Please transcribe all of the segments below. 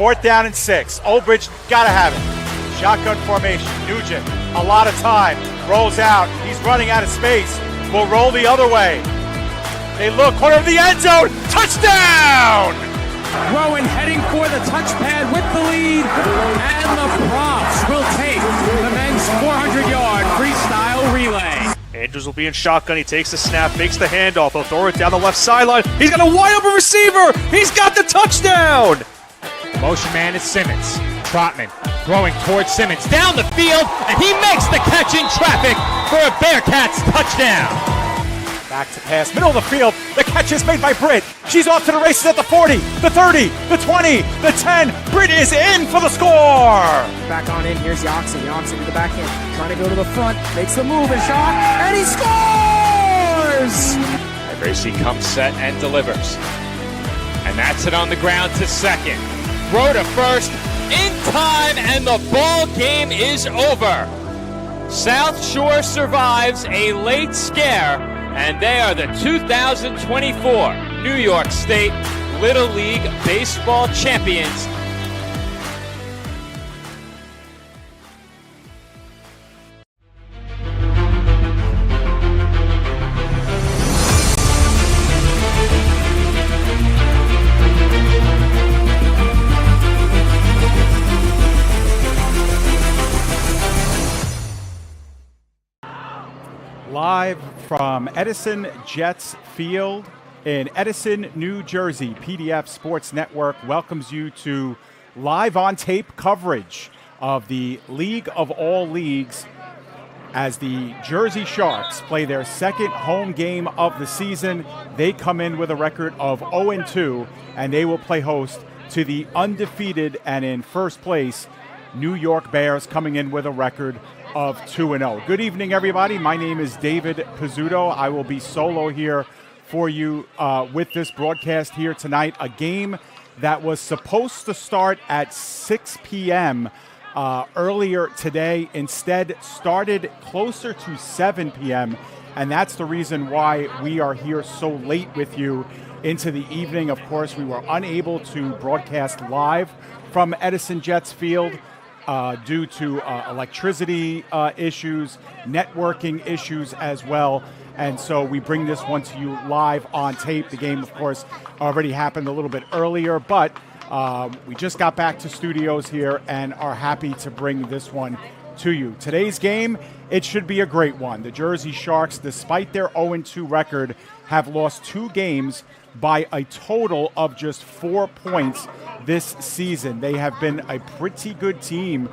4th down and 6. Olbridge gotta have it. Shotgun formation. Nugent, a lot of time. Rolls out. He's running out of space. Will roll the other way. They look, corner of the end zone. Touchdown! Rowan heading for the touchpad with the lead, and the Profs will take the men's 400-yard freestyle relay. Andrews will be in shotgun. He takes the snap, makes the handoff. He'll throw it down the left sideline. He's got a wide open receiver. He's got the touchdown. Motion man is Simmons. Trotman throwing towards Simmons down the field, and he makes the catch in traffic for a Bearcats touchdown. Back to pass, middle of the field. The catch is made by Britt. She's off to the races at the 40, the 30, the 20, the 10. Britt is in for the score. Back on in, here's Yoxie. Yoxie to the backhand, trying to go to the front, makes the move and shot, and he scores! And Gracie comes set and delivers. And that's it on the ground to second. Throw to first, in time, and the ball game is over. South Shore survives a late scare, and they are the 2024 New York State Little League Baseball champions. Live from Edison Jets Field in Edison, New Jersey, PDF Sports Network welcomes you to live on tape coverage of the League of All Leagues as the Jersey Sharks play their second home game of the season. They come in with a record of 0-2, and they will play host to the undefeated and in first place New York Bears, coming in with a record of 2-0. Good evening, everybody. My name is David Pizzuto. I will be solo here for you with this broadcast here tonight. A game that was supposed to start at 6 p.m. Earlier today instead started closer to 7 p.m., and that's the reason why we are here so late with you into the evening. Of course, we were unable to broadcast live from Edison Jets Field due to electricity issues, networking issues as well. And so we bring this one to you live on tape. The game, of course, already happened a little bit earlier, but we just got back to studios here and are happy to bring this one to you. Today's game, it should be a great one. The Jersey Sharks, despite their 0-2 record, have lost 2 games by a total of just 4 points this season. They have been a pretty good team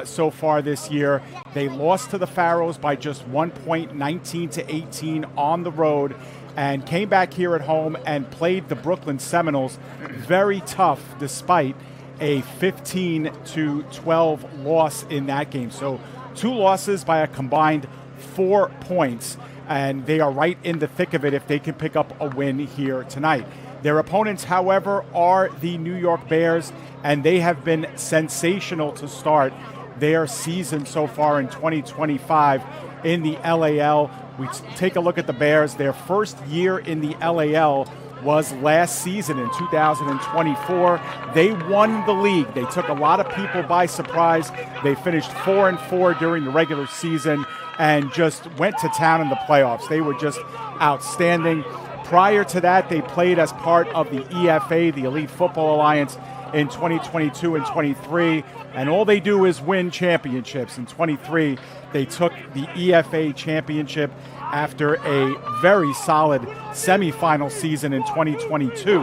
so far this year. They lost to the Pharaohs by just 1 point, 19-18 on the road, and came back here at home and played the Brooklyn Seminoles very tough despite a 15-12 loss in that game. So 2 losses by a combined 4 points, and they are right in the thick of it if they can pick up a win here tonight. Their opponents, however, are the New York Bears, and they have been sensational to start their season so far in 2025 in the LAL. We take a look at the Bears. Their first year in the LAL was last season in 2024. They won the league. They took a lot of people by surprise. They finished 4-4 during the regular season and just went to town in the playoffs. They were just outstanding. Prior to that, they played as part of the EFA, the Elite Football Alliance, in 2022 and 23, and all they do is win championships. In 23, they took the EFA championship after a very solid semifinal season in 2022,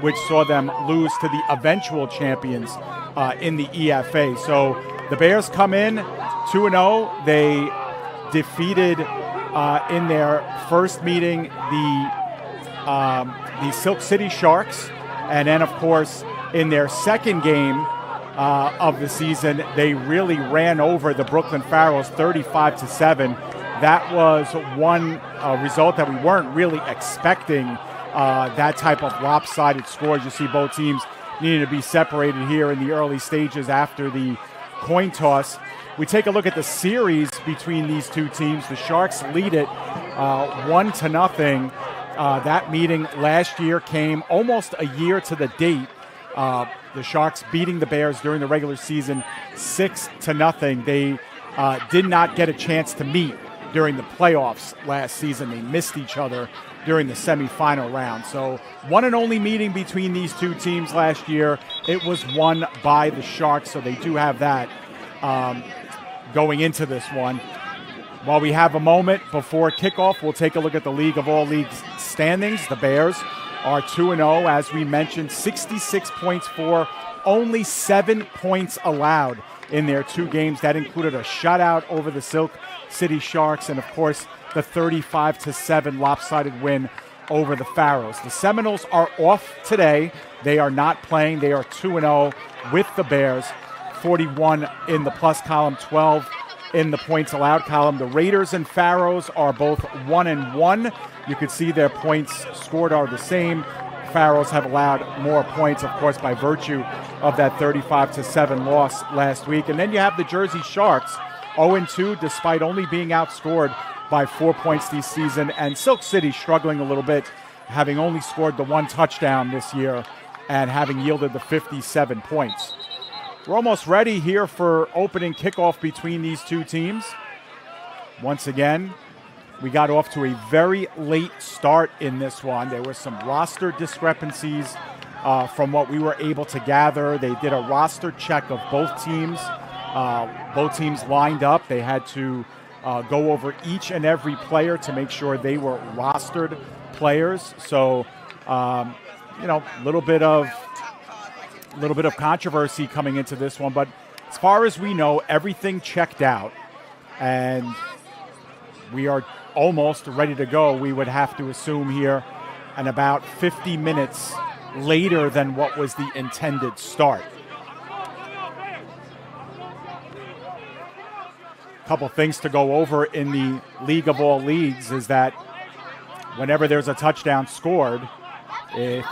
which saw them lose to the eventual champions in the EFA. So the Bears come in 2-0. They defeated in their first meeting the Silk City Sharks, and then of course in their second game of the season they really ran over the Brooklyn Pharaohs 35-7. That was one result that we weren't really expecting, that type of lopsided scores. You see both teams needing to be separated here in the early stages after the coin toss. We take a look at the series between these two teams. The Sharks lead it 1-0. That meeting last year came almost a year to the date The Sharks beating the Bears during the regular season 6-0. They did not get a chance to meet during the playoffs last season. They missed each other during the semifinal round. So one and only meeting between these two teams last year. It was won by the Sharks, so they do have that going into this one. While we have a moment before kickoff, we'll take a look at the League of All Leagues standings. The Bears are 2-0, as we mentioned, 66 points for, only 7 points allowed in their 2 games. That included a shutout over the Silk City Sharks and, of course, the 35-7 lopsided win over the Pharaohs. The Seminoles are off today. They are not playing. They are 2-0 with the Bears, 41 in the plus column, 12 in the points allowed column. The Raiders and Pharaohs are both 1-1. You can see their points scored are the same. Pharaohs have allowed more points, of course, by virtue of that 35-7 loss last week. And then you have the Jersey Sharks, 0-2, despite only being outscored by 4 points this season. And Silk City struggling a little bit, having only scored the 1 touchdown this year and having yielded the 57 points. We're almost ready here for opening kickoff between these two teams. Once again, we got off to a very late start in this one. There were some roster discrepancies from what we were able to gather. They did a roster check of both teams. Both teams lined up. They had to go over each and every player to make sure they were rostered players. So, a little bit of controversy coming into this one. But as far as we know, everything checked out, and we are almost ready to go, we would have to assume here, and about 50 minutes later than what was the intended start. A couple things to go over in the League of All Leagues is that whenever there's a touchdown scored, if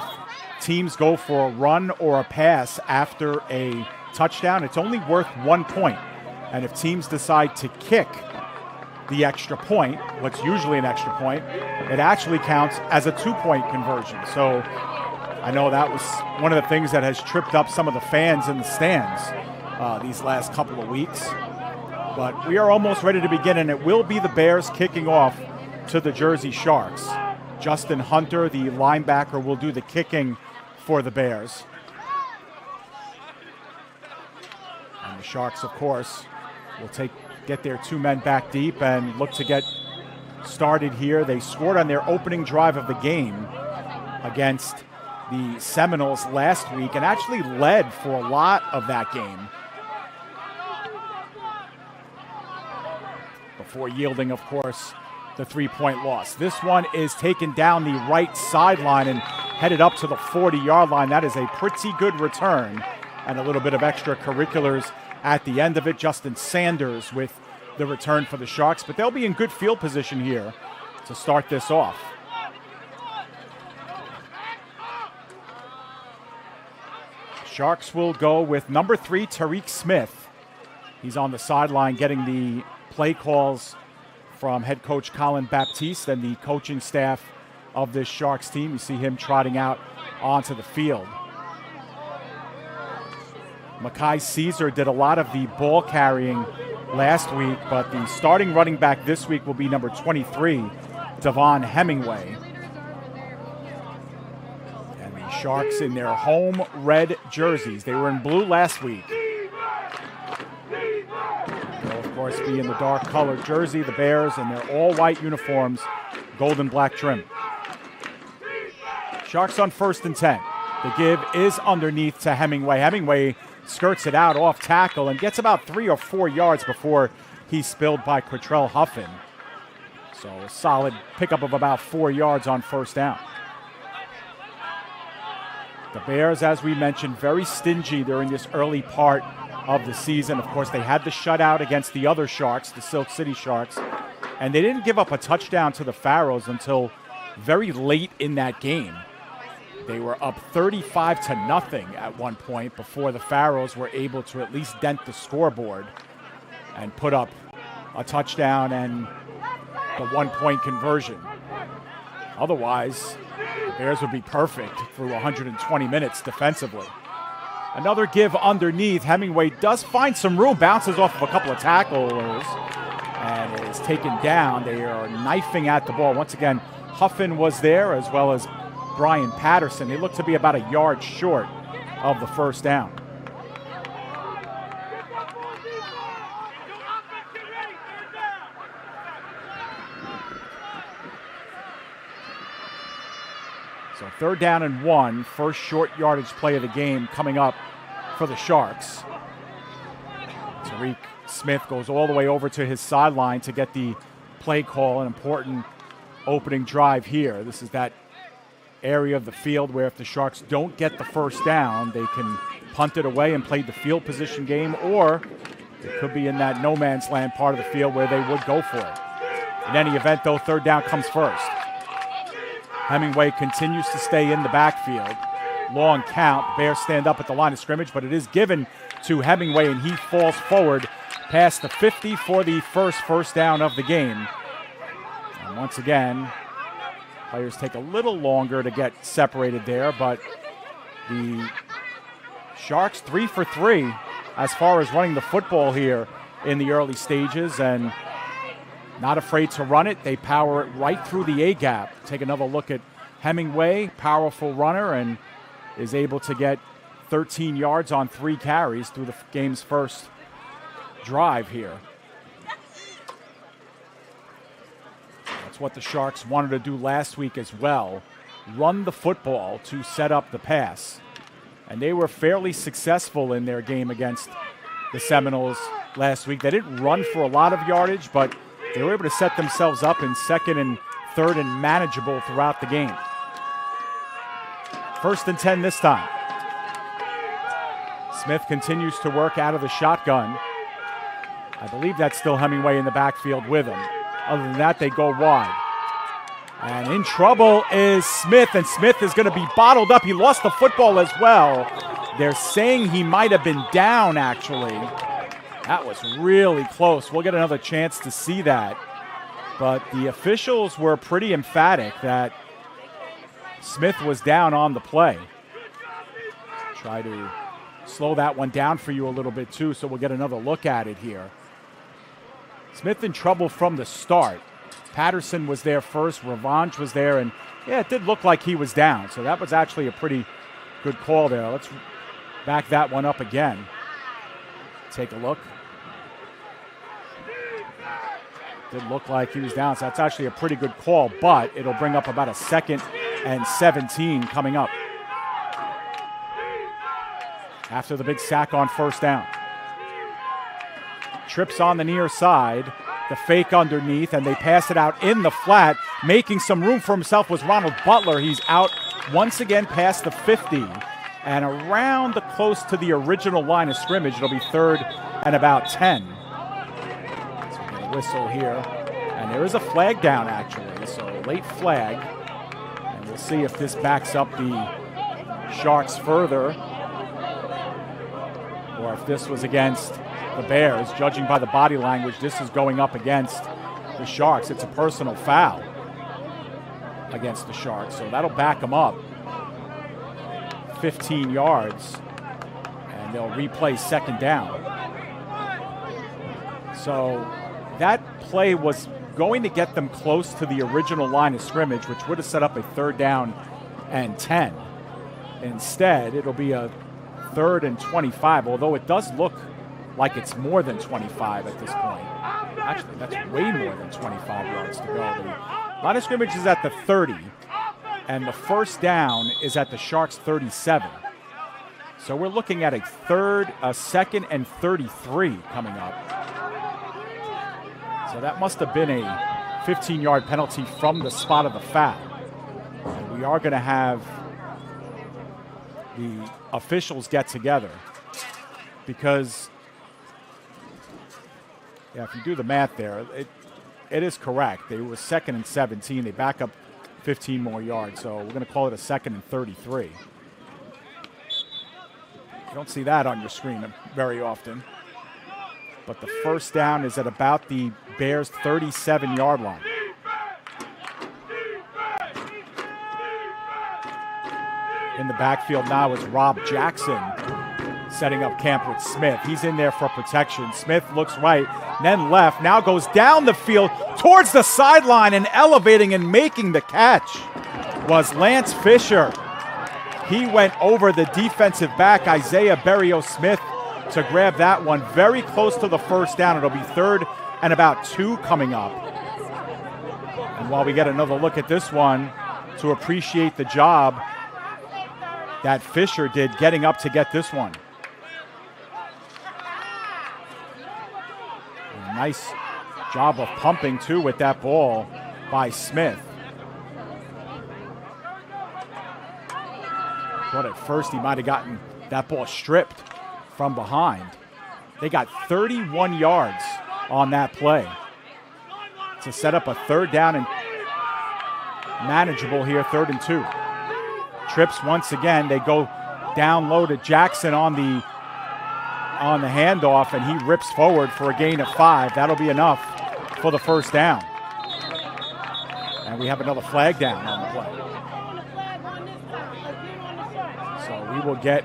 teams go for a run or a pass after a touchdown, it's only worth 1 point. And if teams decide to kick the extra point, what's usually an extra point, it actually counts as a 2-point conversion. So I know that was one of the things that has tripped up some of the fans in the stands these last couple of weeks. But we are almost ready to begin, and it will be the Bears kicking off to the Jersey Sharks. Justin Hunter, the linebacker, will do the kicking for the Bears. And the Sharks, of course, will get their 2 men back deep and look to get started here. They scored on their opening drive of the game against the Seminoles last week and actually led for a lot of that game before yielding, of course, the 3-point loss. This one is taken down the right sideline and headed up to the 40-yard line. That is a pretty good return and a little bit of extracurriculars at the end of it. Justin Sanders with the return for the Sharks, but they'll be in good field position here to start this off. Sharks will go with number 3, Tariq Smith. He's on the sideline getting the play calls from head coach Colin Baptiste and the coaching staff of this Sharks team. You see him trotting out onto the field. Makai Caesar did a lot of the ball carrying last week, but the starting running back this week will be number 23, Devon Hemingway. And the Sharks in their home red jerseys. They were in blue last week. They'll, of course, be in the dark colored jersey, the Bears, and their all-white uniforms, gold and black trim. Sharks on 1st and 10. The give is underneath to Hemingway. Hemingway skirts it out off tackle and gets about 3 or 4 yards before he's spilled by Quatrell Huffin. So a solid pickup of about 4 yards on 1st down. The Bears, as we mentioned, very stingy during this early part of the season. Of course, they had the shutout against the other Sharks, the Silk City Sharks, and they didn't give up a touchdown to the Pharaohs until very late in that game. They were up 35-0 at one point before the Pharaohs were able to at least dent the scoreboard and put up a touchdown and the 1-point conversion. Otherwise, the Bears would be perfect through 120 minutes defensively. Another give underneath. Hemingway does find some room, bounces off of a couple of tacklers, and is taken down. They are knifing at the ball. Once again, Huffin was there, as well as Brian Patterson. They look to be about a yard short of the first down. So 3rd down and 1, first short yardage play of the game coming up for the Sharks. Tariq Smith goes all the way over to his sideline to get the play call, an important opening drive here. This is that area of the field where if the Sharks don't get the first down, they can punt it away and play the field position game, or it could be in that no man's land part of the field where they would go for it. In any event, though, 3rd down comes first. Hemingway continues to stay in the backfield. Long count. Bears stand up at the line of scrimmage, but it is given to Hemingway, and he falls forward past the 50 for the first down of the game. And once again, players take a little longer to get separated there, but the Sharks 3 for 3 as far as running the football here in the early stages, and not afraid to run it. They power it right through the A-gap. Take another look at Hemingway, powerful runner, and is able to get 13 yards on 3 carries through the game's first drive here. That's what the Sharks wanted to do last week as well, run the football to set up the pass. And they were fairly successful in their game against the Seminoles last week. They didn't run for a lot of yardage, but they were able to set themselves up in 2nd and 3rd and manageable throughout the game. 1st and 10 this time. Smith continues to work out of the shotgun. I believe that's still Hemingway in the backfield with him. Other than that, they go wide. And in trouble is Smith, and Smith is going to be bottled up. He lost the football as well. They're saying he might have been down, actually. That was really close. We'll get another chance to see that. But the officials were pretty emphatic that Smith was down on the play. Try to slow that one down for you a little bit too, so we'll get another look at it here. Smith in trouble from the start. Patterson was there first, Revanche was there, and yeah, it did look like he was down. So that was actually a pretty good call there. Let's back that one up again. Take a look. Did look like he was down, so that's actually a pretty good call, but it'll bring up about a 2nd and 17 coming up after the big sack on 1st down. Trips on the near side, the fake underneath, and they pass it out in the flat. Making some room for himself was Ronald Butler. He's out once again past the 50 and around the close to the original line of scrimmage. It'll be 3rd and about 10. So we get a whistle here, and there is a flag down actually, so late flag. And we'll see if this backs up the Sharks further, or if this was against the Bears. Judging by the body language, this is going up against the Sharks. It's a personal foul against the Sharks, so that'll back them up 15 yards, and they'll replay 2nd down. So that play was going to get them close to the original line of scrimmage, which would have set up a 3rd down and 10. Instead, it'll be a 3rd and 25, although it does look like it's more than 25 at this point. Actually, that's way more than 25 yards to go. The line of scrimmage is at the 30, and the 1st down is at the Sharks' 37. So we're looking at a 2nd and 33 coming up. So that must have been a 15-yard penalty from the spot of the foul. And we are going to have the officials get together, because yeah, if you do the math there, it is correct. They were 2nd and 17. They back up 15 more yards. So we're going to call it a 2nd and 33. You don't see that on your screen very often. But the 1st down is at about the Bears' 37-yard line. In the backfield now is Rob Jackson, setting up camp with Smith. He's in there for protection. Smith looks right, then left, now goes down the field towards the sideline, and elevating and making the catch was Lance Fisher. He went over the defensive back, Isaiah Berrios-Smith, to grab that one very close to the first down. It'll be 3rd and about 2 coming up. And while we get another look at this one to appreciate the job that Fisher did getting up to get this one. A nice job of pumping, too, with that ball by Smith. Thought at first he might have gotten that ball stripped from behind. They got 31 yards on that play to set up a 3rd down and manageable here, 3rd and 2. Trips once again. They go down low to Jackson on the handoff, and he rips forward for a gain of 5. That'll be enough for the first down. And we have another flag down on the play. So we will get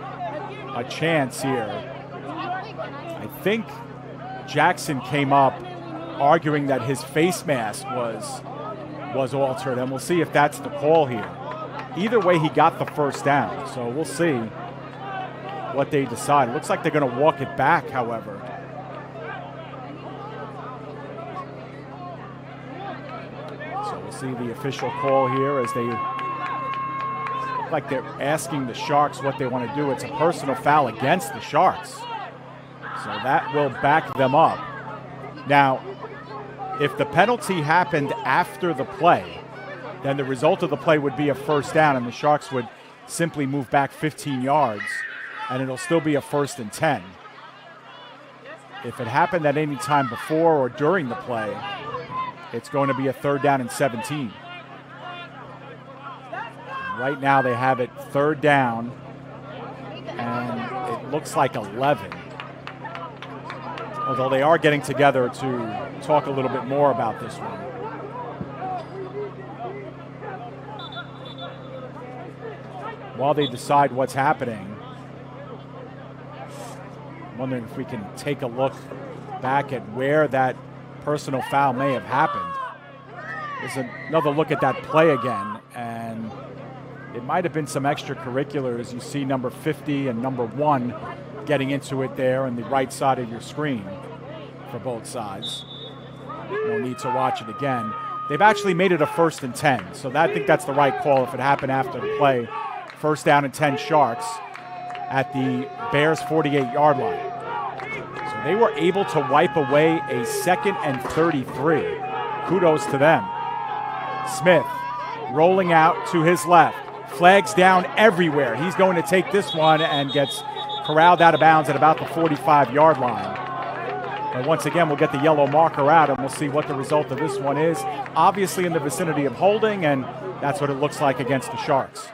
a chance here. I think Jackson came up arguing that his face mask was altered, and we'll see if that's the call here. Either way, he got the first down, so we'll see what they decide. It looks like they're going to walk it back, however. So we'll see the official call here as they look like they're asking the Sharks what they want to do. It's a personal foul against the Sharks, so that will back them up. Now, if the penalty happened after the play, then the result of the play would be a first down, and the Sharks would simply move back 15 yards, and it'll still be a 1st and 10. If it happened at any time before or during the play, it's going to be a 3rd down and 17. Right now they have it 3rd down, and it looks like 11. Although they are getting together to talk a little bit more about this one. While they decide what's happening, I'm wondering if we can take a look back at where that personal foul may have happened. There's another look at that play again, and it might have been some extracurriculars. You see number 50 and number 1 getting into it there on the right side of your screen for both sides. No need to watch it again. They've actually made it a 1st and 10, so I think that's the right call if it happened after the play. 1st down and 10 Sharks at the Bears' 48-yard line. So they were able to wipe away a 2nd and 33. Kudos to them. Smith rolling out to his left. Flags down everywhere. He's going to take this one and gets corralled out of bounds at about the 45-yard line. And once again, we'll get the yellow marker out, and we'll see what the result of this one is. Obviously in the vicinity of holding, and that's what it looks like against the Sharks.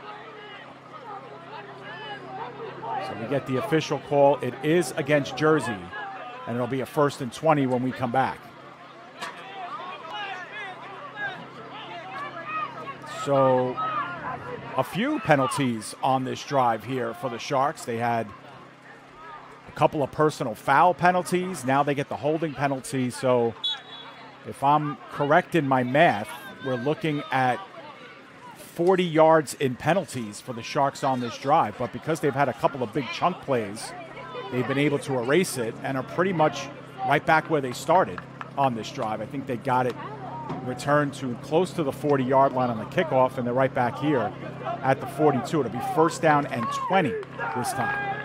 So we get the official call. It is against Jersey, and it'll be a 1st and 20 when we come back. So a few penalties on this drive here for the Sharks. They had a couple of personal foul penalties. Now they get the holding penalty. So if I'm correct in my math, we're looking at 40 yards in penalties for the Sharks on this drive. But because they've had a couple of big chunk plays, they've been able to erase it and are pretty much right back where they started on this drive. I think they got it returned to close to the 40-yard line on the kickoff, and they're right back here at the 42. It'll be 1st down and 20 this time.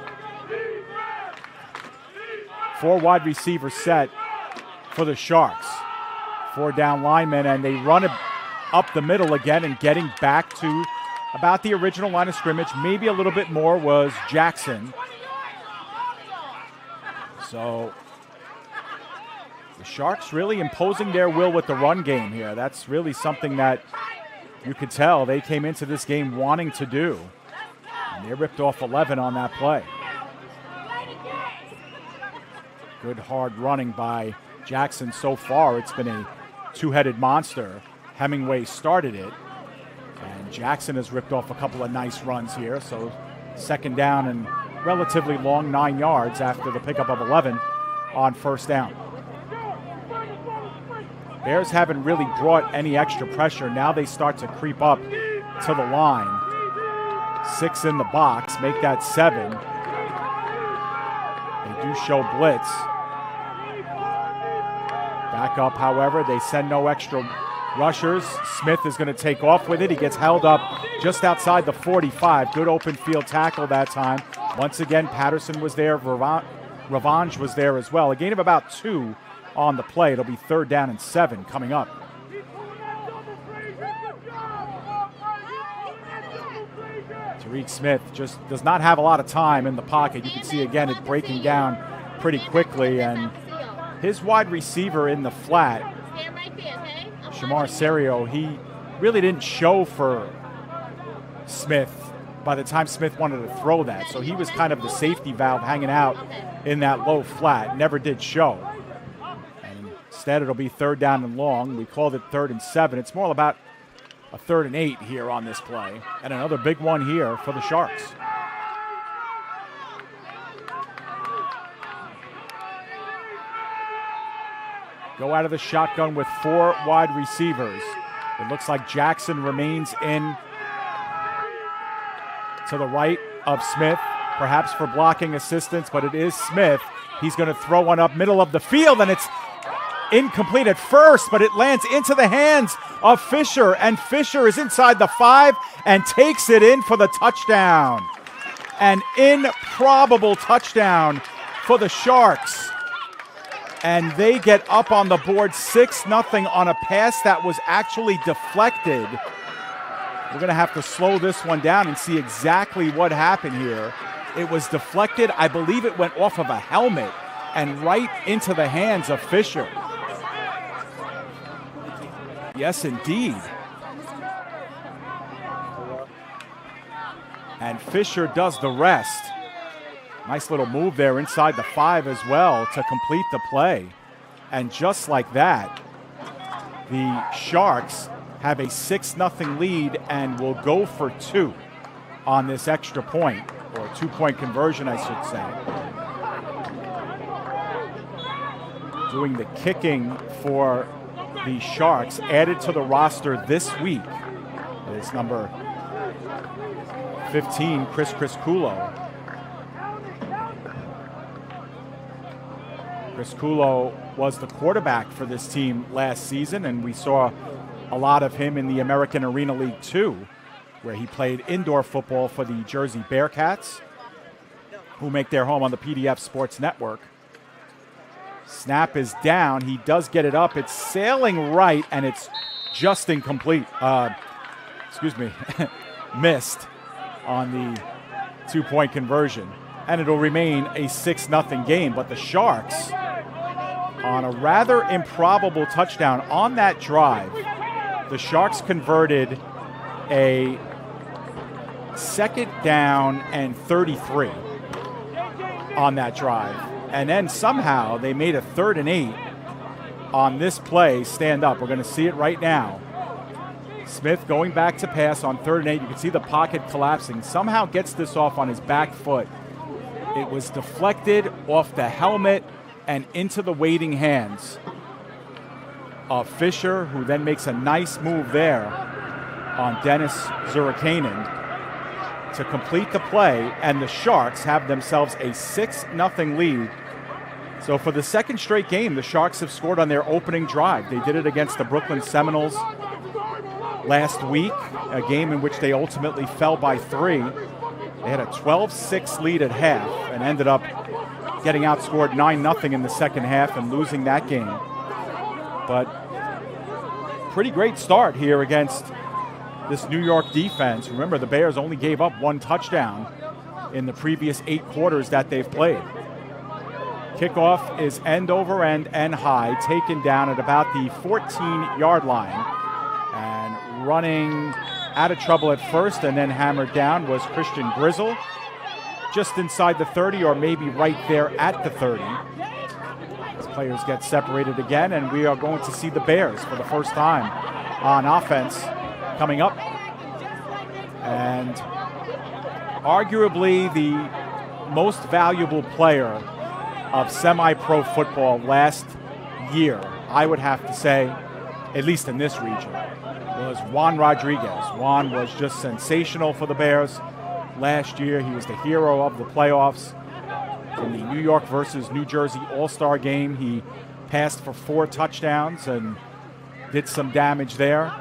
4 wide receivers set for the Sharks. 4 down linemen, and they run it up the middle again, and getting back to about the original line of scrimmage, maybe a little bit more, was Jackson. So the Sharks really imposing their will with the run game here. That's really something that you could tell they came into this game wanting to do. And they ripped off 11 on that play. Good hard running by Jackson so far. It's been a two-headed monster. Hemingway started it, and Jackson has ripped off a couple of nice runs here. So 2nd down and relatively long 9 yards after the pickup of 11 on first down. Bears haven't really brought any extra pressure. Now they start to creep up to the line. 6 in the box, make that 7. They do show blitz. Back up, however, they send no extra rushers. Smith is going to take off with it. He gets held up just outside the 45. Good open field tackle that time. Once again, Patterson was there. Revanche was there as well. A gain of about 2 on the play. It'll be 3rd down and 7 coming up. Tariq Smith just does not have a lot of time in the pocket. You can see again it breaking down pretty quickly, and his wide receiver in the flat, Shamar Serio, he really didn't show for Smith by the time Smith wanted to throw that. So he was kind of the safety valve hanging out in that low flat, never did show. And instead it'll be 3rd down and long. We called it 3rd and 7. It's more about a 3rd and 8 here on this play. And another big one here for the Sharks. Go out of the shotgun with 4 wide receivers. It looks like Jackson remains in to the right of Smith, perhaps for blocking assistance, but it is Smith. He's going to throw one up middle of the field, and it's incomplete at first, but it lands into the hands of Fisher, and Fisher is inside the 5 and takes it in for the touchdown. An improbable touchdown for the Sharks. And they get up on the board 6-0 on a pass that was actually deflected. We're going to have to slow this one down and see exactly what happened here. It was deflected. I believe it went off of a helmet and right into the hands of Fisher. Yes, indeed. And Fisher does the rest. Nice little move there inside the 5 as well to complete the play. And just like that, the Sharks have a 6-0 lead and will go for 2 on this extra point, or a 2-point conversion, I should say. Doing the kicking for the Sharks, added to the roster this week, is number 15, Chris Kulo. Chris Kulo was the quarterback for this team last season, and we saw a lot of him in the American Arena League 2, where he played indoor football for the Jersey Bearcats, who make their home on the PDF Sports Network. Snap is down. He does get it up. It's sailing right, and it's just incomplete. Missed on the 2-point conversion. And it'll remain a 6-0 game. But the Sharks, on a rather improbable touchdown on that drive, the Sharks converted a 2nd down and 33 on that drive. And then somehow they made a 3rd and 8 on this play stand up. We're going to see it right now. Smith going back to pass on 3rd and 8. You can see the pocket collapsing. Somehow gets this off on his back foot. It was deflected off the helmet and into the waiting hands of Fisher, who then makes a nice move there on Dennis Zurakainen to complete the play, and the Sharks have themselves a 6-0 lead. So for the 2nd straight game, the Sharks have scored on their opening drive. They did it against the Brooklyn Seminoles last week, a game in which they ultimately fell by 3. They had a 12-6 lead at half and ended up getting outscored 9-0 in the second half and losing that game. But pretty great start here against this New York defense. Remember, the Bears only gave up 1 touchdown in the previous 8 quarters that they've played. Kickoff is end over end and high, taken down at about the 14-yard line. And running out of trouble at first and then hammered down was Christian Grizzle, just inside the 30 or maybe right there at the 30. As players get separated again, and we are going to see the Bears for the first time on offense coming up. And arguably the most valuable player of semi-pro football last year, I would have to say, at least in this region, was Juan Rodriguez. Juan was just sensational for the Bears last year. He was the hero of the playoffs. In the New York versus New Jersey All-Star game, he passed for 4 touchdowns and did some damage there.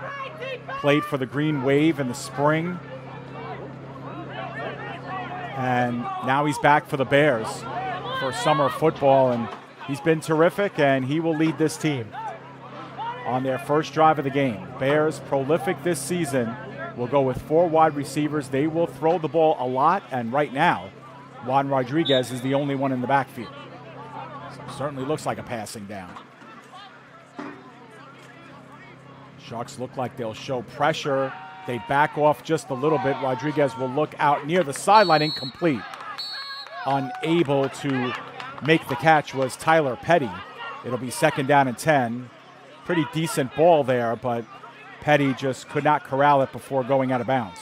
Played for the Green Wave in the spring. And now he's back for the Bears for summer football, and he's been terrific, and he will lead this team on their first drive of the game. Bears, prolific this season, will go with 4 wide receivers. They will throw the ball a lot, and right now, Juan Rodriguez is the only one in the backfield. So certainly looks like a passing down. Sharks look like they'll show pressure. They back off just a little bit. Rodriguez will look out near the sideline, incomplete. Unable to make the catch was Tyler Petty. It'll be 2nd down and 10. Pretty decent ball there, but Petty just could not corral it before going out of bounds.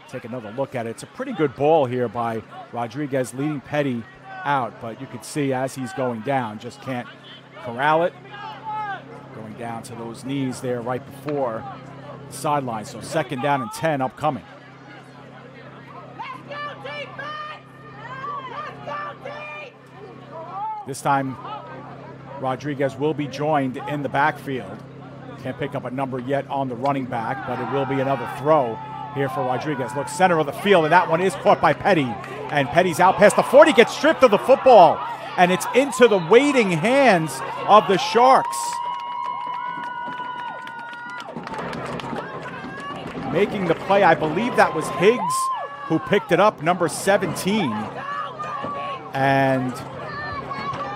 Take another look at it. It's a pretty good ball here by Rodriguez, leading Petty out, but you can see as he's going down, just can't corral it. Going down to those knees there right before the sideline. So 2nd down and 10 upcoming. This time, Rodriguez will be joined in the backfield. Can't pick up a number yet on the running back, but it will be another throw here for Rodriguez. Look, center of the field, and that one is caught by Petty. And Petty's out past the 40, gets stripped of the football, and it's into the waiting hands of the Sharks. Making the play, I believe that was Higgs who picked it up, number 17. And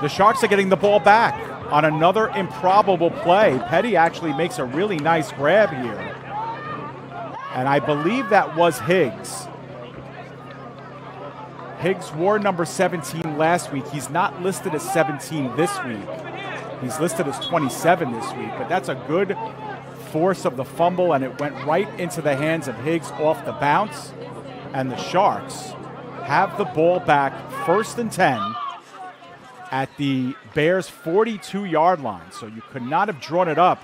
the Sharks are getting the ball back on another improbable play. Petty actually makes a really nice grab here. And I believe that was Higgs. Higgs wore number 17 last week. He's not listed as 17 this week. He's listed as 27 this week, but that's a good force of the fumble, and it went right into the hands of Higgs off the bounce. And the Sharks have the ball back 1st and 10 at the Bears' 42-yard line. So you could not have drawn it up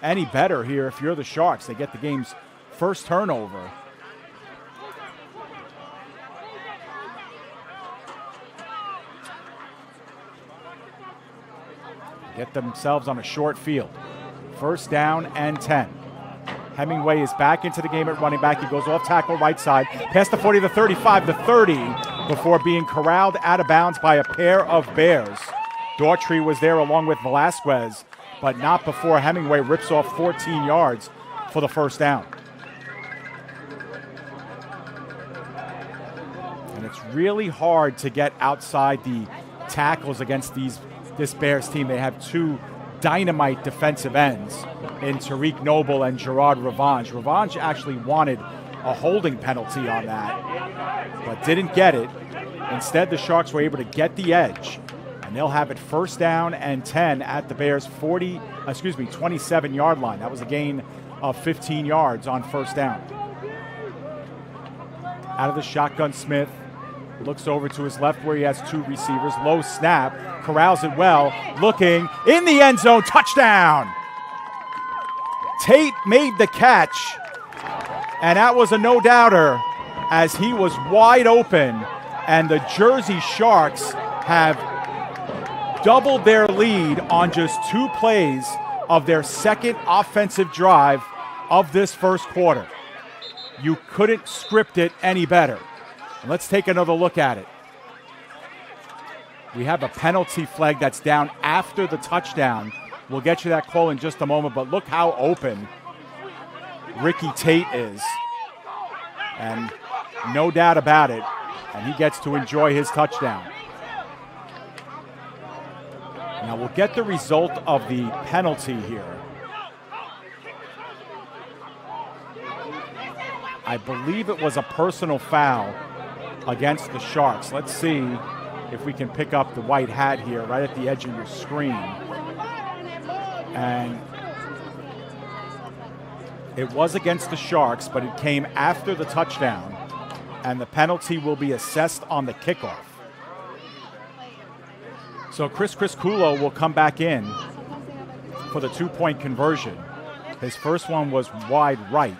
any better here if you're the Sharks. They get the game's first turnover. Get themselves on a short field. 1st down and 10. Hemingway is back into the game at running back. He goes off tackle right side, past the 40, the 35, the 30, before being corralled out of bounds by a pair of Bears. Daughtry was there along with Velasquez, but not before Hemingway rips off 14 yards for the 1st down. And it's really hard to get outside the tackles against this Bears team. They have 2 dynamite defensive ends in Tariq Noble and Gerard Revanche. Revanche actually wanted a holding penalty on that, but didn't get it. Instead, the Sharks were able to get the edge, and they'll have it 1st down and 10 at the Bears' 27-yard line. That was a gain of 15 yards on 1st down. Out of the shotgun, Smith looks over to his left where he has 2 receivers. Low snap, corrals it well, looking in the end zone, touchdown! Tate made the catch, and that was a no-doubter as he was wide open, and the Jersey Sharks have doubled their lead on just 2 plays of their 2nd offensive drive of this 1st quarter. You couldn't script it any better. Let's take another look at it. We have a penalty flag that's down after the touchdown. We'll get you that call in just a moment, but look how open Ricky Tate is. And no doubt about it, and he gets to enjoy his touchdown. Now we'll get the result of the penalty here. I believe it was a personal foul against the Sharks. Let's see if we can pick up the white hat here right at the edge of your screen. And It was against the Sharks, but it came after the touchdown, and the penalty will be assessed on the kickoff. So Chris Kulo will come back in for the 2-point conversion. His first one was wide right.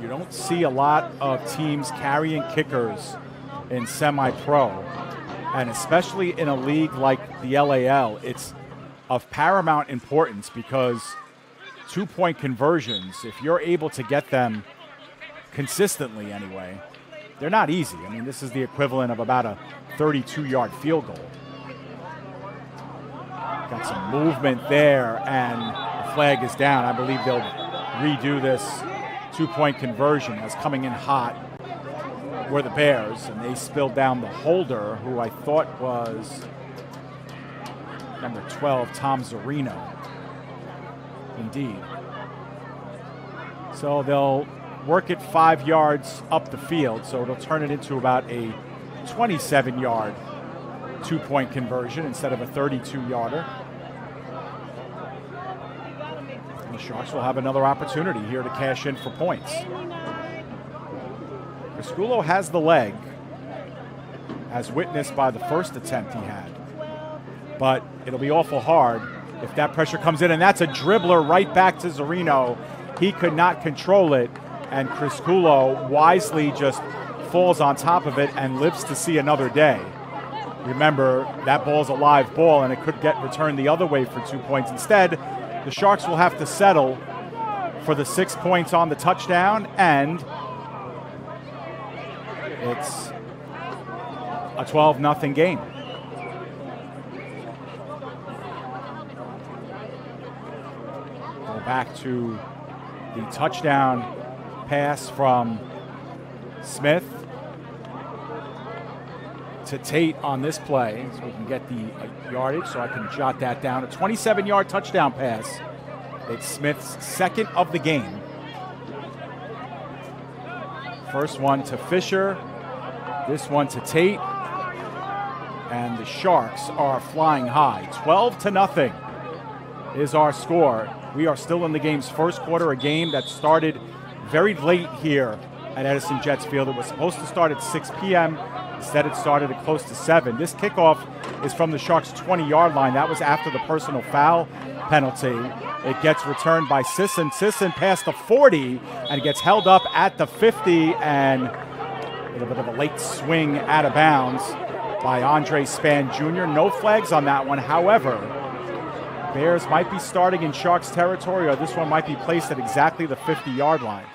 You don't see a lot of teams carrying kickers in semi-pro, and especially in a league like the LAL, it's of paramount importance because 2-point conversions, if you're able to get them consistently anyway, they're not easy. I mean, this is the equivalent of about a 32-yard field goal. Got some movement there, and the flag is down. I believe they'll redo this 2-point conversion, as coming in hot were the Bears, and they spilled down the holder, who I thought was number 12, Tom Zarino. Indeed. So they'll work it 5 yards up the field, so it'll turn it into about a 27-yard 2-point conversion instead of a 32-yarder. The Sharks will have another opportunity here to cash in for points. Criscuolo has the leg, as witnessed by the first attempt he had. But it'll be awful hard if that pressure comes in, and that's a dribbler right back to Zarino. He could not control it, and Criscuolo wisely just falls on top of it and lives to see another day. Remember, that ball's a live ball, and it could get returned the other way for 2 points. Instead, the Sharks will have to settle for the 6 points on the touchdown, and it's a 12-0 game. Go back to the touchdown pass from Smith to Tate on this play, so we can get the yardage, so I can jot that down. A 27-yard touchdown pass. It's Smith's second of the game. First one to Fisher, this one to Tate, and the Sharks are flying high. 12-0 is our score. We are still in the game's first quarter, a game that started very late here at Edison Jets Field. It was supposed to start at 6 p.m. Instead, it started at close to 7. This kickoff is from the Sharks' 20-yard line. That was after the personal foul penalty. It gets returned by Sisson. Sisson past the 40, and it gets held up at the 50, and a little bit of a late swing out of bounds by Andre Spann Jr. No flags on that one. However, Bears might be starting in Sharks territory, or this one might be placed at exactly the 50-yard line.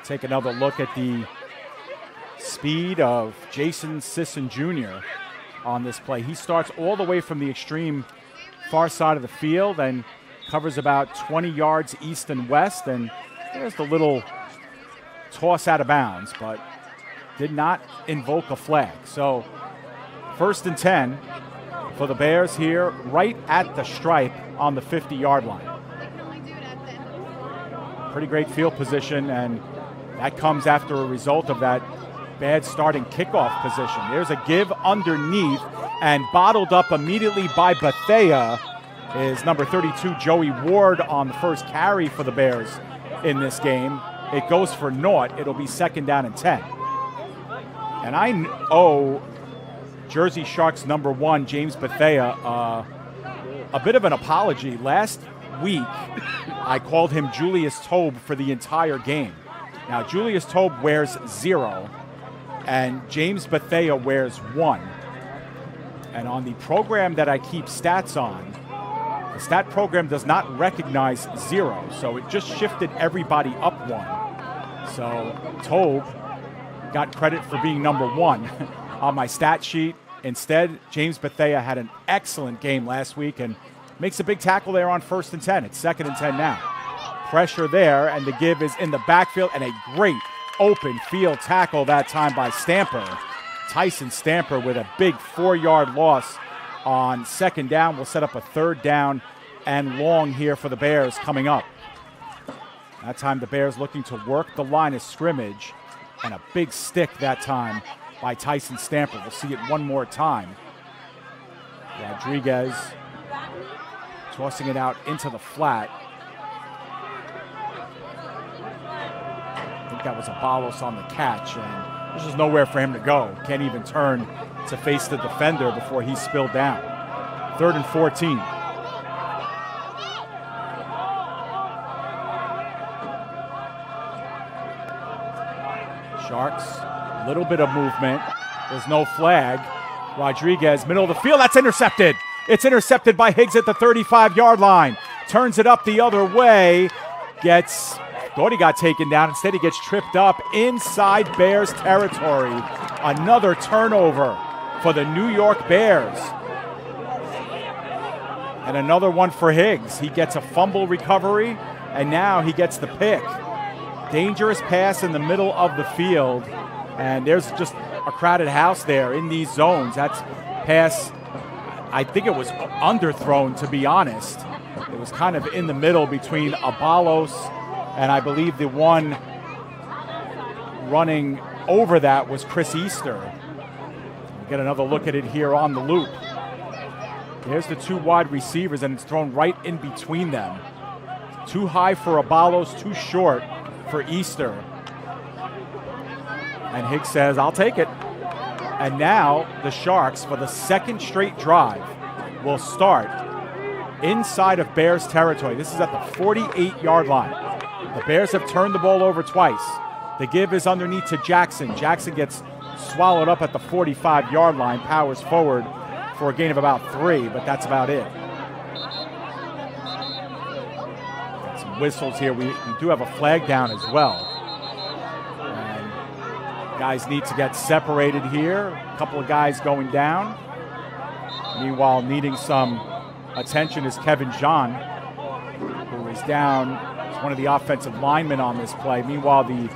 Take another look at the speed of Jason Sisson Jr. on this play. He starts all the way from the extreme far side of the field and covers about 20 yards east and west, and there's the little toss out of bounds, but did not invoke a flag. So 1st and 10 for the Bears here, right at the stripe on the 50-yard line. Pretty great field position, and that comes after a result of that bad starting kickoff position. There's a give underneath, and bottled up immediately by Bethea is number 32, Joey Ward, on the first carry for the Bears in this game. It goes for naught. It'll be 2nd down and 10. And I owe Jersey Sharks number 1, James Bethea, a bit of an apology. Last week, I called him Julius Tobe for the entire game. Now, Julius Tobe wears 0, and James Bethea wears 1. And on the program that I keep stats on, the stat program does not recognize 0, so it just shifted everybody up 1. So Tobe got credit for being number 1 on my stat sheet. Instead, James Bethea had an excellent game last week and makes a big tackle there on 1st and 10. It's 2nd and 10 now. Pressure there, and the give is in the backfield, and a great open field tackle that time by Stamper. Tyson Stamper with a big 4-yard loss on 2nd down. Will set up a 3rd down and long here for the Bears coming up. That time the Bears looking to work the line of scrimmage, and a big stick that time by Tyson Stamper. We'll see it one more time. Rodriguez tossing it out into the flat. I think that was Abalos on the catch, and there's just nowhere for him to go. Can't even turn to face the defender before he spilled down. 3rd and 14. Sharks, a little bit of movement. There's no flag. Rodriguez, middle of the field, that's intercepted. It's intercepted by Higgs at the 35-yard line. Turns it up the other way. Thought he got taken down. Instead, he gets tripped up inside Bears territory. Another turnover for the New York Bears. And another one for Higgs. He gets a fumble recovery, and now he gets the pick. Dangerous pass in the middle of the field, and there's just a crowded house there in these zones. That's pass, I think it was underthrown, to be honest. It was kind of in the middle between Abalos and I believe the one running over that was Chris Easter. We'll get another look at it here on the loop. There's the two wide receivers, and it's thrown right in between them. Too high for Abalos, too short for Easter. And Higgs says, I'll take it. And now the Sharks, for the second straight drive, will start inside of Bears territory. This is at the 48-yard line. The Bears have turned the ball over twice. The give is underneath to Jackson. Jackson gets swallowed up at the 45-yard line, powers forward for a gain of about 3, but that's about it. Got some whistles here. We do have a flag down as well. And guys need to get separated here. A couple of guys going down. Meanwhile, needing some attention is Kevin Jean, who is down. He's one of the offensive linemen on this play. Meanwhile, the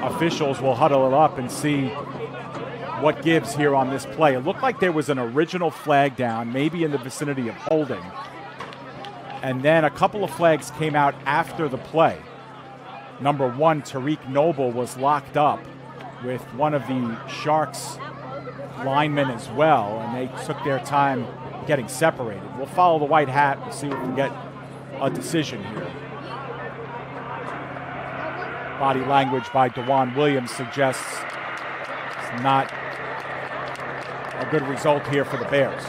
officials will huddle it up and see what gives here on this play. It looked like there was an original flag down, maybe in the vicinity of holding. And then a couple of flags came out after the play. Number 1, Tariq Noble was locked up with one of the Sharks linemen as well, and they took their time getting separated. We'll follow the white hat. We'll see if we can get a decision here. Body language by DeJuan Williams suggests it's not a good result here for the Bears.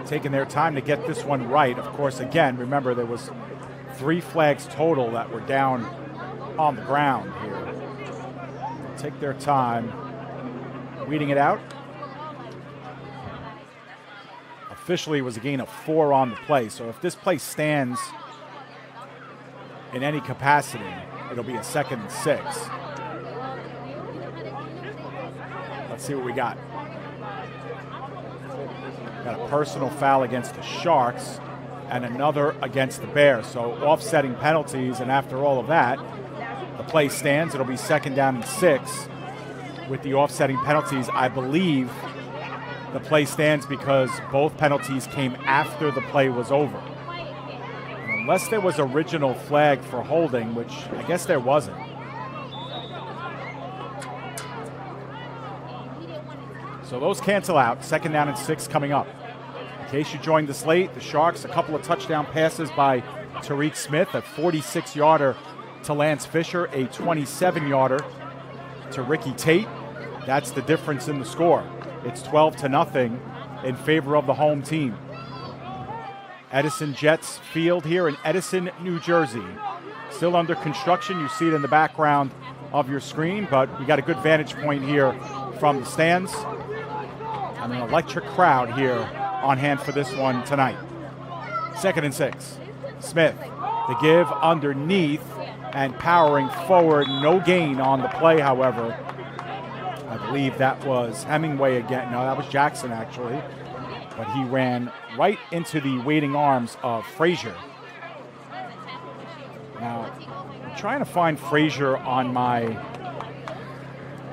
Taking their time to get this one right. Of course, again, remember there was 3 flags total that were down on the ground here. Take their time weeding it out. Officially, it was a gain of 4 on the play. So if this play stands in any capacity, it'll be a 2nd and 6. Let's see what we got. Got a personal foul against the Sharks and another against the Bears. So offsetting penalties, and after all of that, the play stands. It'll be 2nd down and 6 with the offsetting penalties. I believe the play stands because both penalties came after the play was over. And unless there was original flag for holding, which I guess there wasn't. So those cancel out. 2nd down and 6 coming up. In case you joined us late, the Sharks, a couple of touchdown passes by Tariq Smith, a 46-yarder to Lance Fisher, a 27-yarder to Ricky Tate. That's the difference in the score. It's 12-0 in favor of the home team. Edison Jets Field here in Edison, New Jersey. Still under construction. You see it in the background of your screen, but we got a good vantage point here from the stands. And an electric crowd here on hand for this one tonight. 2nd and 6. Smith, the give underneath and powering forward. No gain on the play, however. I believe that was Hemingway again. No, that was Jackson, actually. But he ran right into the waiting arms of Frazier. Now, I'm trying to find Frazier on my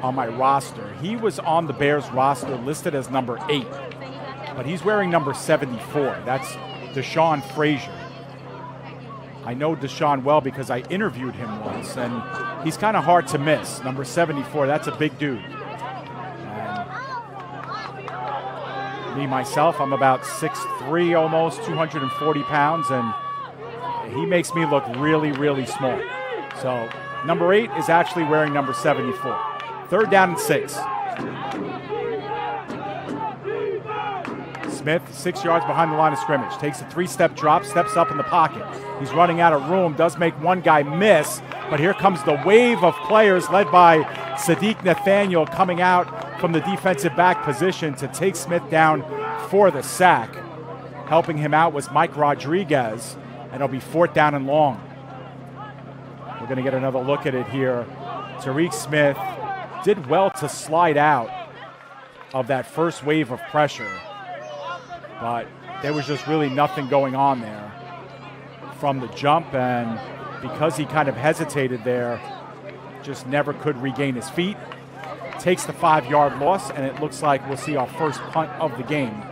roster. He was on the Bears roster listed as number 8. but he's wearing number 74. That's Deshaun Frazier. I know Deshaun well because I interviewed him once, and he's kind of hard to miss. Number 74, that's a big dude. And me, myself, I'm about 6'3", almost 240 pounds, and he makes me look really, really small. So number 8 is actually wearing number 74. 3rd down and 6. Smith, 6 yards behind the line of scrimmage, takes a 3-step drop, steps up in the pocket. He's running out of room, does make one guy miss, but here comes the wave of players led by Sadiq Nathaniel coming out from the defensive back position to take Smith down for the sack. Helping him out was Mike Rodriguez, and it'll be 4th down and long. We're going to get another look at it here. Tariq Smith did well to slide out of that first wave of pressure, but there was just really nothing going on there from the jump, and because he kind of hesitated there, just never could regain his feet. Takes the 5-yard loss, and it looks like we'll see our first punt of the game.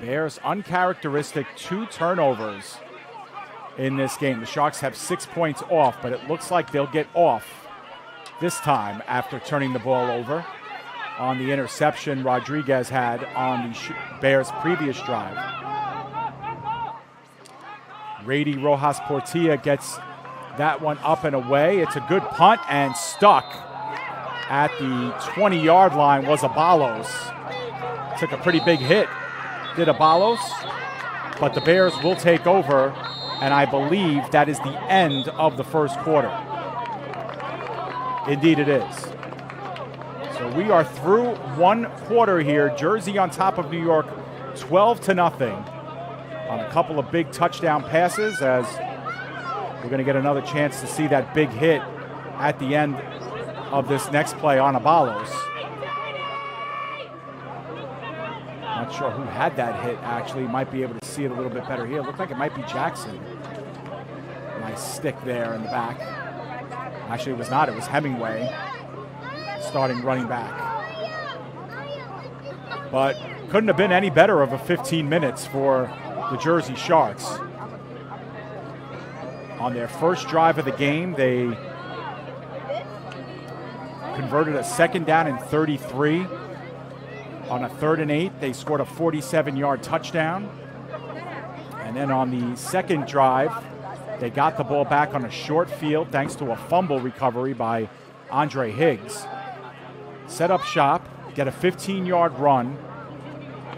Bears uncharacteristic 2 turnovers in this game. The Sharks have 6 points off, but it looks like they'll get off this time after turning the ball over on the interception Rodriguez had on the Bears' previous drive. Rady Rojas Portilla gets that one up and away. It's a good punt, and stuck at the 20-yard line was Abalos. Took a pretty big hit, did Abalos, but the Bears will take over, and I believe that is the end of the first quarter. Indeed it is. So we are through 1 quarter here. Jersey on top of New York 12-0 on a couple of big touchdown passes, as we're going to get another chance to see that big hit at the end of this next play on Abalos. Not sure who had that hit, actually. Might be able to see it a little bit better here. It looked like it might be Jackson. Nice stick there in the back. Actually, it was not. It was Hemingway, starting running back. But couldn't have been any better of a 15 minutes for the Jersey Sharks. On their first drive of the game, they converted a 2nd down and 33. On a 3rd and 8, they scored a 47-yard touchdown. And then on the second drive, they got the ball back on a short field thanks to a fumble recovery by Andre Higgs. Set up shop, get a 15-yard run,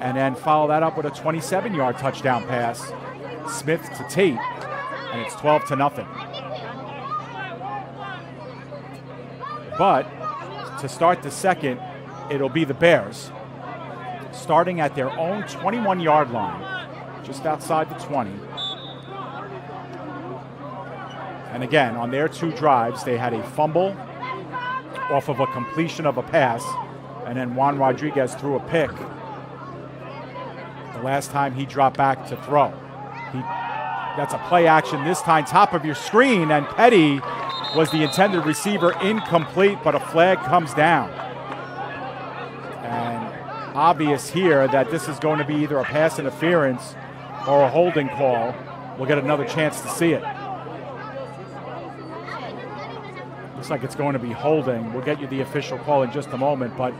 and then follow that up with a 27-yard touchdown pass. Smith to Tate, and it's 12-0. But to start the second, it'll be the Bears, starting at their own 21-yard line, just outside the 20. And again, on their 2 drives, they had a fumble off of a completion of a pass, and then Juan Rodriguez threw a pick the last time he dropped back to throw. That's a play action this time, top of your screen, and Petty was the intended receiver, incomplete, but a flag comes down. And obvious here that this is going to be either a pass interference or a holding call. We'll get another chance to see it. Looks like it's going to be holding. We'll get you the official call in just a moment, but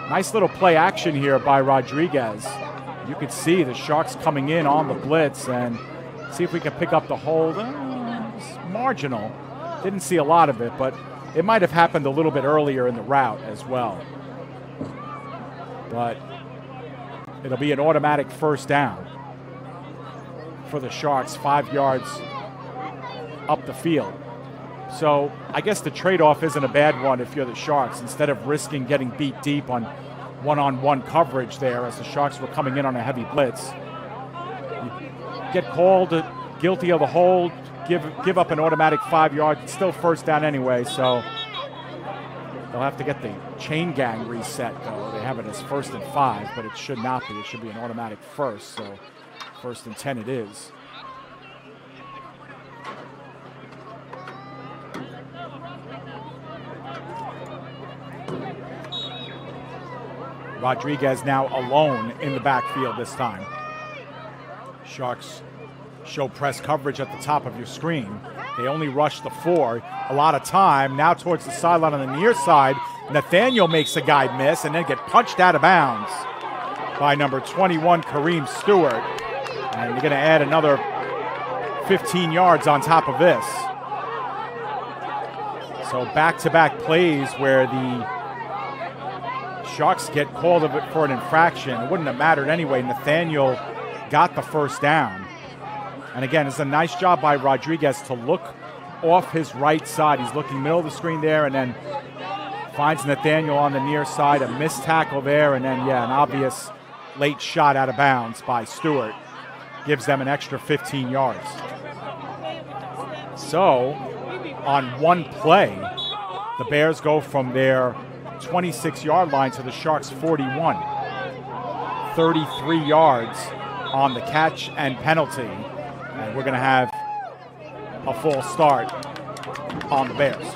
nice little play action here by Rodriguez. You could see the Sharks coming in on the blitz, and see if we can pick up the hold. It's marginal. Didn't see a lot of it, but it might have happened a little bit earlier in the route as well. But it'll be an automatic first down for the Sharks, 5 yards up the field. So I guess the trade-off isn't a bad one if you're the Sharks. Instead of risking getting beat deep on one-on-one coverage there as the Sharks were coming in on a heavy blitz, you get called guilty of a hold, give up an automatic 5 yards. It's still first down anyway, so they'll have to get the chain gang reset, though. They have it as 1st and 5, but it should not be. It should be an automatic first, so 1st and 10 it is. Rodriguez now alone in the backfield this time. Sharks show press coverage at the top of your screen. They only rush the 4. A lot of time. Now towards the sideline on the near side. Nathaniel makes a guy miss and then get punched out of bounds by number 21, Kareem Stewart. And you're going to add another 15 yards on top of this. So back-to-back plays where the Sharks get called for an infraction. It wouldn't have mattered anyway. Nathaniel got the first down. And again, it's a nice job by Rodriguez to look off his right side. He's looking middle of the screen there and then finds Nathaniel on the near side. A missed tackle there and then, an obvious late shot out of bounds by Stewart. Gives them an extra 15 yards. So, on one play, the Bears go from their 26-yard line to the Sharks' 41. 33 yards on the catch and penalty. And we're going to have a full start on the Bears.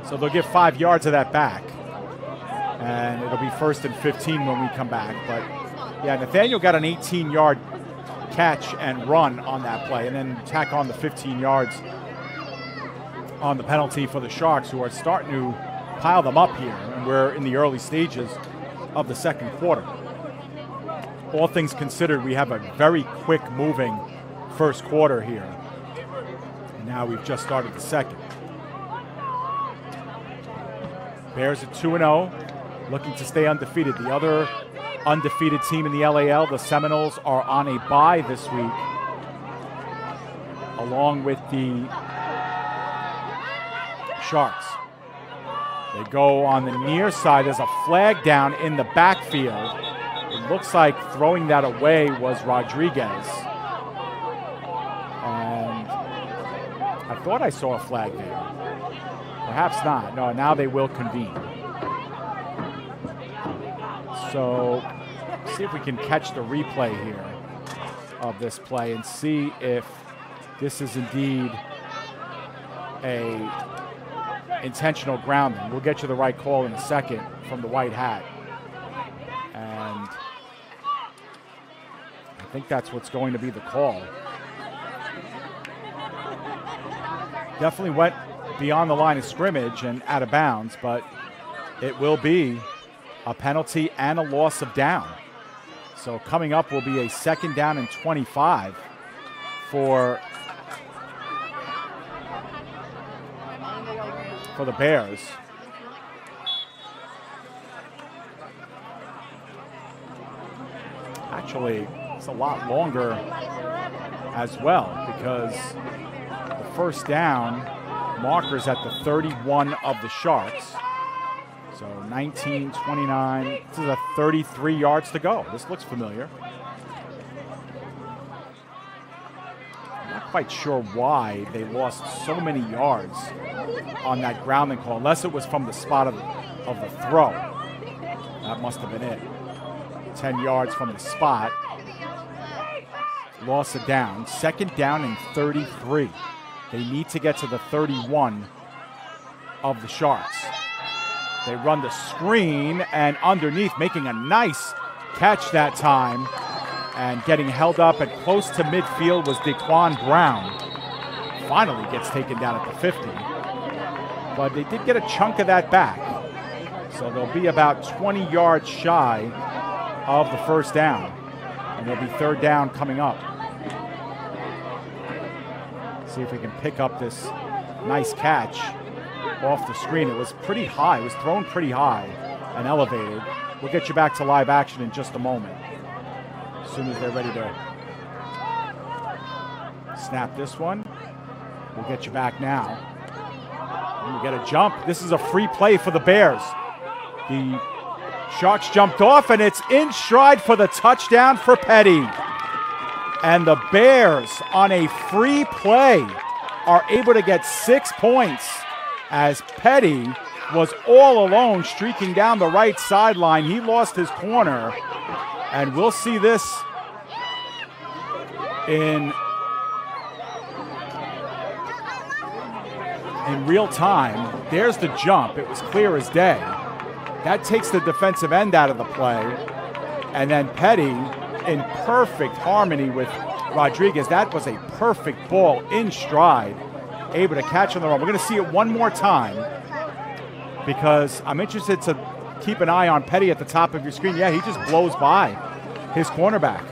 So they'll give 5 yards of that back. And it'll be 1st and 15 when we come back. But, Nathaniel got an 18-yard catch and run on that play. And then tack on the 15 yards on the penalty for the Sharks, who are starting to pile them up here. And we're in the early stages of the second quarter. All things considered, we have a very quick-moving first quarter here. And now we've just started the second. Bears at 2-0, looking to stay undefeated. The other undefeated team in the LAL, the Seminoles, are on a bye this week, along with the Sharks. They go on the near side. There's a flag down in the backfield. It looks like throwing that away was Rodriguez. And I thought I saw a flag there. Perhaps not. No, now they will convene. So, see if we can catch the replay here of this play and see if this is indeed a intentional grounding. We'll get you the right call in a second from the white hat. And I think that's what's going to be the call. Definitely went beyond the line of scrimmage and out of bounds, but it will be a penalty and a loss of down. So coming up will be a 2nd down and 25 for the Bears. Actually, it's a lot longer as well, because the first down marker's at the 31 of the Sharks. So 19, 29, this is a 33 yards to go. This looks familiar. I'm not quite sure why they lost so many yards on that grounding call, unless it was from the spot of the throw. That must have been it. 10 yards from the spot. Loss of down. 2nd down and 33. They need to get to the 31 of the Sharks. They run the screen, and underneath, making a nice catch that time, and getting held up at close to midfield was Daquan Brown. Finally gets taken down at the 50. But they did get a chunk of that back. So they'll be about 20 yards shy of the first down. And there'll be 3rd down coming up. See if we can pick up this nice catch off the screen. It was pretty high. It was thrown pretty high and elevated. We'll get you back to live action in just a moment, as soon as they're ready to snap this one. We'll get you back now. And we get a jump. This is a free play for the Bears. The Sharks jumped off, and it's in stride for the touchdown for Petty. And the Bears, on a free play, are able to get 6 points, as Petty was all alone streaking down the right sideline. He lost his corner, and we'll see this in real time. There's the jump. It was clear as day. That takes the defensive end out of the play. And then Petty, in perfect harmony with Rodriguez, that was a perfect ball in stride, able to catch on the run. We're going to see it one more time because I'm interested to keep an eye on Petty at the top of your screen. Yeah, he just blows by his cornerback.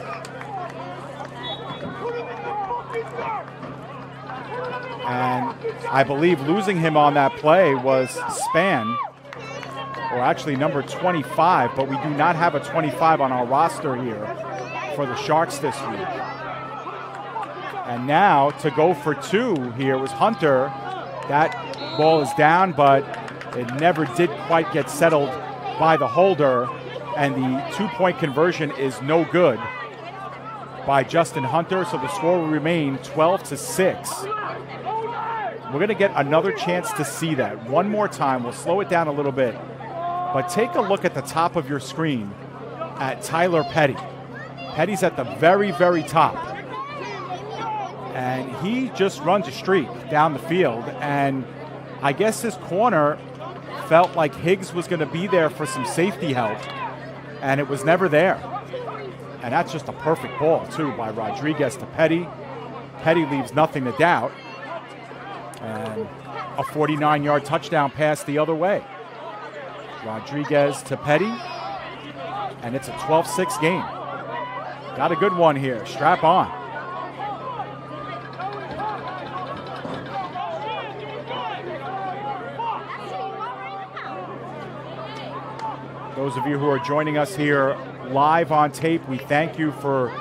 And I believe losing him on that play was Span, or actually number 25, but we do not have a 25 on our roster here for the Sharks this week. And now to go for two here was Hunter. That ball is down, but it never did quite get settled by the holder, and the 2-point conversion is no good by Justin Hunter, so the score will remain 12-6. We're going to get another chance to see that one more time. We'll slow it down a little bit, but take a look at the top of your screen at Tyler Petty. Petty's at the very, very top, and he just runs a streak down the field, and I guess his corner felt like Higgs was going to be there for some safety help, and it was never there. And that's just a perfect ball, too, by Rodriguez to Petty. Petty leaves nothing to doubt. And a 49-yard touchdown pass the other way. Rodriguez to Petty, and it's a 12-6 game. Got a good one here. Strap on. Those of you who are joining us here live on tape, we thank you for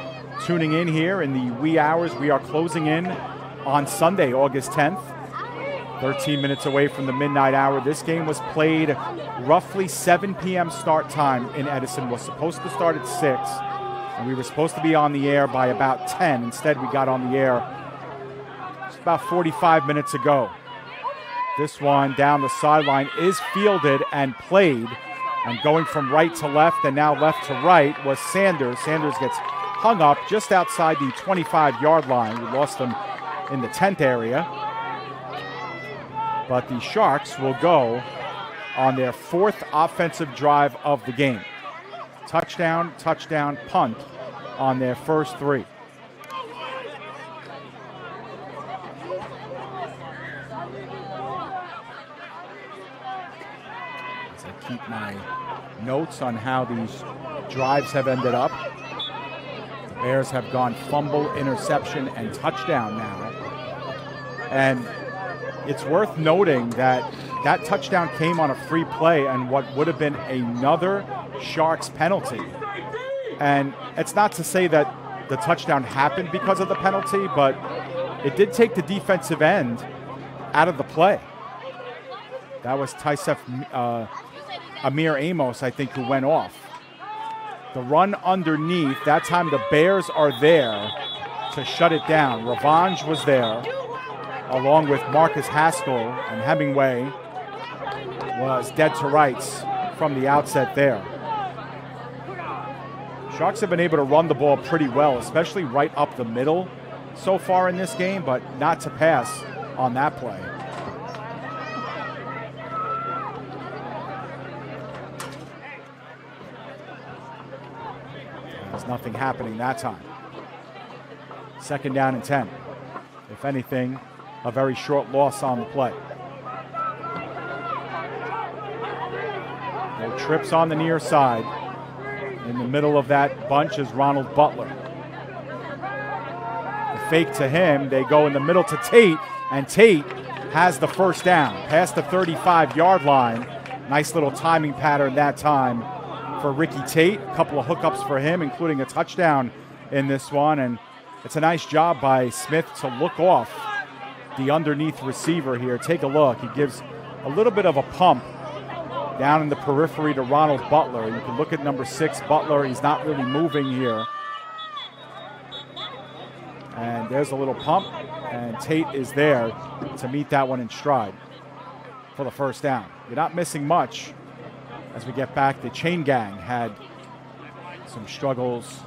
tuning in here in the wee hours. We are closing in on Sunday, August 10th, 13 minutes away from the midnight hour. This game was played roughly 7 p.m. start time in Edison. Was supposed to start at 6, and we were supposed to be on the air by about 10. Instead, we got on the air just about 45 minutes ago. This one down the sideline is fielded and played. And going from right to left and now left to right was Sanders. Sanders gets hung up just outside the 25-yard line. We lost him in the 10th area. But the Sharks will go on their 4th offensive drive of the game. Touchdown, touchdown, punt on their first 3. As I keep my notes on how these drives have ended up. The Bears have gone fumble, interception, and touchdown now. And it's worth noting that that touchdown came on a free play and what would have been another Sharks penalty. And it's not to say that the touchdown happened because of the penalty, but it did take the defensive end out of the play. That was Taisef Amir Amos, I think, who went off. The run underneath, that time the Bears are there to shut it down. Revenge was there, along with Marcus Haskell, and Hemingway was dead to rights from the outset there. Sharks have been able to run the ball pretty well, especially right up the middle so far in this game, but not to pass on that play. There's nothing happening that time. 2nd down and 10. If anything, a very short loss on the play. No trips on the near side. In the middle of that bunch is Ronald Butler. The fake to him, they go in the middle to Tate, and Tate has the first down. Past the 35-yard line. Nice little timing pattern that time for Ricky Tate. A couple of hookups for him, including a touchdown in this one. And it's a nice job by Smith to look off the underneath receiver here. Take a look. He gives a little bit of a pump down in the periphery to Ronald Butler. You can look at number 6, Butler. He's not really moving here. And there's a little pump, and Tate is there to meet that one in stride for the first down. You're not missing much as we get back. The chain gang had some struggles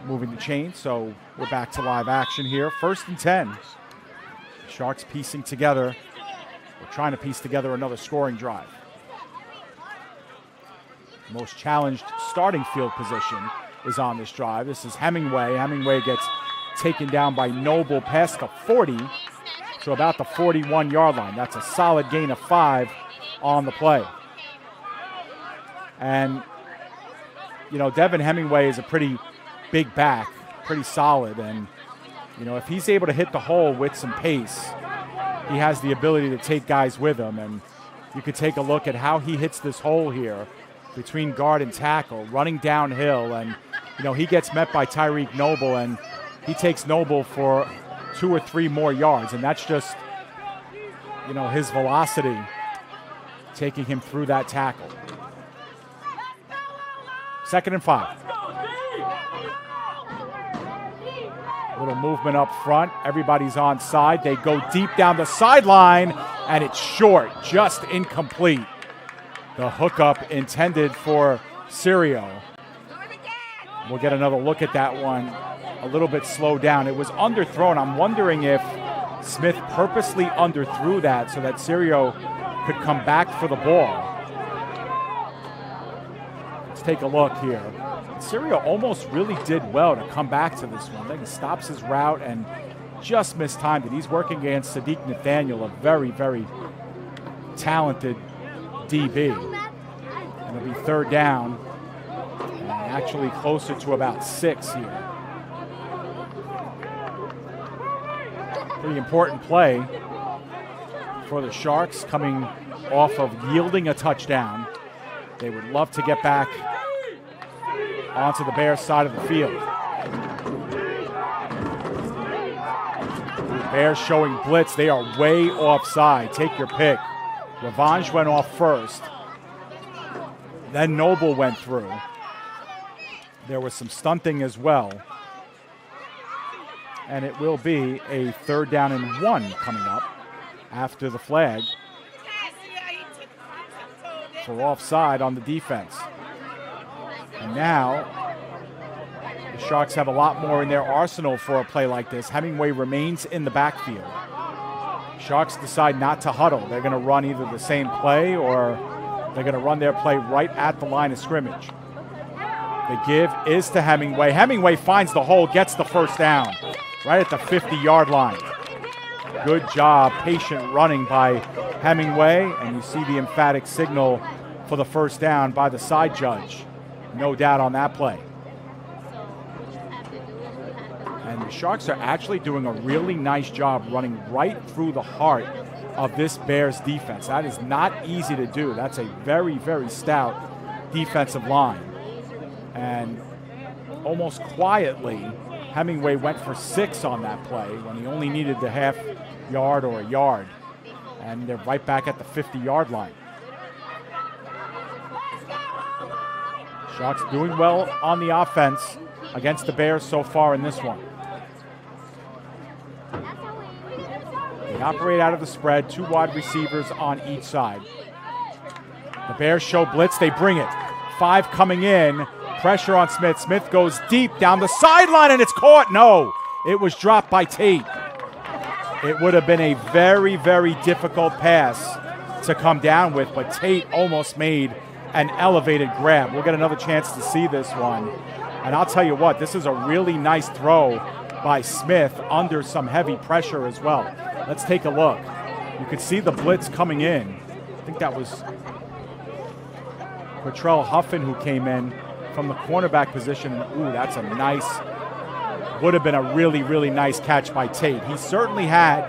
moving the chain, so we're back to live action here. 1st and 10. The Sharks piecing together. We're trying to piece together another scoring drive. Most challenged starting field position is on this drive. This is Hemingway. Hemingway gets taken down by Noble past the 40 to about the 41-yard line. That's a solid gain of 5 on the play. And, you know, Devin Hemingway is a pretty big back, pretty solid. And, you know, if he's able to hit the hole with some pace, he has the ability to take guys with him. And you could take a look at how he hits this hole here between guard and tackle, running downhill. And, you know, he gets met by Tyreek Noble, and he takes Noble for 2 or 3 more yards. And that's just, you know, his velocity taking him through that tackle. 2nd and 5. Little movement up front. Everybody's on side. They go deep down the sideline, and it's short, just incomplete. The hookup intended for Sirio. We'll get another look at that one a little bit slowed down. It was underthrown. I'm wondering if Smith purposely underthrew that so that Sirio could come back for the ball. Let's take a look here. Sirio almost really did well to come back to this one. Then he stops his route and just mistimed it. He's working against Sadiq Nathaniel, a very, very talented DB. And it'll be 3rd down, and actually closer to about 6 here. Pretty important play for the Sharks, coming off of yielding a touchdown. They would love to get back onto the Bears side of the field. Bears showing blitz. They are way offside. Take your pick. Revanche went off first. Then Noble went through. There was some stunting as well. And it will be a 3rd down and 1 coming up after the flag for offside on the defense. And now the Sharks have a lot more in their arsenal for a play like this. Hemingway remains in the backfield. Sharks decide not to huddle. They're going to run either the same play or they're going to run their play right at the line of scrimmage. The give is to Hemingway. Hemingway finds the hole, gets the 1st down right at the 50-yard line. Good job, patient running by Hemingway, and you see the emphatic signal for the 1st down by the side judge. No doubt on that play. And the Sharks are actually doing a really nice job running right through the heart of this Bears defense. That is not easy to do. That's a very, very stout defensive line. And almost quietly, Hemingway went for 6 on that play when he only needed the half yard or a yard. And they're right back at the 50-yard line. Sharks doing well on the offense against the Bears so far in this one. They operate out of the spread, 2 wide receivers on each side. The Bears show blitz, they bring it. 5 coming in, pressure on Smith. Smith goes deep down the sideline and it's caught. No, it was dropped by Tate. It would have been a very, very difficult pass to come down with, but Tate almost made an elevated grab. We'll get another chance to see this one. And I'll tell you what, this is a really nice throw by Smith under some heavy pressure as well. Let's take a look. You can see the blitz coming in. I think that was Quatrell Huffin who came in from the cornerback position. Ooh, that's a nice, would have been a really, really nice catch by Tate. He certainly had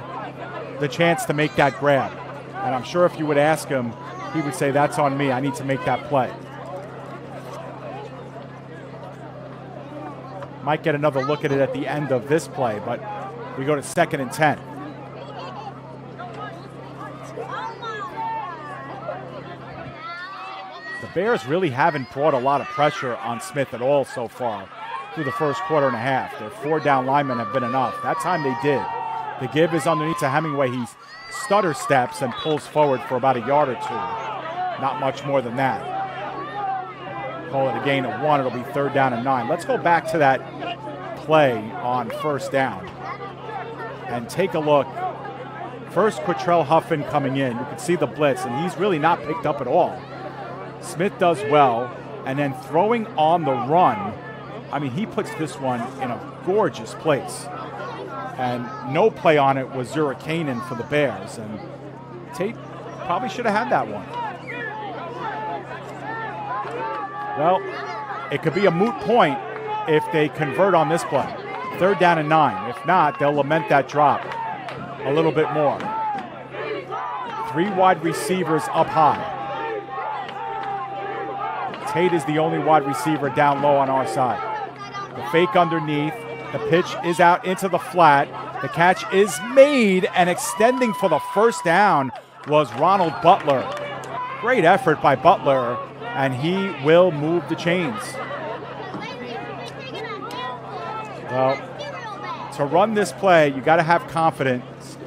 the chance to make that grab. And I'm sure if you would ask him, he would say, that's on me. I need to make that play. Might get another look at it at the end of this play, but we go to 2nd and 10. The Bears really haven't brought a lot of pressure on Smith at all so far through the first quarter and a half. Their 4 down linemen have been enough. That time they did. The give is underneath to Hemingway. He stutter steps and pulls forward for about a yard or 2. Not much more than that. Call it a gain of 1. It'll be 3rd down and 9. Let's go back to that play on 1st down and take a look. First, Quatrell Huffin coming in. You can see the blitz, and he's really not picked up at all. Smith does well. and then throwing on the run. I mean, he puts this one in a gorgeous place. And no play on it was Zurakainen for the Bears. And Tate probably should have had that one. Well, it could be a moot point if they convert on this play. 3rd down and 9. If not, they'll lament that drop a little bit more. 3 wide receivers up high. Tate is the only wide receiver down low on our side. The fake underneath. The pitch is out into the flat. The catch is made, and extending for the first down was Ronald Butler. Great effort by Butler, and he will move the chains. Well, to run this play, you got to have confidence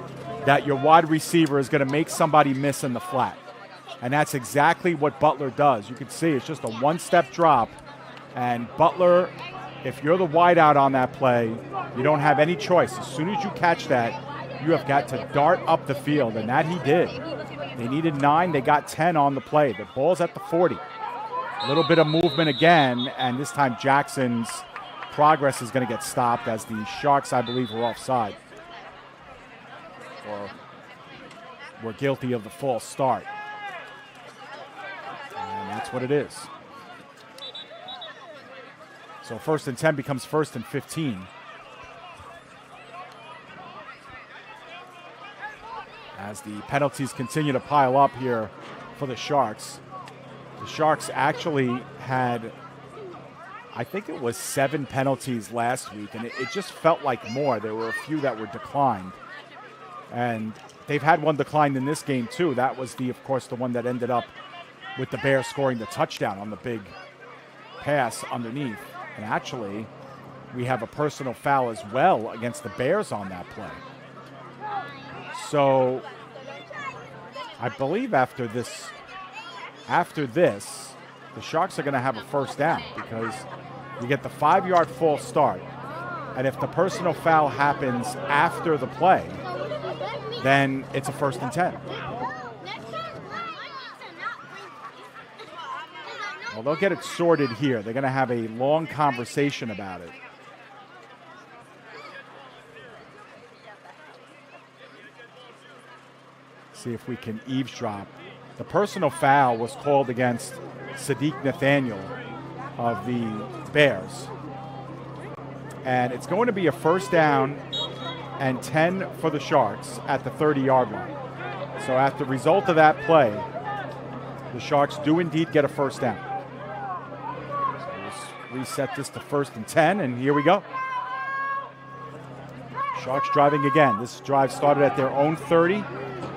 that your wide receiver is going to make somebody miss in the flat. And that's exactly what Butler does. You can see it's just a one-step drop. And Butler, if you're the wideout on that play, you don't have any choice. As soon as you catch that, you have got to dart up the field, and that he did. They needed 9. They got 10 on the play. The ball's at the 40. A little bit of movement again, and this time Jackson's progress is going to get stopped as the Sharks, I believe, were offside. Or were guilty of the false start. And that's what it is. So 1st and 10 becomes 1st and 15. As the penalties continue to pile up here for the Sharks. The Sharks actually had, I think it was 7 penalties last week, and it just felt like more. There were a few that were declined. And they've had one declined in this game too. That was, of course, the one that ended up with the Bears scoring the touchdown on the big pass underneath. And actually, we have a personal foul as well against the Bears on that play. So I believe after this, the Sharks are going to have a first down because you get the 5-yard false start. And if the personal foul happens after the play, then it's a 1st and 10. Well, they'll get it sorted here. They're going to have a long conversation about it. See if we can eavesdrop. The personal foul was called against Sadiq Nathaniel of the Bears. And it's going to be a 1st down and 10 for the Sharks at the 30-yard line. So after the result of that play, the Sharks do indeed get a 1st down. We'll reset this to 1st and 10, and here we go. Sharks driving again. This drive started at their own 30.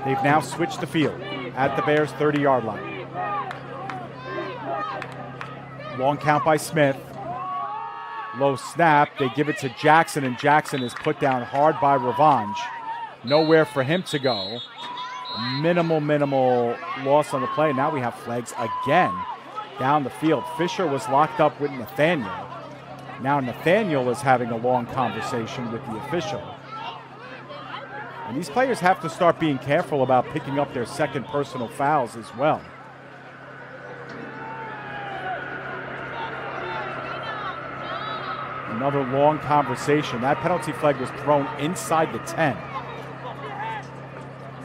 They've now switched the field at the Bears' 30-yard line. Long count by Smith. Low snap. They give it to Jackson, and Jackson is put down hard by Revanche. Nowhere for him to go. Minimal loss on the play. Now we have flags again down the field. Fisher was locked up with Nathaniel. Now Nathaniel is having a long conversation with the official. And these players have to start being careful about picking up their second personal fouls as well. Another long conversation. That penalty flag was thrown inside the 10.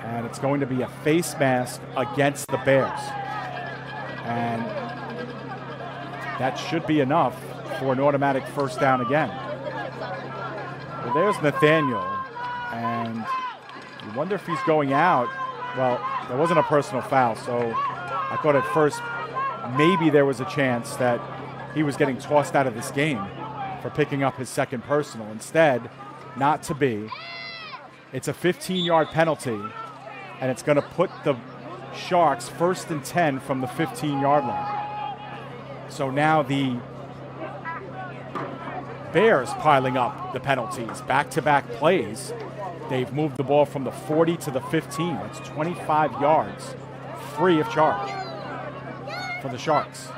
And it's going to be a face mask against the Bears. And that should be enough for an automatic 1st down again. Well, there's Nathaniel. And you wonder if he's going out. Well, there wasn't a personal foul, so I thought at first maybe there was a chance that he was getting tossed out of this game for picking up his second personal. Instead, not to be. It's a 15-yard penalty, and it's going to put the Sharks 1st and 10 from the 15-yard line. So now the Bears piling up the penalties, back-to-back plays. They've moved the ball from the 40 to the 15. That's 25 yards free of charge for the Sharks.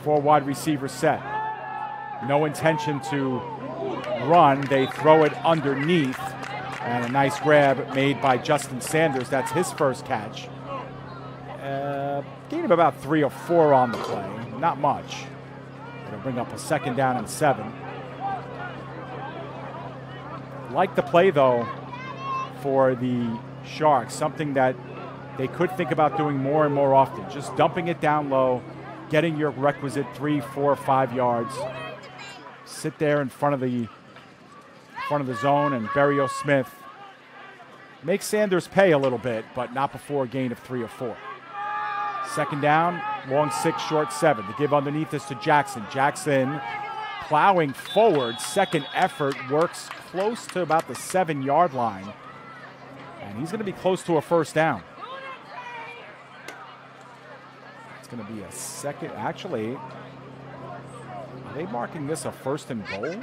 4 wide receivers set. No intention to run. They throw it underneath. And a nice grab made by Justin Sanders. That's his first catch. Gain of about 3 or 4 on the play, not much. It'll bring up a 2nd down and 7. Like the play, though, for the Sharks, something that they could think about doing more and more often. Just dumping it down low, getting your requisite 3, 4, 5 yards. Sit there in front of the zone, and Berrio Smith makes Sanders pay a little bit, but not before a gain of 3 or 4. 2nd down, long 6, short 7. The give underneath is to Jackson. Jackson plowing forward. 2nd effort works close to about the 7-yard line. And he's going to be close to a 1st down. It's going to be a second. Actually, are they marking this a 1st and goal?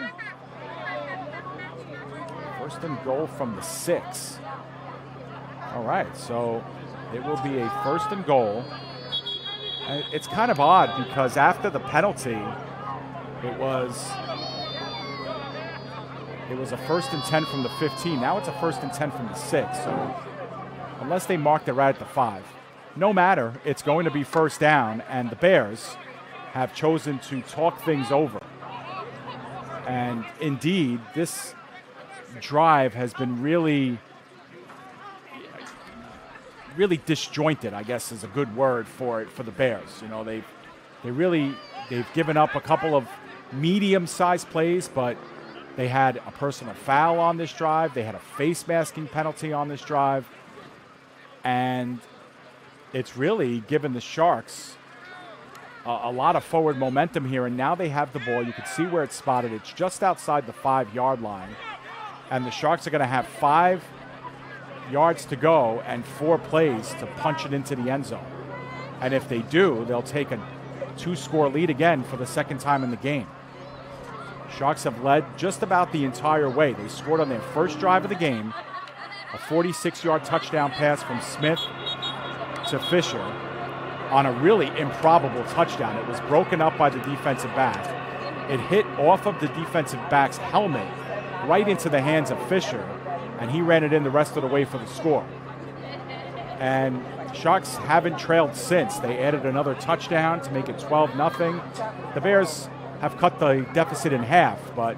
1st and goal from the 6. All right, so it will be a 1st and goal. And it's kind of odd because after the penalty, it was a 1st and 10 from the 15. Now it's a 1st and 10 from the 6. So unless they marked it right at the 5, no matter, it's going to be 1st down, and the Bears have chosen to talk things over. And indeed, this drive has been really disjointed, I guess is a good word for it, for the Bears. You know, they've given up a couple of medium-sized plays, but they had a personal foul on this drive. They had a face masking penalty on this drive. And it's really given the Sharks a lot of forward momentum here. And now they have the ball. You can see where it's spotted. It's just outside the 5-yard line. And the Sharks are going to have 5 yards to go and 4 plays to punch it into the end zone. And if they do, they'll take a 2-score lead again for the 2nd time in the game. Sharks have led just about the entire way. They scored on their first drive of the game, a 46-yard touchdown pass from Smith to Fisher on a really improbable touchdown. It was broken up by the defensive back. It hit off of the defensive back's helmet right into the hands of Fisher, and he ran it in the rest of the way for the score. And Sharks haven't trailed since. They added another touchdown to make it 12-0. The Bears have cut the deficit in half, but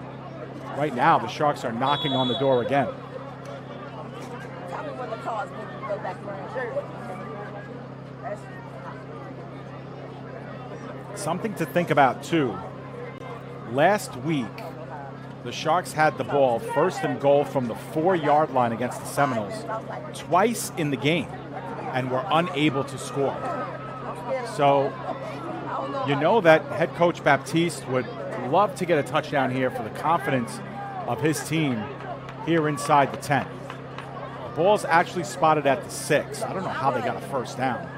right now the Sharks are knocking on the door again. Something to think about, too. Last week, the Sharks had the ball 1st and goal from the 4-yard line against the Seminoles twice in the game and were unable to score. So you know that head coach Baptiste would love to get a touchdown here for the confidence of his team here inside the 10. The ball's actually spotted at the 6. I don't know how they got a 1st down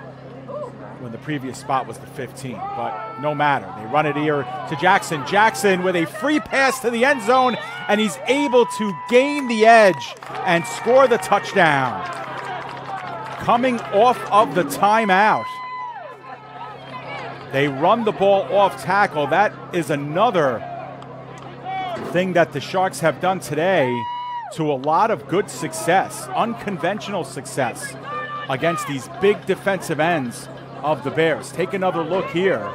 when the previous spot was the 15, but no matter. They run it here to Jackson. Jackson with a free pass to the end zone, and he's able to gain the edge and score the touchdown. Coming off of the timeout, they run the ball off tackle. That is another thing that the Sharks have done today to a lot of good success, unconventional success against these big defensive ends of the Bears. Take another look here.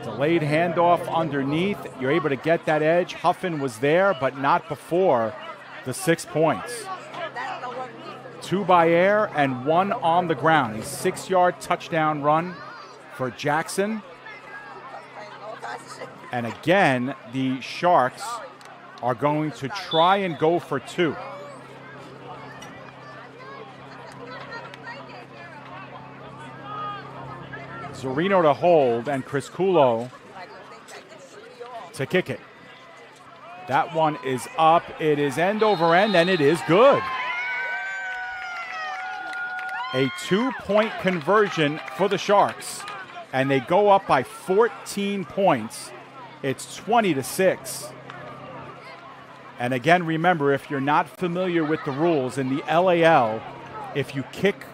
Delayed handoff underneath. You're able to get that edge. Huffin was there, but not before the 6 points. 2 by air and 1 on the ground. A 6-yard touchdown run for Jackson. And again, the Sharks are going to try and go for 2. Zorino to hold, and Criscuolo to kick it. That one is up. It is end over end, and it is good. A 2-point conversion for the Sharks, and they go up by 14 points. It's 20-6. And again, remember, if you're not familiar with the rules in the LAL, if you kick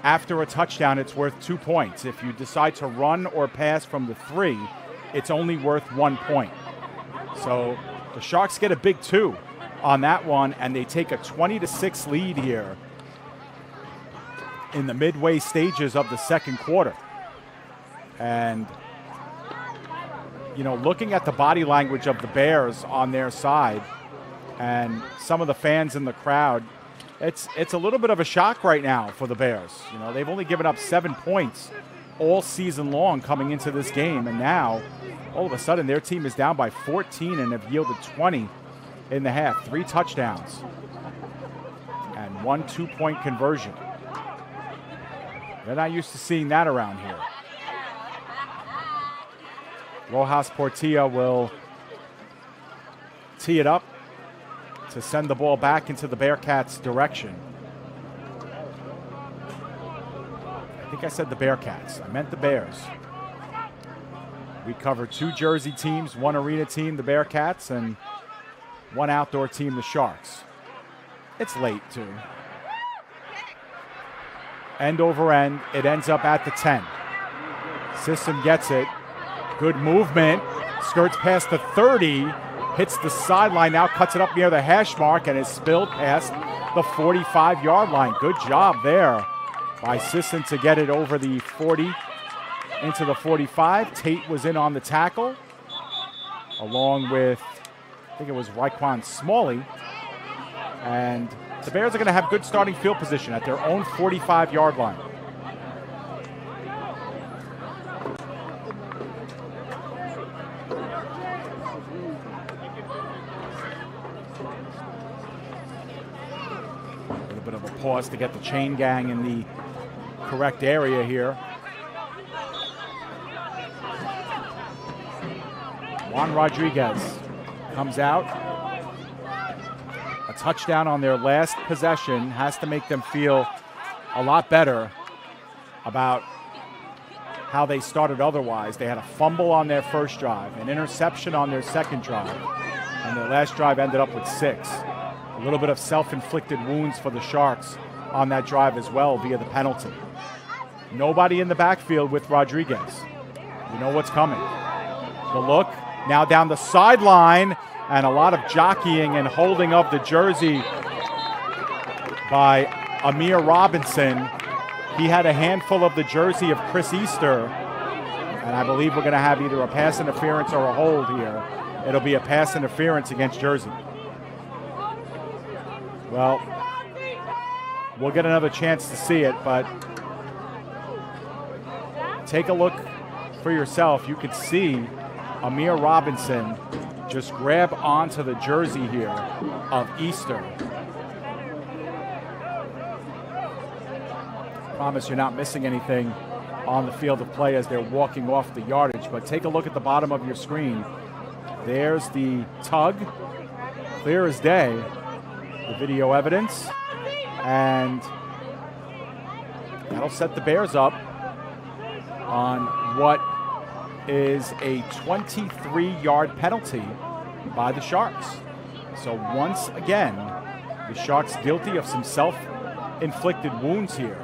after a touchdown, it's worth 2 points. If you decide to run or pass from the 3, it's only worth 1 point. So the Sharks get a big 2 on that one, and they take a 20-6 lead here in the midway stages of the second quarter. And, you know, looking at the body language of the Bears on their side and some of the fans in the crowd, it's a little bit of a shock right now for the Bears. You know, they've only given up 7 points all season long coming into this game, and now all of a sudden their team is down by 14 and have yielded 20 in the half. 3 touchdowns and 1 2-point conversion. They're not used to seeing that around here. Rojas Portilla will tee it up to send the ball back into the Bearcats' direction. I think I said the Bearcats. I meant the Bears. We cover 2 Jersey teams, 1 arena team, the Bearcats, and 1 outdoor team, the Sharks. It's late, too. End over end, it ends up at the 10. System gets it. Good movement. Skirts past the 30. Hits the sideline, now cuts it up near the hash mark and is spilled past the 45-yard line. Good job there by Sisson to get it over the 40 into the 45. Tate was in on the tackle, along with, I think it was Raekwon Smalley. And the Bears are going to have good starting field position at their own 45-yard line. Pause to get the chain gang in the correct area here. Juan Rodriguez comes out. A touchdown on their last possession has to make them feel a lot better about how they started otherwise. They had a fumble on their first drive, an interception on their second drive, and their last drive ended up with 6. A little bit of self-inflicted wounds for the Sharks on that drive as well via the penalty. Nobody in the backfield with Rodriguez. You know what's coming. The look, now down the sideline, and a lot of jockeying and holding of the jersey by Amir Robinson. He had a handful of the jersey of Chris Easter, and I believe we're going to have either a pass interference or a hold here. It'll be a pass interference against Jersey. Well, we'll get another chance to see it, but take a look for yourself. You could see Amir Robinson just grab onto the jersey here of Easter. Promise you're not missing anything on the field of play as they're walking off the yardage, but take a look at the bottom of your screen. There's the tug, clear as day. The video evidence, and that'll set the Bears up on what is a 23-yard penalty by the Sharks. So once again, the Sharks guilty of some self-inflicted wounds here,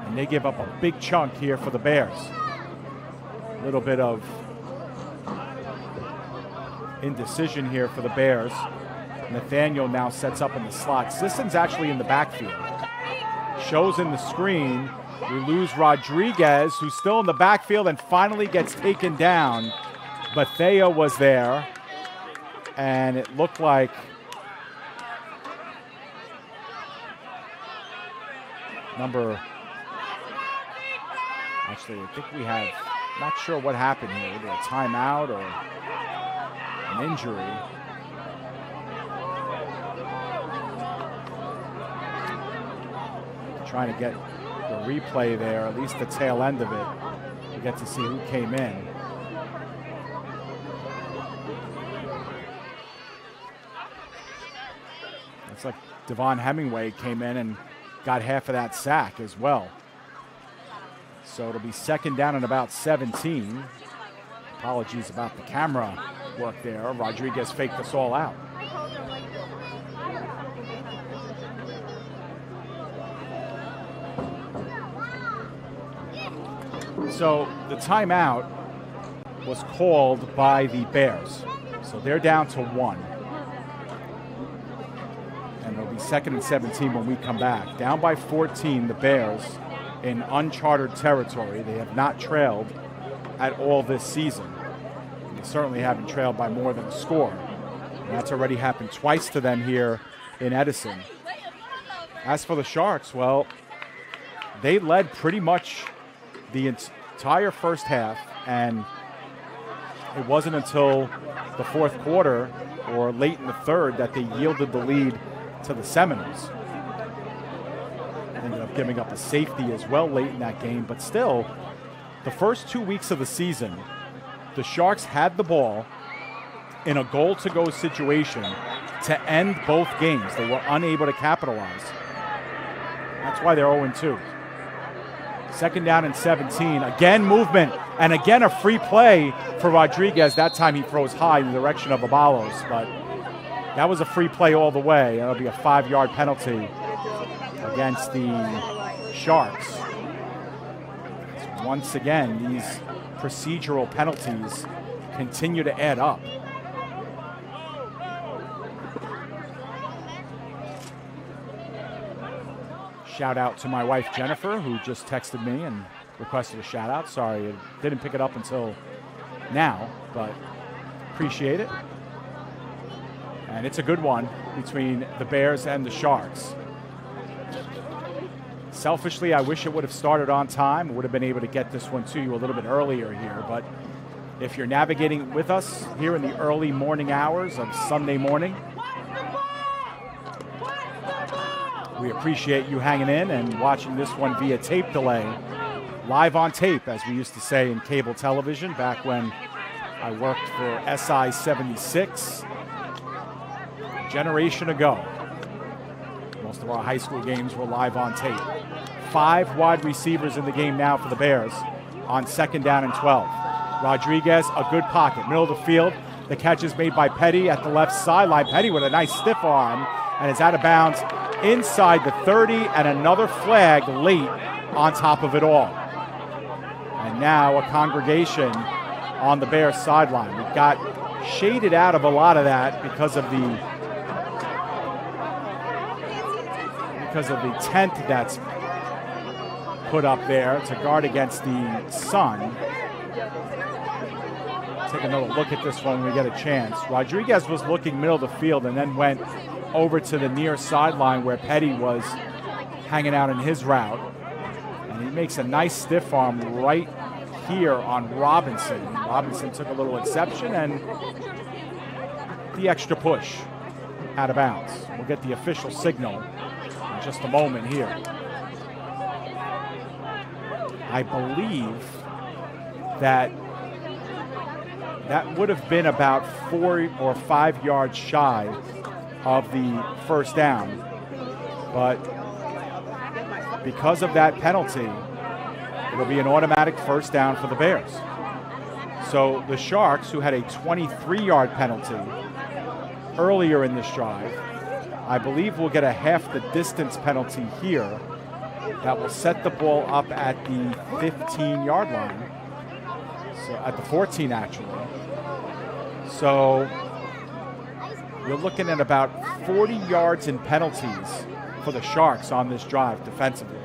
and they give up a big chunk here for the Bears. A little bit of indecision here for the Bears. Nathaniel now sets up in the slot. Sisson's actually in the backfield. Shows in the screen. We lose Rodriguez, who's still in the backfield and finally gets taken down. Bethea was there, and it looked like actually, I think we have, not sure what happened here, either a timeout or an injury. Trying to get the replay there, at least the tail end of it, to get to see who came in. Looks like Devon Hemingway came in and got half of that sack as well. So it'll be second down and about 17. Apologies about the camera work there. Rodriguez faked us all out. So the timeout was called by the Bears. So they're down to 1. And it'll be second and 17 when we come back. Down by 14, the Bears. in uncharted territory. They have not trailed at all this season. They certainly haven't trailed by more than a score. And that's already happened twice to them here in Edison. As for the Sharks, well, they led pretty much the entire first half, and it wasn't until the fourth quarter or late in the third that they yielded the lead to the Seminoles. Ended up giving up a safety as well late in that game, but still, the first 2 weeks of the season, the Sharks had the ball in a goal-to-go situation to end both games. They were unable to capitalize. That's why they're 0-2. Second down and 17. Again, movement, and again a free play for Rodriguez. That time he throws high in the direction of Abalos, but that was a free play all the way. That'll be a 5-yard penalty against the Sharks. Once again, these procedural penalties continue to add up. Shout out to my wife Jennifer, who just texted me and requested a shout out. Sorry, I didn't pick it up until now, but appreciate it. And it's a good one between the Bears and the Sharks. Selfishly, I wish it would have started on time. Would have been able to get this one to you a little bit earlier here, but if you're navigating with us here in the early morning hours of Sunday morning, we appreciate you hanging in and watching this one via tape delay. Live on tape, as we used to say in cable television back when I worked for SI 76 a generation ago. Most of our high school games were live on tape. 5 wide receivers in the game now for the Bears on second down and 12. Rodriguez, a good pocket, middle of the field. The catch is made by Petty at the left sideline. Petty with a nice stiff arm, and is out of bounds inside the 30, and another flag late on top of it all. And now a congregation on the Bears sideline. We've got shaded out of a lot of that because of the tent that's put up there to guard against the sun. Take another look at this one when we get a chance. Rodriguez was looking middle of the field and then went over to the near sideline where Petty was hanging out in his route. And he makes a nice stiff arm right here on Robinson. Robinson took a little exception, and the extra push out of bounds. We'll get the official signal in just a moment here. I believe that would have been about 4 or 5 yards shy of the first down, but because of that penalty, it'll be an automatic first down for the Bears. So the Sharks, who had a 23-yard penalty earlier in this drive, I believe will get a half the distance penalty here that will set the ball up at the 15-yard line, so at the 14 actually. So you're looking at about 40 yards in penalties for the Sharks on this drive defensively.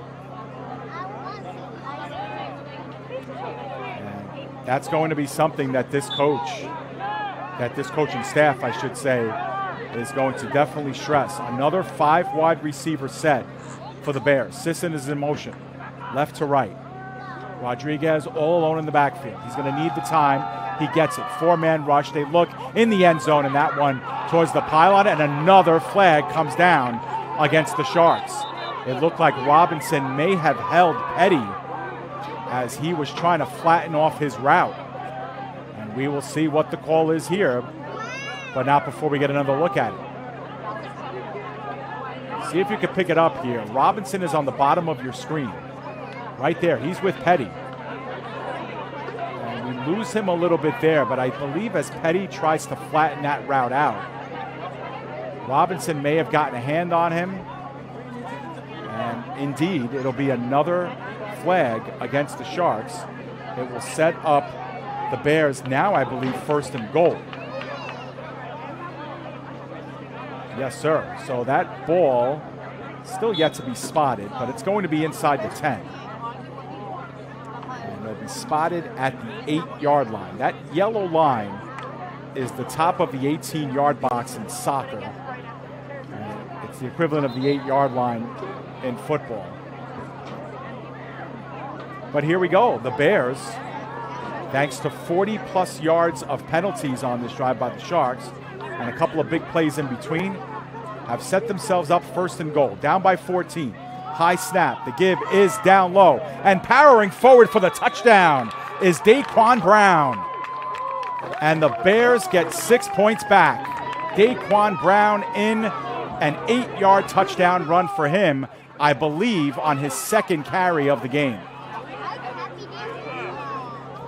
And that's going to be something that this coaching staff, I should say, is going to definitely stress. Another 5 wide receiver set for the Bears. Sisson is in motion, left to right. Rodriguez all alone in the backfield. He's going to need the time. He gets it. 4-man rush. They look in the end zone, and that one towards the pylon, and another flag comes down against the Sharks. It looked like Robinson may have held Petty as he was trying to flatten off his route. And we will see what the call is here, but not before we get another look at it. See if you can pick it up here. Robinson is on the bottom of your screen. Right there. He's with Petty. Lose him a little bit there, but I believe as Petty tries to flatten that route out, Robinson may have gotten a hand on him, and indeed it'll be another flag against the Sharks. It will set up the Bears now, I believe, first and goal. Yes, sir. So that ball still yet to be spotted, but it's going to be inside the 10. spotted at the 8-yard line. That yellow line is the top of the 18-yard box in soccer. It's the equivalent of the 8-yard line in football. But here we go. The Bears, thanks to 40-plus yards of penalties on this drive by the Sharks and a couple of big plays in between, have set themselves up first and goal. Down by 14. High snap. The give is down low. And powering forward for the touchdown is Daquan Brown. And the Bears get 6 points back. Daquan Brown in an 8-yard touchdown run for him, I believe, on his second carry of the game.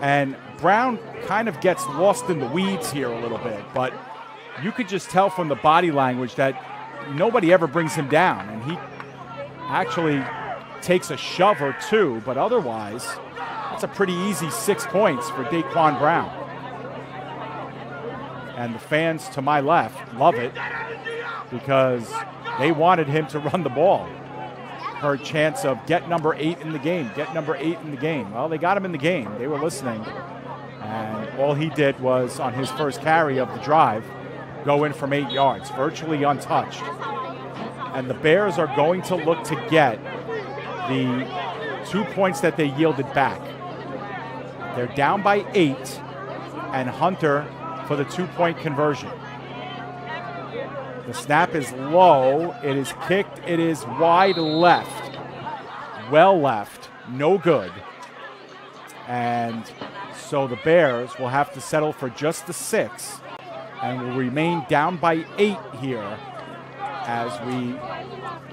And Brown kind of gets lost in the weeds here a little bit, but you could just tell from the body language that nobody ever brings him down, and he actually takes a shove or two, but otherwise, that's a pretty easy 6 points for Daquan Brown. And the fans to my left love it because they wanted him to run the ball. Her chance of get number 8 in the game, get number 8 in the game. Well, they got him in the game. They were listening. And all he did was, on his first carry of the drive, go in from 8 yards, virtually untouched. And the Bears are going to look to get the 2 points that they yielded back. They're down by 8, and Hunter for the 2-point conversion. The snap is low. It is kicked. It is wide left. Well left. No good. And so the Bears will have to settle for just the 6 and will remain down by 8 here as we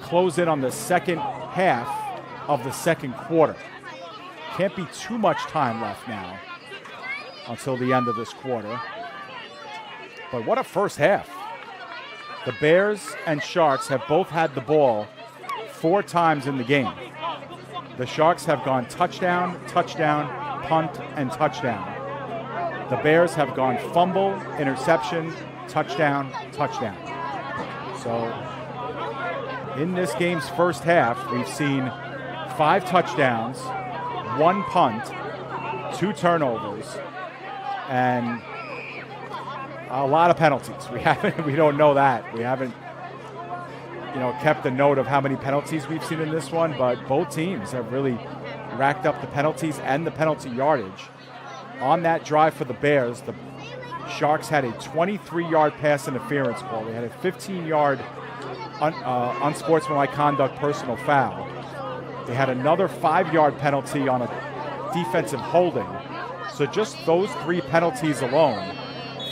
close in on the second half of the second quarter. Can't be too much time left now until the end of this quarter. But what a first half. The Bears and Sharks have both had the ball 4 times in the game. The Sharks have gone touchdown, touchdown, punt, and touchdown. The Bears have gone fumble, interception, touchdown, touchdown. So in this game's first half, we've seen 5 touchdowns, 1 punt, 2 turnovers, and a lot of penalties. We don't know that. We haven't, kept a note of how many penalties we've seen in this one, but both teams have really racked up the penalties and the penalty yardage. On that drive for the Bears, the Sharks had a 23-yard pass interference call. They had a 15-yard unsportsmanlike conduct personal foul. They had another 5-yard penalty on a defensive holding. So just those 3 penalties alone,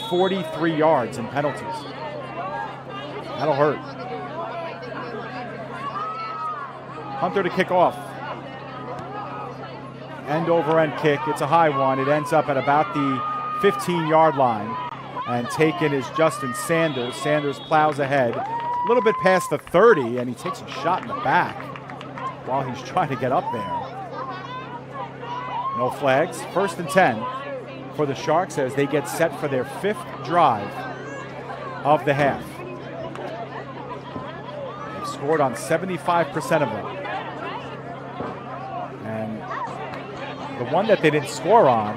43 yards in penalties. That'll hurt. Hunter to kick off. End over end kick. It's a high one. It ends up at about the 15-yard line. And taken is Justin Sanders. Sanders plows ahead a little bit past the 30, and he takes a shot in the back while he's trying to get up there. No flags. 1st and 10 for the Sharks as they get set for their 5th drive of the half. They've scored on 75% of them. And the one that they didn't score on,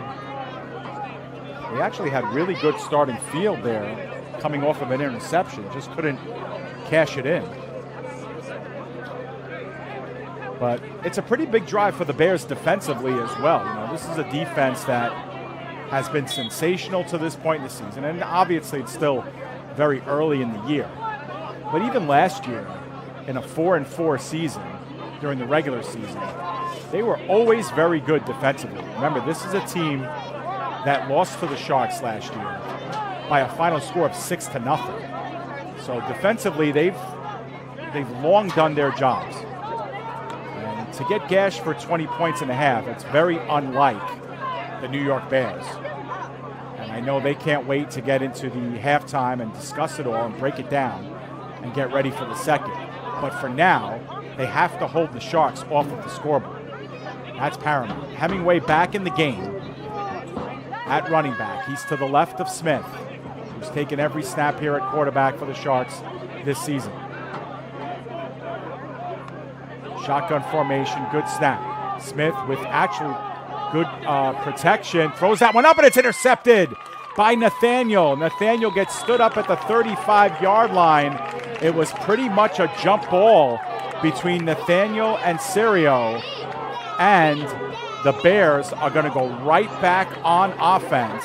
they actually had really good starting field there coming off of an interception. Just couldn't cash it in. But it's a pretty big drive for the Bears defensively as well. This is a defense that has been sensational to this point in the season. And obviously it's still very early in the year. But even last year, in a 4-4 season during the regular season, they were always very good defensively. Remember, this is a team that lost to the Sharks last year by a final score of 6-0. So defensively, they've long done their jobs. And to get gashed for 20 points and a half, it's very unlike the New York Bears. And I know they can't wait to get into the halftime and discuss it all and break it down and get ready for the second. But for now, they have to hold the Sharks off of the scoreboard. That's paramount. Hemingway back in the game at running back. He's to the left of Smith, who's taken every snap here at quarterback for the Sharks this season. Shotgun formation, good snap. Smith with actually Good protection. Throws that one up, and it's intercepted by Nathaniel. Nathaniel gets stood up at the 35-yard line. It was pretty much a jump ball between Nathaniel and Sirio, and the Bears are going to go right back on offense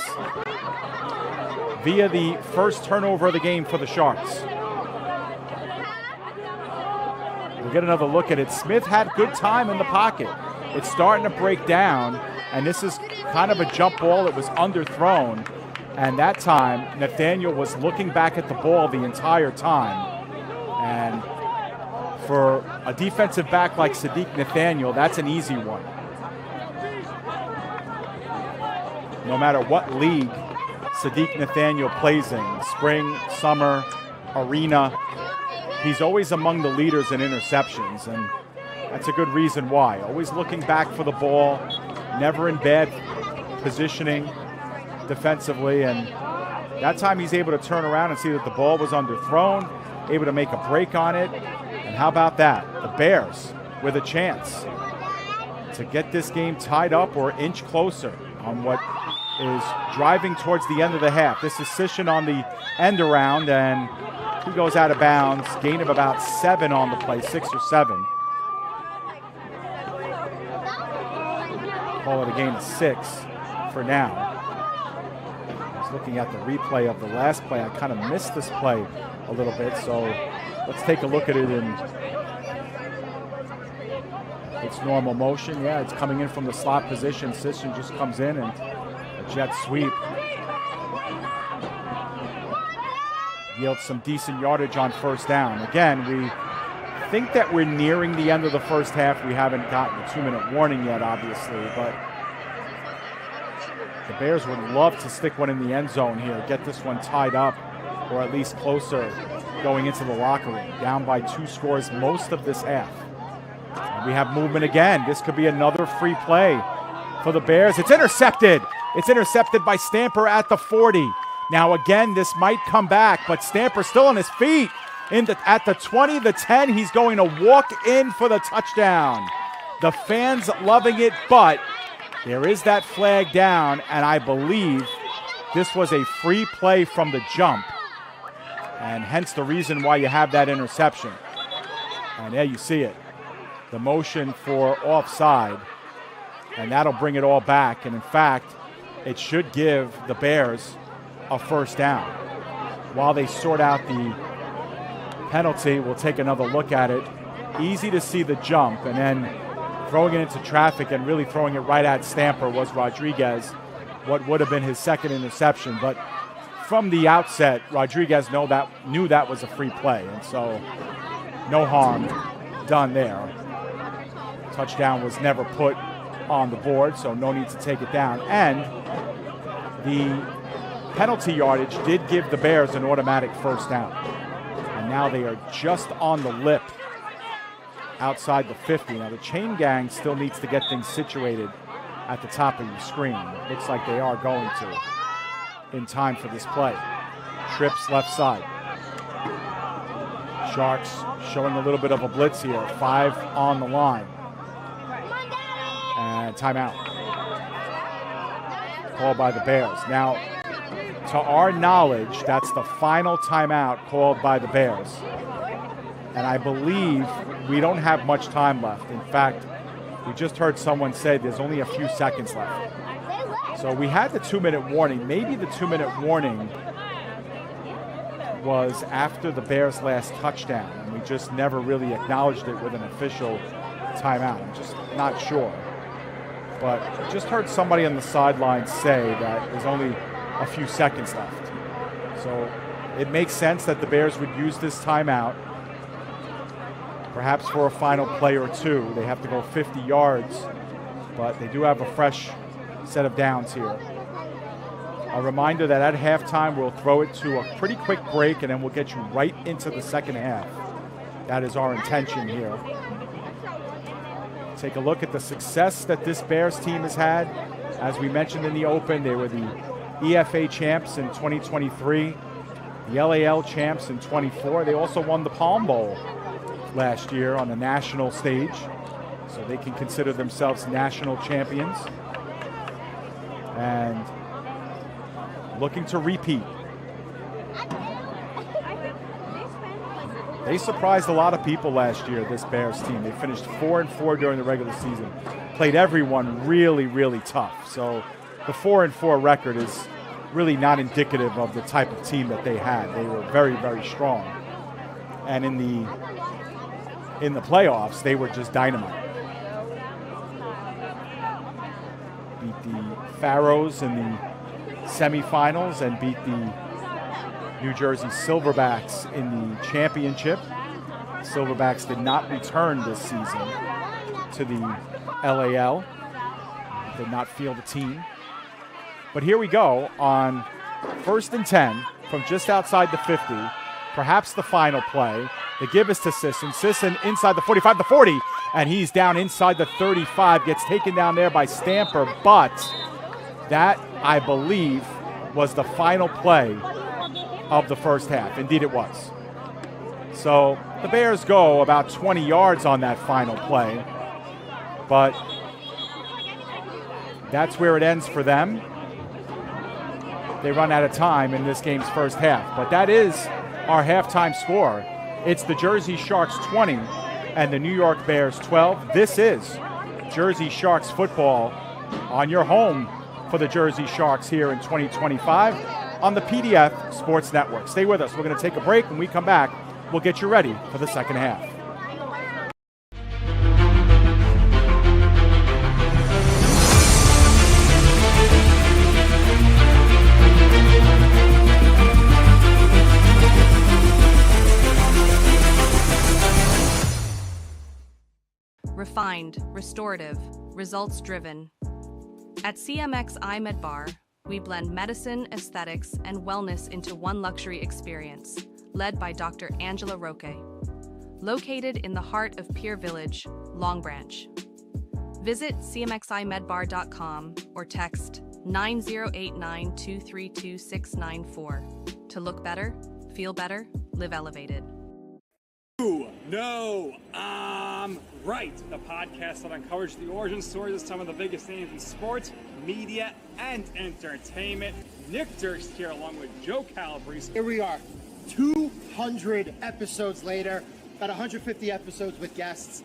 via the first turnover of the game for the Sharks. We'll get another look at it. Smith had good time in the pocket. It's starting to break down, and this is kind of a jump ball. It was underthrown, and that time Nathaniel was looking back at the ball the entire time. And for a defensive back like Sadiq Nathaniel, that's an easy one. No matter what league Sadiq Nathaniel plays in, spring, summer, arena, he's always among the leaders in interceptions, and that's a good reason why. Always looking back for the ball, never in bad positioning defensively, and that time he's able to turn around and see that the ball was underthrown, able to make a break on it. And how about that? The Bears with a chance to get this game tied up or inch closer on what is driving towards the end of the half. This is Sishin on the end around, and he goes out of bounds. Gain of about 7 on the play, 6 or 7. Call it a gain of 6 for now. I was looking at the replay of the last play. I kind of missed this play a little bit, so let's take a look at it in its normal motion. Yeah, it's coming in from the slot position. Sishin just comes in and a jet sweep. Yields some decent yardage on first down. Again, we think that we're nearing the end of the first half. We haven't gotten a 2-minute warning yet, obviously, but the Bears would love to stick one in the end zone here, get this one tied up, or at least closer going into the locker room. Down by 2 scores most of this half. And we have movement again. This could be another free play for the Bears. It's intercepted. It's intercepted by Stamper at the 40. Now again, this might come back, but Stamper still on his feet. At the 20, the 10, he's going to walk in for the touchdown. The fans loving it, but there is that flag down, and I believe this was a free play from the jump, and hence the reason why you have that interception. And there you see it, the motion for offside, and that'll bring it all back. And in fact, it should give the Bears a first down. While they sort out the penalty, we'll take another look at it. Easy to see the jump, and then throwing it into traffic and really throwing it right at Stamper was Rodriguez, what would have been his second interception. But from the outset, Rodriguez knew that was a free play, and so no harm done there. Touchdown was never put on the board, so no need to take it down. And the penalty yardage did give the Bears an automatic first down. And now they are just on the lip outside the 50. Now the chain gang still needs to get things situated at the top of your screen. Looks like they are going to in time for this play. Trips left side. Sharks showing a little bit of a blitz here. 5 on the line. And timeout. Called by the Bears. Now, to our knowledge, that's the final timeout called by the Bears. And I believe we don't have much time left. In fact, we just heard someone say there's only a few seconds left. So we had the 2-minute warning. Maybe the 2-minute warning was after the Bears' last touchdown, and we just never really acknowledged it with an official timeout. I'm just not sure. But I just heard somebody on the sideline say that there's only a few seconds left. So it makes sense that the Bears would use this timeout, perhaps for a final play or two. They have to go 50 yards, but they do have a fresh set of downs here. A reminder that at halftime, we'll throw it to a pretty quick break, and then we'll get you right into the second half. That is our intention here. Take a look at the success that this Bears team has had. As we mentioned in the open, they were the EFA champs in 2023, the LAL champs in 24. They also won the Palm Bowl last year on the national stage, so they can consider themselves national champions. and looking to repeat. They surprised a lot of people last year, this Bears team. They finished 4-4 during the regular season. Played everyone really, really tough. So the 4-4 record is really not indicative of the type of team that they had. They were very, very strong. And in the playoffs, they were just dynamite. Beat the Pharaohs in the semifinals and beat the New Jersey Silverbacks in the championship. Silverbacks did not return this season to the LAL. Did not field a team. But here we go on 1st and 10 from just outside the 50. Perhaps the final play. They give us to Sisson. Sisson inside the 45, the 40, and he's down inside the 35. Gets taken down there by Stamper, but that, I believe, was the final play of the first half. Indeed it was. So the Bears go about 20 yards on that final play, but that's where it ends for them. They run out of time in this game's first half, but that is our halftime score. It's the Jersey Sharks 20 and the New York Bears 12. This is Jersey Sharks football on your home for the Jersey Sharks here in 2025 on the PDF Sports Network. Stay with us. We're going to take a break. When we come back, we'll get you ready for the second half. Refined, restorative, results-driven. At CMX iMed Bar, we blend medicine, aesthetics, and wellness into one luxury experience, led by Dr. Angela Roque. Located in the heart of Pier Village, Long Branch. Visit cmximedbar.com or text 9089-232-694 to look better, feel better, live elevated. No, I'm right. The podcast that uncovers the origin stories of some of the biggest names in sports, media, and entertainment. Nick Durst here along with Joe Calabrese. Here we are, 200 episodes later, about 150 episodes with guests,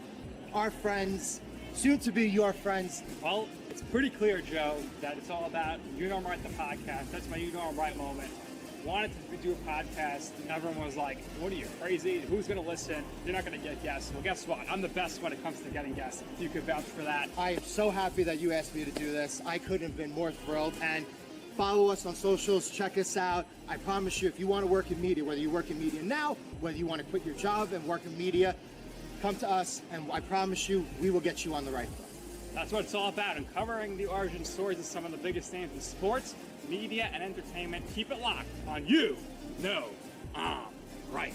our friends, soon to be your friends. Well, it's pretty clear, Joe, that it's all about You Know I'm Right, the podcast. That's my You Know I'm Right moment. Wanted to do a podcast, and everyone was like, what are you, crazy? Who's going to listen? You're not going to get guests. Well, guess what? I'm the best when it comes to getting guests. You could vouch for that. I am so happy that you asked me to do this. I couldn't have been more thrilled. And follow us on socials, check us out. I promise you, if you want to work in media, whether you work in media now, whether you want to quit your job and work in media, come to us, and I promise you, we will get you on the right foot. That's what it's all about, uncovering the origin stories of some of the biggest names in sports, media, and entertainment. Keep it locked on You Know I'm Right.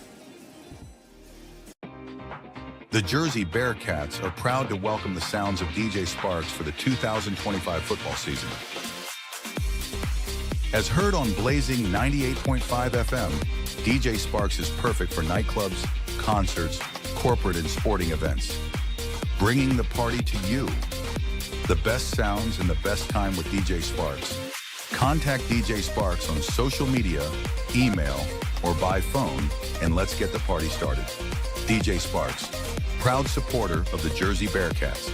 The Jersey Bearcats are proud to welcome the sounds of DJ Sparks for the 2025 football season. As heard on Blazing 98.5 FM, DJ Sparks is perfect for nightclubs, concerts, corporate and sporting events. Bringing the party to you. The best sounds and the best time with DJ Sparks. Contact DJ Sparks on social media, email, or by phone, and let's get the party started. DJ Sparks, proud supporter of the Jersey Bearcats.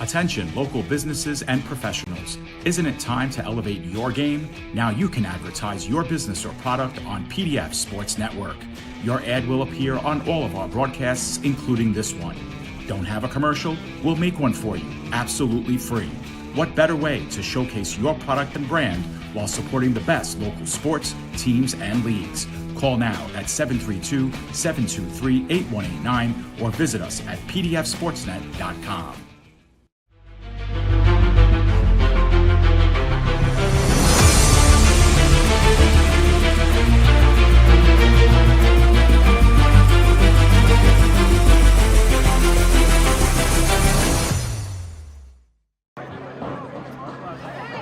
Attention local businesses and professionals. Isn't it time to elevate your game? Now you can advertise your business or product on PDF Sports Network. Your ad will appear on all of our broadcasts, including this one. Don't have a commercial? We'll make one for you, absolutely free. What better way to showcase your product and brand while supporting the best local sports, teams, and leagues? Call now at 732-723-8189 or visit us at pdfsportsnet.com.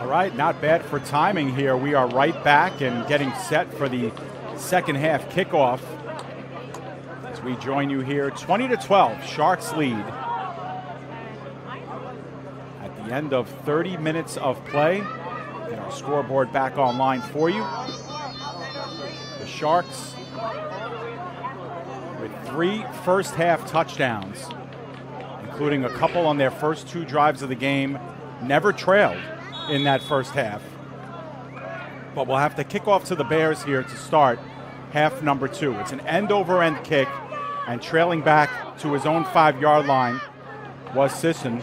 All right, not bad for timing here. We are right back and getting set for the second half kickoff as we join you here. 20-12, Sharks lead at the end of 30 minutes of play. Get our scoreboard back online for you. The Sharks with 3 first-half touchdowns, including a couple on their first 2 drives of the game, never trailed in that first half. But we'll have to kick off to the Bears here to start half number 2. It's an end-over-end kick, and trailing back to his own 5-yard line was Sisson.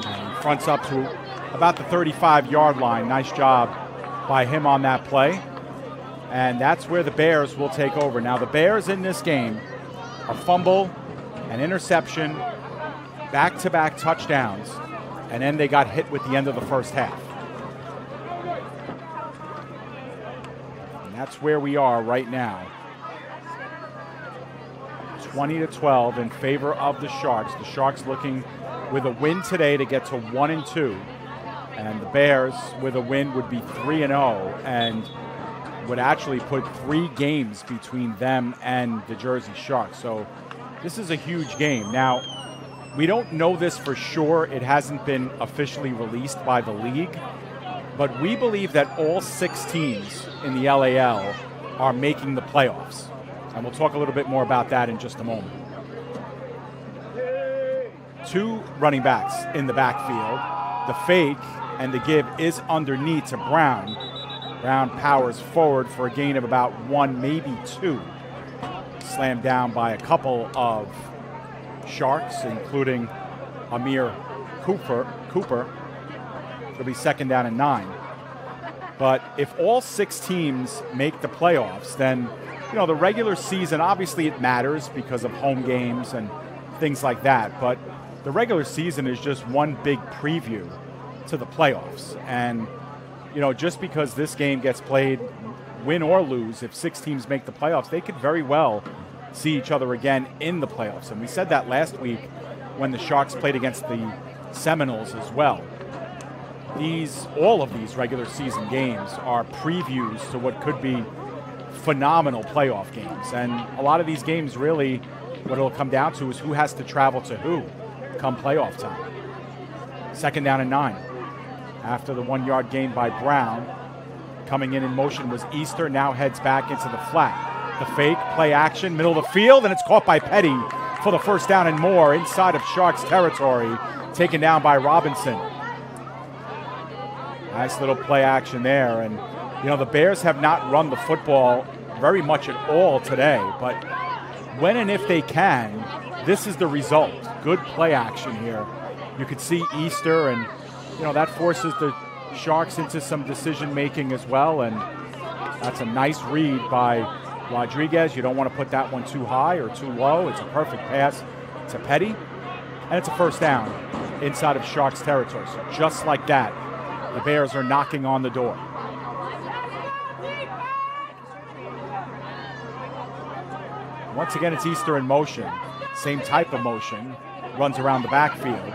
And he fronts up to about the 35-yard line. Nice job by him on that play. And that's where the Bears will take over. Now, the Bears in this game, a fumble, an interception, back-to-back touchdowns, and then they got hit with the end of the first half. And that's where we are right now. 20-12 in favor of the Sharks. The Sharks looking with a win today to get to 1-2. And the Bears with a win would be 3-0 and would actually put 3 games between them and the Jersey Sharks. So this is a huge game. Now, we don't know this for sure. It hasn't been officially released by the league. But we believe that all 6 teams in the LAL are making the playoffs. And we'll talk a little bit more about that in just a moment. 2 running backs in the backfield. The fake and the give is underneath to Brown. Brown powers forward for a gain of about 1, maybe 2. Slammed down by a couple of Sharks, including Amir Cooper. It'll be 2nd down and 9. But if all 6 teams make the playoffs, then, you know, the regular season, obviously it matters because of home games and things like that. But the regular season is just one big preview to the playoffs. And, you know, just because this game gets played, win or lose, if 6 teams make the playoffs, they could very well see each other again in the playoffs. And we said that last week when the Sharks played against the Seminoles as well. All of these regular season games are previews to what could be phenomenal playoff games. And a lot of these games, really, what it'll come down to is who has to travel to who come playoff time. 2nd down and 9. After the 1-yard gain by Brown, coming in motion was Easter, now heads back into the flat. The fake, play action, middle of the field, and it's caught by Petty for the 1st down and more inside of Sharks territory, taken down by Robinson. Nice little play action there. And, you know, the Bears have not run the football very much at all today, but when and if they can, this is the result. Good play action here. You could see Easter, and, you know, that forces the Sharks into some decision making as well, and that's a nice read by Rodriguez. You don't want to put that one too high or too low. It's a perfect pass to Petty, and it's a 1st down inside of Sharks territory. So just like that, the Bears are knocking on the door. Once again, it's Easter in motion. Same type of motion. Runs around the backfield.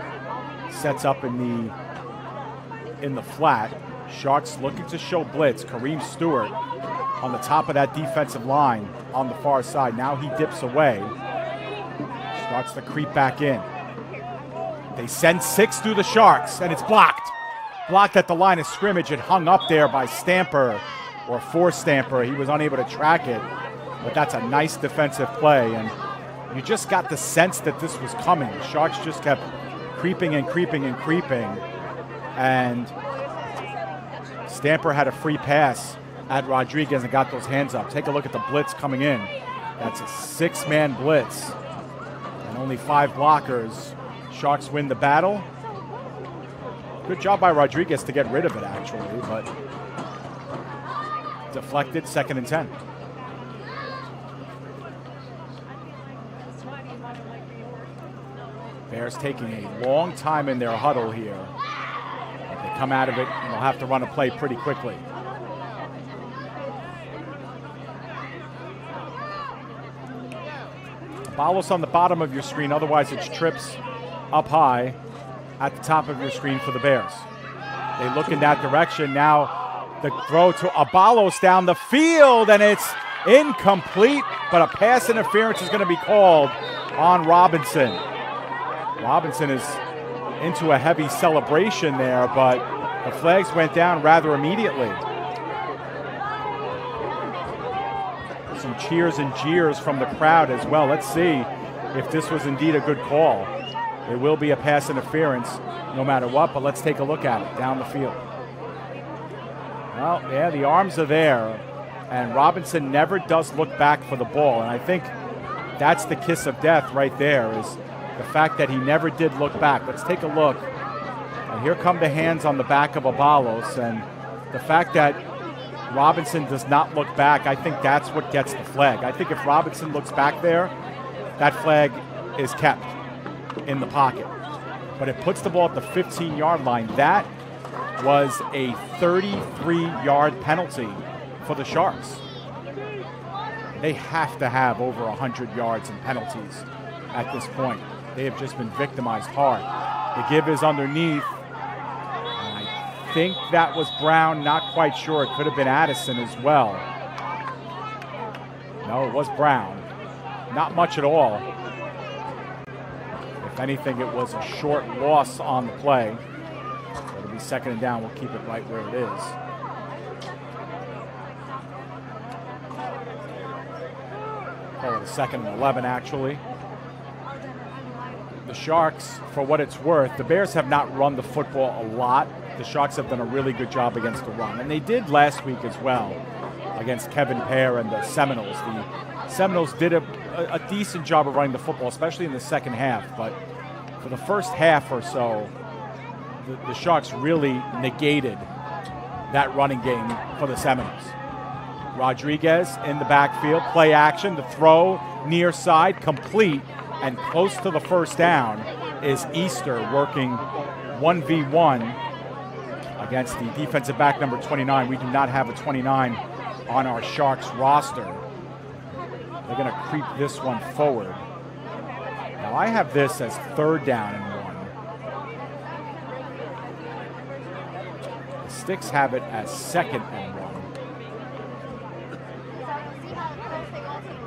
Sets up in the flat. Sharks looking to show blitz. Kareem Stewart on the top of that defensive line on the far side. Now he dips away. Starts to creep back in. They send 6 through the Sharks, and it's blocked. Blocked at the line of scrimmage and hung up there by Stamper, or for Stamper. He was unable to track it, but that's a nice defensive play, and you just got the sense that this was coming. The Sharks just kept creeping and creeping and creeping, and Stamper had a free pass at Rodriguez and got those hands up. Take a look at the blitz coming in. That's a 6-man blitz, and only 5 blockers. Sharks win the battle. Good job by Rodriguez to get rid of it, actually, but deflected, 2nd and 10. Bears taking a long time in their huddle here. But they come out of it, and they'll have to run a play pretty quickly. Follows on the bottom of your screen, otherwise it's trips up high at the top of your screen for the Bears. They look in that direction. Now the throw to Abalos down the field, and it's incomplete, but a pass interference is going to be called on Robinson. Robinson is into a heavy celebration there, but the flags went down rather immediately. Some cheers and jeers from the crowd as well. Let's see if this was indeed a good call. It will be a pass interference no matter what, but let's take a look at it down the field. Well, yeah, the arms are there, and Robinson never does look back for the ball, and I think that's the kiss of death right there, is the fact that he never did look back. Let's take a look. And here come the hands on the back of Abalos, and the fact that Robinson does not look back, I think that's what gets the flag. I think if Robinson looks back there, that flag is kept in the pocket. But it puts the ball at the 15-yard line. That was a 33-yard penalty for the Sharks. They have to have over 100 yards in penalties at this point. They have just been victimized hard. The give is underneath. And I think that was Brown. Not quite sure. It could have been Edison as well. No, it was Brown. Not much at all. If anything, it was a short loss on the play. It'll be second and down. We'll keep it right where it is. Call it a second and 11, actually. The Sharks, for what it's worth, the Bears have not run the football a lot. The Sharks have done a really good job against the run, and they did last week as well against Kevin Pear and the Seminoles. The Seminoles did a decent job of running the football, especially in the second half, but for the first half or so, the Sharks really negated that running game for the Seminoles. Rodriguez in the backfield, play action, the throw near side, complete, and close to the first down is Easter working 1v1 against the defensive back number 29. We do not have a 29 on our Sharks roster. They're going to creep this one forward. Now I have this as third down and 1. The Sticks have it as second and 1.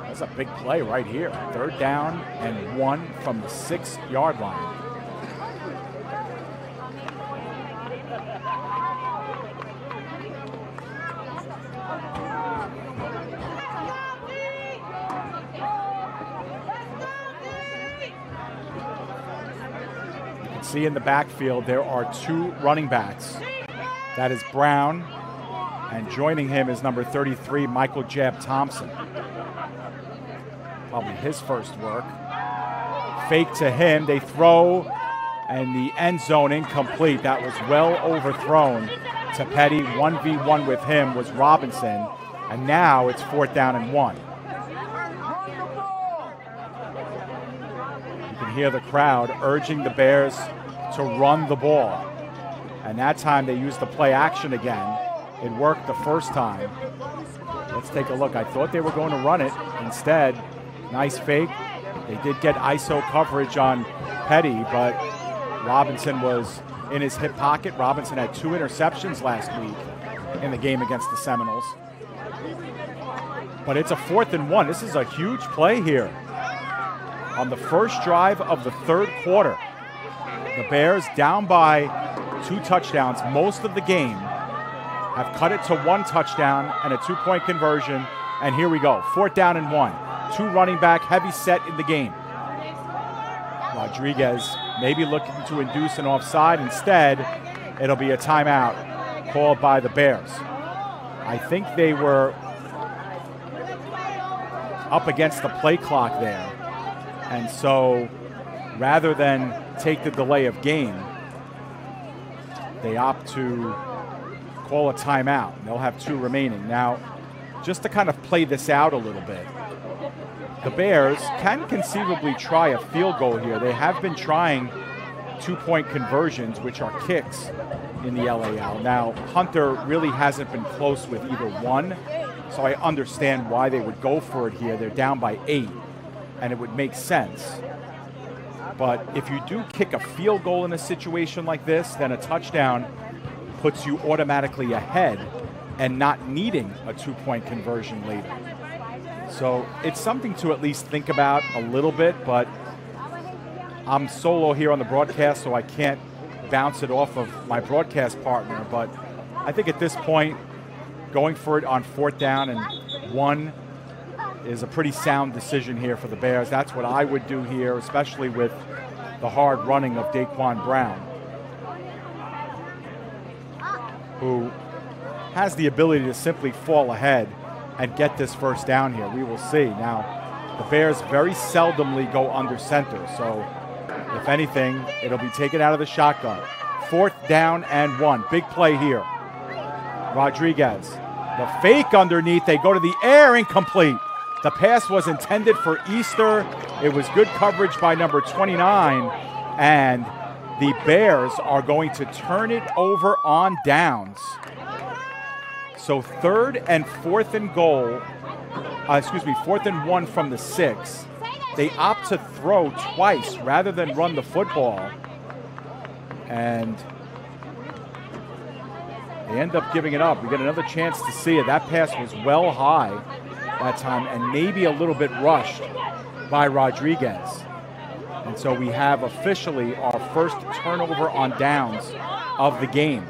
That's a big play right here. Third down and 1 from the 6-yard line. You can see in the backfield there are 2 running backs. That is Brown, and joining him is number 33, Michael Jab Thompson. Probably his first work. Fake to him, they throw, and the end zone incomplete. That was well overthrown to Petty. 1v1 with him was Robinson, and now it's fourth down and 1. You can hear the crowd urging the Bears to run the ball, and that time they used the play action again. It worked the first time. Let's take a look. I thought they were going to run it. Instead, nice fake. They did get ISO coverage on Petty, but Robinson was in his hip pocket. Robinson had 2 interceptions last week in the game against the Seminoles. But it's a fourth and 1. This is a huge play here. On the first drive of the third quarter, the Bears down by 2 touchdowns most of the game, have cut it to 1 touchdown and a 2-point conversion. And here we go, fourth down and 1. 2 running back, heavy set in the game. Rodriguez maybe looking to induce an offside. Instead, it'll be a timeout called by the Bears. I think they were up against the play clock there. And so rather than take the delay of game, they opt to call a timeout. They'll have 2 remaining. Now, just to kind of play this out a little bit, the Bears can conceivably try a field goal here. They have been trying 2-point conversions, which are kicks in the LAL. Now, Hunter really hasn't been close with either one, so I understand why they would go for it here. They're down by 8, and it would make sense. But if you do kick a field goal in a situation like this, then a touchdown puts you automatically ahead and not needing a 2-point conversion later. So it's something to at least think about a little bit, but I'm solo here on the broadcast, so I can't bounce it off of my broadcast partner, but I think at this point, going for it on 4th down and 1 is a pretty sound decision here for the Bears. That's what I would do here, especially with the hard running of Daquan Brown, who has the ability to simply fall ahead and get this first down here. We will see. Now, the Bears very seldomly go under center, so if anything, it'll be taken out of the shotgun. 4th down and 1. Big play here. Rodriguez. The fake underneath. They go to the air. Incomplete. The pass was intended for Easter. It was good coverage by number 29. And the Bears are going to turn it over on downs. So 3rd and 4th and goal. 4th and 1 from the 6. They opt to throw twice rather than run the football. And they end up giving it up. We get another chance to see it. That pass was well high that time and maybe a little bit rushed by Rodriguez. And so we have officially our first turnover on downs of the game.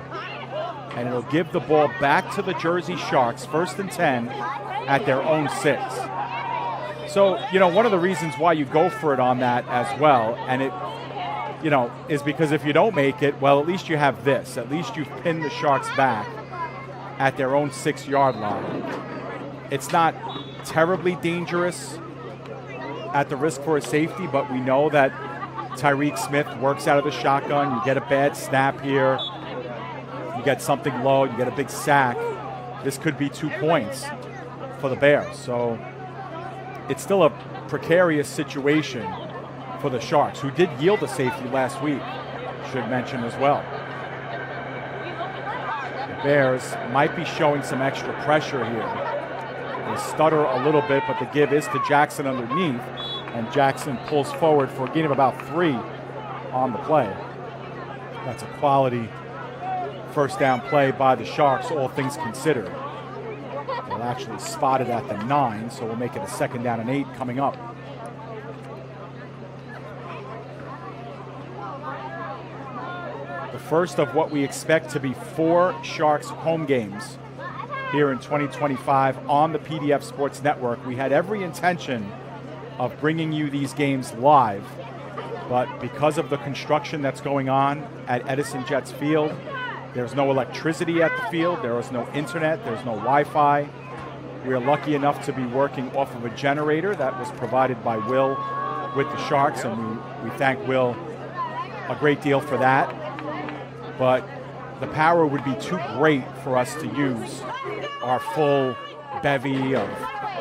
And it'll give the ball back to the Jersey Sharks, 1st and 10 at their own 6. So, one of the reasons why you go for it on that as well, and it, is because if you don't make it, well, at least you have this. At least you've pinned the Sharks back at their own 6-yard line. It's not terribly dangerous at the risk for a safety, but we know that Tyreek Smith works out of the shotgun. You get a bad snap here. You get something low. You get a big sack. This could be 2 points for the Bears. So it's still a precarious situation for the Sharks, who did yield a safety last week, should mention as well. The Bears might be showing some extra pressure here. They stutter a little bit, but the give is to Jackson underneath, and Jackson pulls forward for a gain of about 3 on the play. That's a quality first down play by the Sharks, all things considered. They'll actually spot it at the 9, so we'll make it a 2nd down and 8 coming up. The first of what we expect to be 4 Sharks home games here in 2025 on the PDF Sports Network. We had every intention of bringing you these games live, but because of the construction that's going on at Edison Jets Field, there's no electricity at the field, there is no internet, there's no Wi-Fi. We're lucky enough to be working off of a generator that was provided by Will with the Sharks, and we thank Will a great deal for that. But the power would be too great for us to use our full bevy of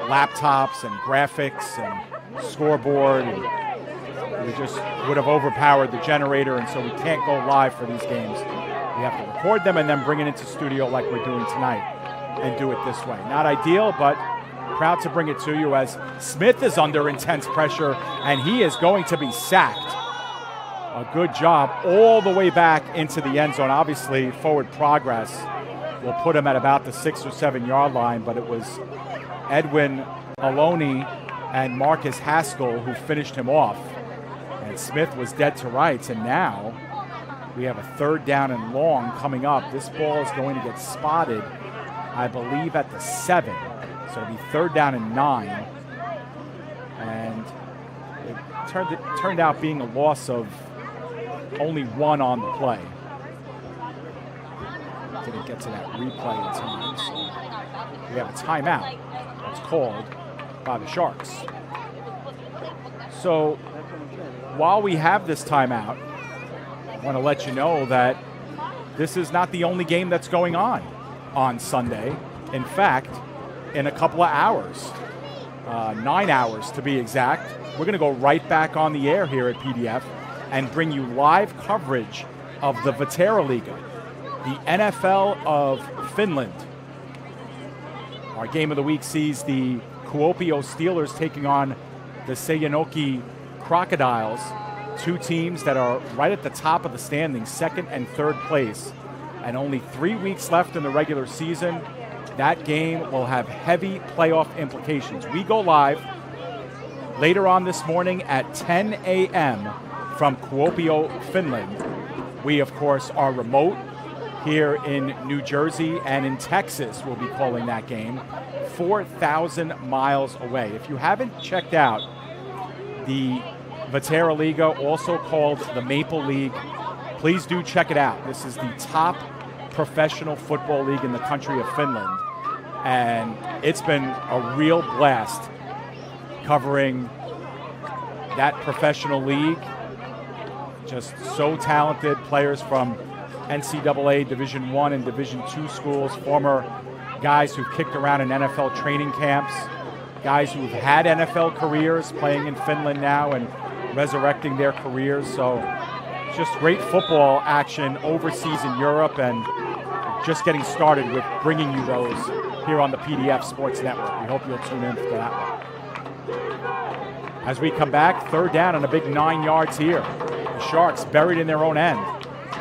laptops and graphics and scoreboard. And we just would have overpowered the generator, and so we can't go live for these games. We have to record them and then bring it into studio like we're doing tonight and do it this way. Not ideal, but proud to bring it to you as Smith is under intense pressure, and he is going to be sacked. A good job all the way back into the end zone. Obviously, forward progress will put him at about the 6 or 7 yard line, but it was Edwin Maloney and Marcus Haskell who finished him off. And Smith was dead to rights, and now we have a 3rd down and long coming up. This ball is going to get spotted, I believe, at the 7. So it'll be 3rd down and 9. And it turned out being a loss of only 1 on the play. Didn't get to that replay in time. So we have a timeout that's called by the Sharks. So while we have this timeout, I want to let you know that this is not the only game that's going on Sunday. In fact, in a couple of hours, 9 hours to be exact, we're going to go right back on the air here at PDF and bring you live coverage of the Veteraliiga, the NFL of Finland. Our game of the week sees the Kuopio Steelers taking on the Seinäjoki Crocodiles, 2 teams that are right at the top of the standings, 2nd and 3rd place, and only 3 weeks left in the regular season. That game will have heavy playoff implications. We go live later on this morning at 10 a.m. from Kuopio, Finland, We, of course, are remote here in New Jersey and in Texas. We'll be calling that game 4,000 miles away. If you haven't checked out the Vetera Liga, also called the Maple League, please do check it out. This is the top professional football league in the country of Finland, and it's been a real blast covering that professional league. Just so talented, players from NCAA Division I and Division II schools, former guys who've kicked around in NFL training camps, guys who've had NFL careers playing in Finland now and resurrecting their careers. So just great football action overseas in Europe, and just getting started with bringing you those here on the PDF Sports Network. We hope you'll tune in for that one. As we come back, third down and a big 9 yards here. The Sharks buried in their own end,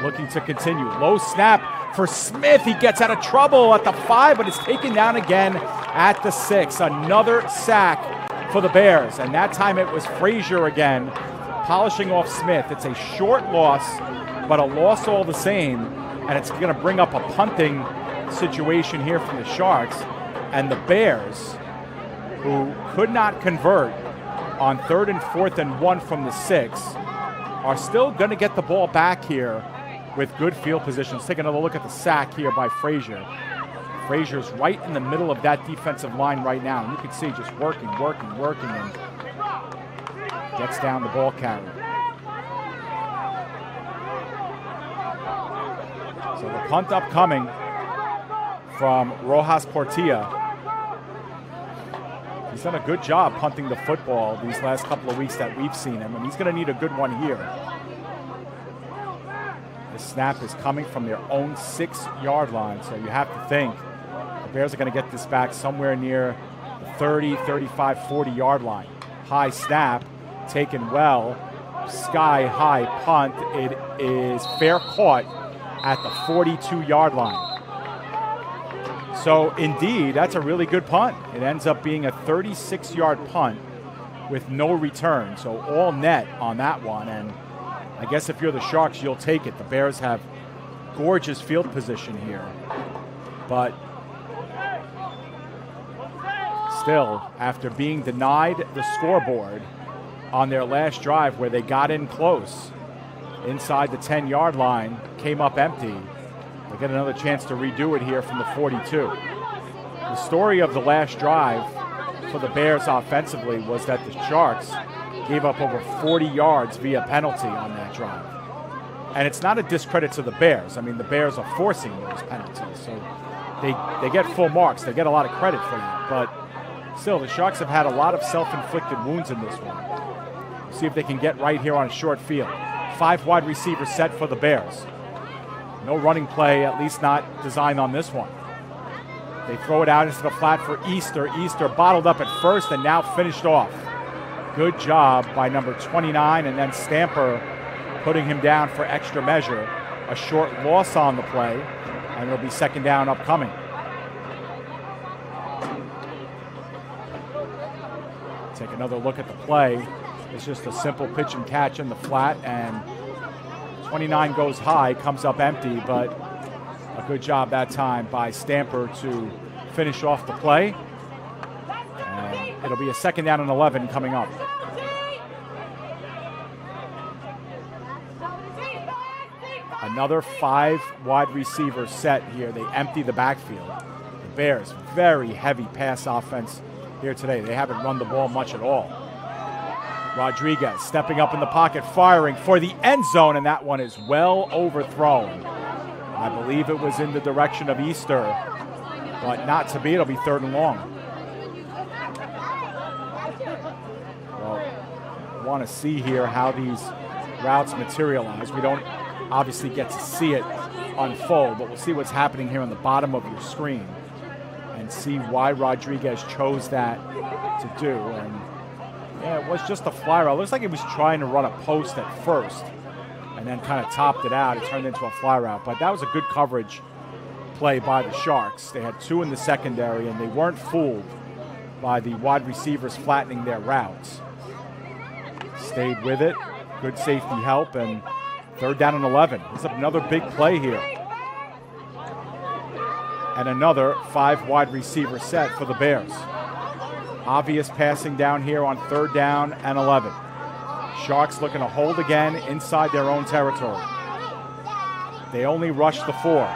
looking to continue. Low snap for Smith. He gets out of trouble at the 5, but it's taken down again at the 6. Another sack for the Bears, and that time it was Frazier again, polishing off Smith. It's a short loss, but a loss all the same, and it's going to bring up a punting situation here from the Sharks. And the Bears, who could not convert on 3rd and 4th and 1 from the 6, are still going to get the ball back here with good field position. Let's take another look at the sack here by Frazier. Frazier's right in the middle of that defensive line right now. And you can see just working, and gets down the ball carrier. So the punt upcoming from Rojas Portilla. He's done a good job punting the football these last couple of weeks that we've seen him, and he's going to need a good one here. The snap is coming from their own 6-yard line, so you have to think the Bears are going to get this back somewhere near the 30, 35, 40-yard line. High snap, taken well, sky-high punt. It is fair caught at the 42-yard line. So, indeed, that's a really good punt. It ends up being a 36-yard punt with no return. So, all net on that one. And I guess if you're the Sharks, you'll take it. The Bears have gorgeous field position here. But still, after being denied the scoreboard on their last drive where they got in close inside the 10-yard line, came up empty, they get another chance to redo it here from the 42. The story of the last drive for the Bears offensively was that the Sharks gave up over 40 yards via penalty on that drive. And it's not a discredit to the Bears. I mean, the Bears are forcing those penalties, so they get full marks. They get a lot of credit for that. But still, the Sharks have had a lot of self-inflicted wounds in this one. See if they can get right here on a short field. 5 wide receivers set for the Bears. No running play, at least not designed on this one. They throw it out into the flat for Easter. Easter bottled up at first and now finished off. Good job by number 29, and then Stamper putting him down for extra measure. A short loss on the play, and it'll be second down upcoming. Take another look at the play. It's just a simple pitch and catch in the flat, and 29 goes high, comes up empty, but a good job that time by Stamper to finish off the play. And it'll be a second down and 11 coming up. Another 5 wide receivers set here. They empty the backfield. The Bears, very heavy pass offense here today. They haven't run the ball much at all. Rodriguez stepping up in the pocket, firing for the end zone, and that one is well overthrown. I believe it was in the direction of Easter, but not to be. It'll be 3rd and long. Well, I want to see here how these routes materialize. We don't obviously get to see it unfold, but we'll see what's happening here on the bottom of your screen and see why Rodriguez chose that to do. And yeah, it was just a fly route. It looks like he was trying to run a post at first and then kind of topped it out. It turned into a fly route. But that was a good coverage play by the Sharks. They had 2 in the secondary, and they weren't fooled by the wide receivers flattening their routes. Stayed with it. Good safety help, and Third down and 11. This is another big play here. And another 5 wide receiver set for the Bears. Obvious passing down here on third down and 11. Sharks looking to hold again inside their own territory. They only rush the 4.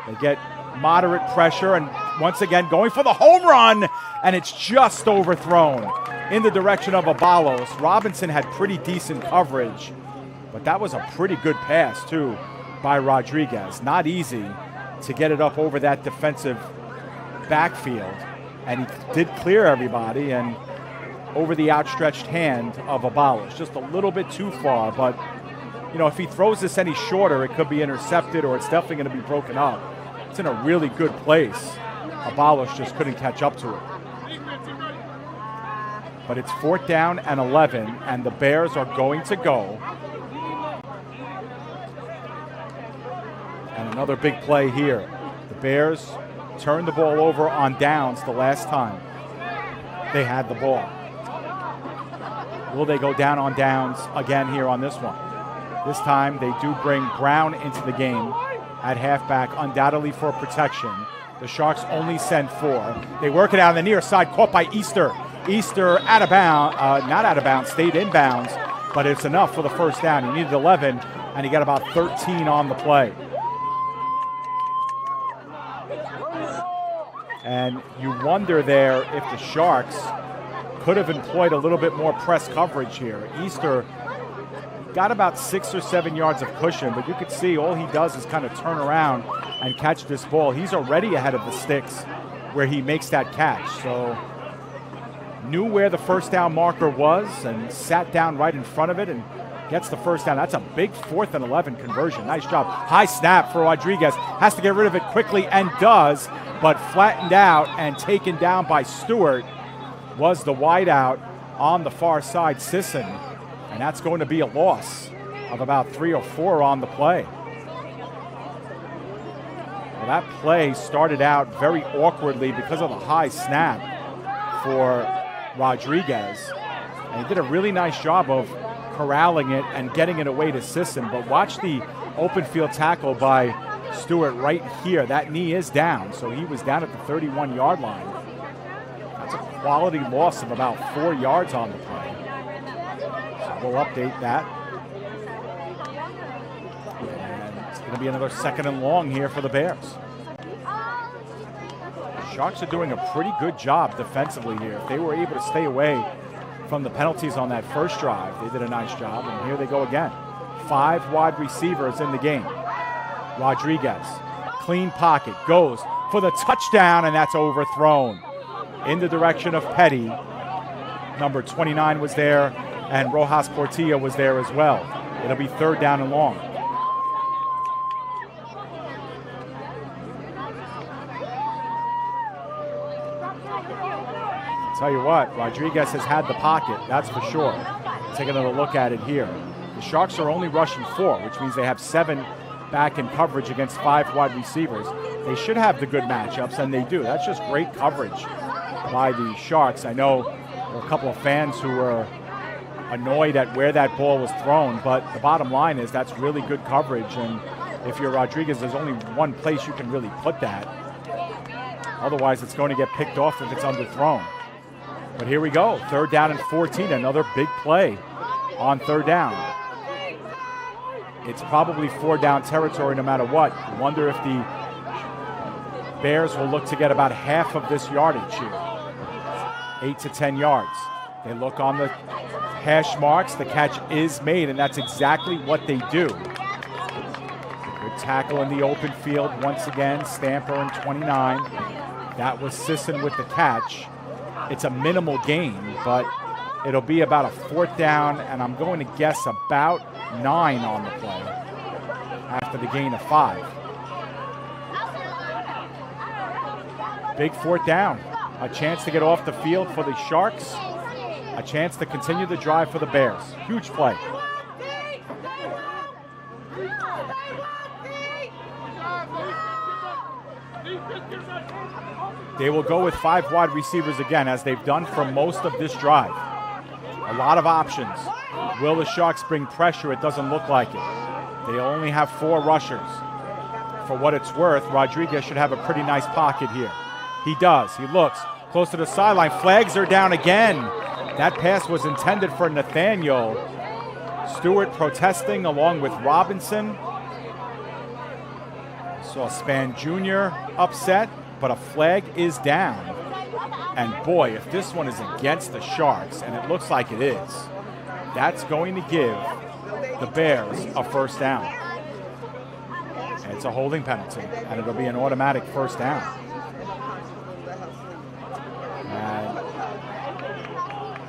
They get moderate pressure and once again going for the home run, and it's just overthrown in the direction of Abalos. Robinson had pretty decent coverage, but that was a pretty good pass too by Rodriguez. Not easy to get it up over that defensive backfield, and he did clear everybody and over the outstretched hand of Abalos. Just a little bit too far, but you know, if he throws this any shorter, it could be intercepted or it's definitely going to be broken up. It's in a really good place. Abalos just couldn't catch up to it. But it's fourth down and 11, and the Bears are going to go. And another big play here. The Bears turned the ball over on downs the last time they had the ball. Will they go down on downs again here on this one? This time they do bring Brown into the game at halfback, undoubtedly for protection. The Sharks only send 4. They work it out on the near side, caught by Easter. Easter out of bounds, not out of bounds, stayed in bounds, but it's enough for the first down. He needed 11, and he got about 13 on the play. And you wonder there if the Sharks could have employed a little bit more press coverage here. Easter got about 6 or 7 yards of cushion, but you could see all he does is kind of turn around and catch this ball. He's already ahead of the sticks where he makes that catch. So knew where the first down marker was and sat down right in front of it and gets the first down. That's a big 4th and 11 conversion. Nice job. High snap for Rodriguez. Has to get rid of it quickly and does, but flattened out and taken down by Stewart was the wideout on the far side, Sisson. And that's going to be a loss of about 3 or 4 on the play. Well, that play started out very awkwardly because of the high snap for Rodriguez. And he did a really nice job of corralling it and getting it away to Sisson. But watch the open field tackle by Stewart right here. That knee is down, so he was down at the 31-yard line. That's a quality loss of about 4 yards on the play. We'll update that. And it's going to be another 2nd and long here for the Bears. The Sharks are doing a pretty good job defensively here. If they were able to stay away from the penalties on that first drive, they did a nice job. And here they go again. 5 wide receivers in the game. Rodriguez, clean pocket, goes for the touchdown, and that's overthrown in the direction of Petty. Number 29 was there, and Rojas Portilla was there as well. It'll be 3rd down and long. I'll tell you what, Rodriguez has had the pocket, that's for sure. Take another look at it here. The Sharks are only rushing 4, which means they have 7 back in coverage against 5 wide receivers. They should have the good matchups, and they do. That's just great coverage by the Sharks. I know there were a couple of fans who were annoyed at where that ball was thrown, but the bottom line is that's really good coverage, and if you're Rodriguez, there's only one place you can really put that. Otherwise, it's going to get picked off if it's underthrown. But here we go, 3rd down and 14, another big play on 3rd down. It's probably 4-down territory no matter what. I wonder if the Bears will look to get about half of this yardage here, 8 to 10 yards. They look on the hash marks, the catch is made, and that's exactly what they do. Good tackle in the open field once again, Stamper and 29. That was Sisson with the catch. It's a minimal gain, but it'll be about a 4th down, and I'm going to guess about 9 on the play after the gain of 5. Big 4th down. A chance to get off the field for the Sharks. A chance to continue the drive for the Bears. Huge play. They will go with 5 wide receivers again, as they've done for most of this drive. A lot of options. Will the Sharks bring pressure? It doesn't look like it. They only have 4 rushers. For what it's worth, Rodriguez should have a pretty nice pocket here. He does. He looks close to the sideline. Flags are down again. That pass was intended for Nathaniel. Stewart protesting along with Robinson. Saw Span Jr. upset, but a flag is down. And boy, if this one is against the Sharks, and it looks like it is, that's going to give the Bears a first down. And it's a holding penalty, and it'll be an automatic first down.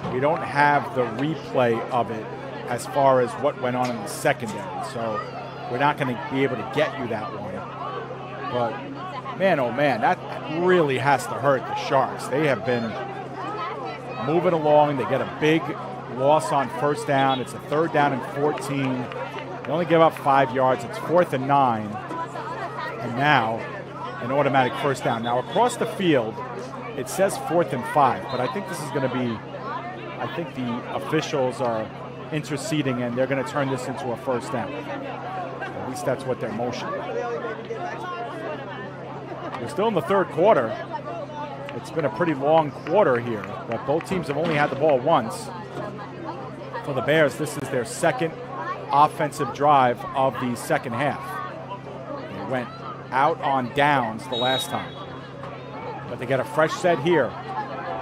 And we don't have the replay of it as far as what went on in the secondary, so we're not going to be able to get you that one. But man, oh man, that really has to hurt the Sharks. They have been moving along. They get a big loss on first down. It's a 3rd down and 14. They only give up 5 yards. It's 4th and 9. And now an automatic first down. Now across the field, it says 4th and 5, but I think this is going to be, I think the officials are interceding and they're going to turn this into a first down. At least that's what they're motioning. We're still in the 3rd quarter. It's been a pretty long quarter here, but both teams have only had the ball once. For the Bears, this is their 2nd offensive drive of the second half. They went out on downs the last time. But they get a fresh set here,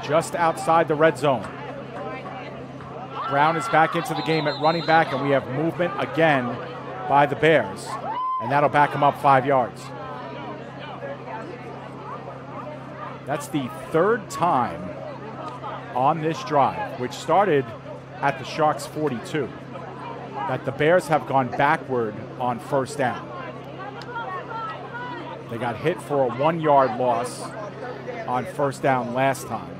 just outside the red zone. Brown is back into the game at running back, and we have movement again by the Bears. And that'll back them up 5 yards. That's the 3rd time on this drive, which started at the Sharks' 42, that the Bears have gone backward on first down. They got hit for a 1-yard loss on first down last time,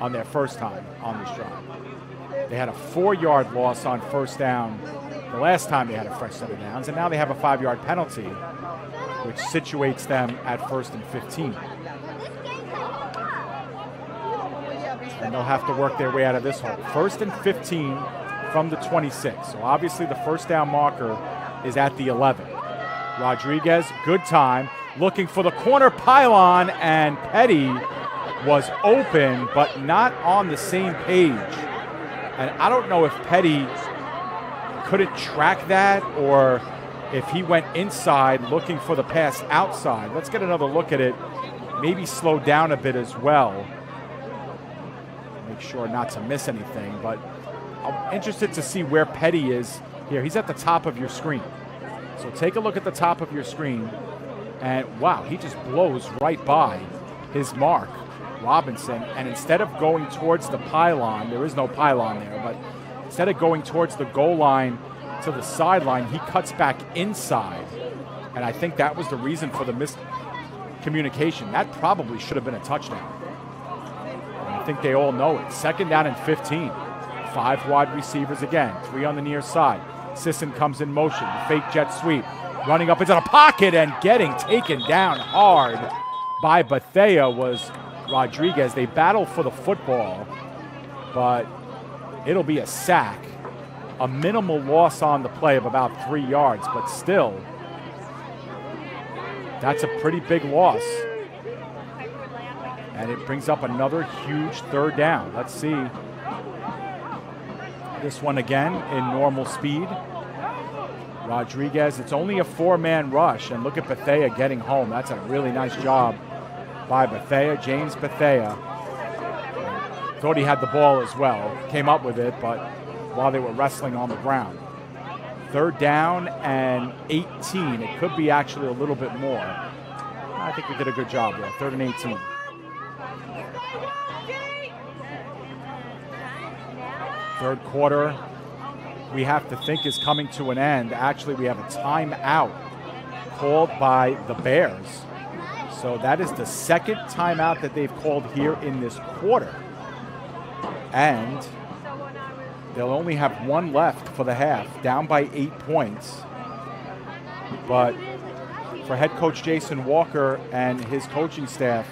on their first time on this drive. They had a 4-yard loss on first down the last time they had a fresh set of downs, and now they have a 5-yard penalty, which situates them at 1st and 15. And they'll have to work their way out of this hole. 1st and 15 from the 26. So obviously the first down marker is at the 11. Rodriguez, good time, looking for the corner pylon, and Petty was open, but not on the same page. And I don't know if Petty couldn't track that or if he went inside looking for the pass outside. Let's get another look at it. Maybe slow down a bit as well. Make sure not to miss anything, but I'm interested to see where Petty is here. He's at the top of your screen. So take a look at the top of your screen, and wow, he just blows right by his mark, Robinson, and instead of going towards the pylon, there is no pylon there, but instead of going towards the goal line to the sideline, he cuts back inside, and I think that was the reason for the miscommunication. That probably should have been a touchdown. I think they all know it. 2nd down and 15. 5 wide receivers again. 3 on the near side. Sisson comes in motion. Fake jet sweep. Running up into the pocket and getting taken down hard by Bethea was Rodriguez. They battle for the football, but it'll be a sack. A minimal loss on the play of about 3 yards, but still, that's a pretty big loss. And it brings up another huge 3rd down. Let's see this one again in normal speed. Rodriguez, it's only a 4-man rush, and look at Bethea getting home. That's a really nice job by Bethea, James Bethea. Thought he had the ball as well, came up with it, but while they were wrestling on the ground. 3rd down and 18. It could be actually a little bit more. I think we did a good job there, 3rd and 18. Third quarter, we have to think is coming to an end. Actually, we have a timeout called by the Bears. So that is the 2nd timeout that they've called here in this quarter. And they'll only have 1 left for the half, down by 8 points. But for head coach Jason Walker and his coaching staff,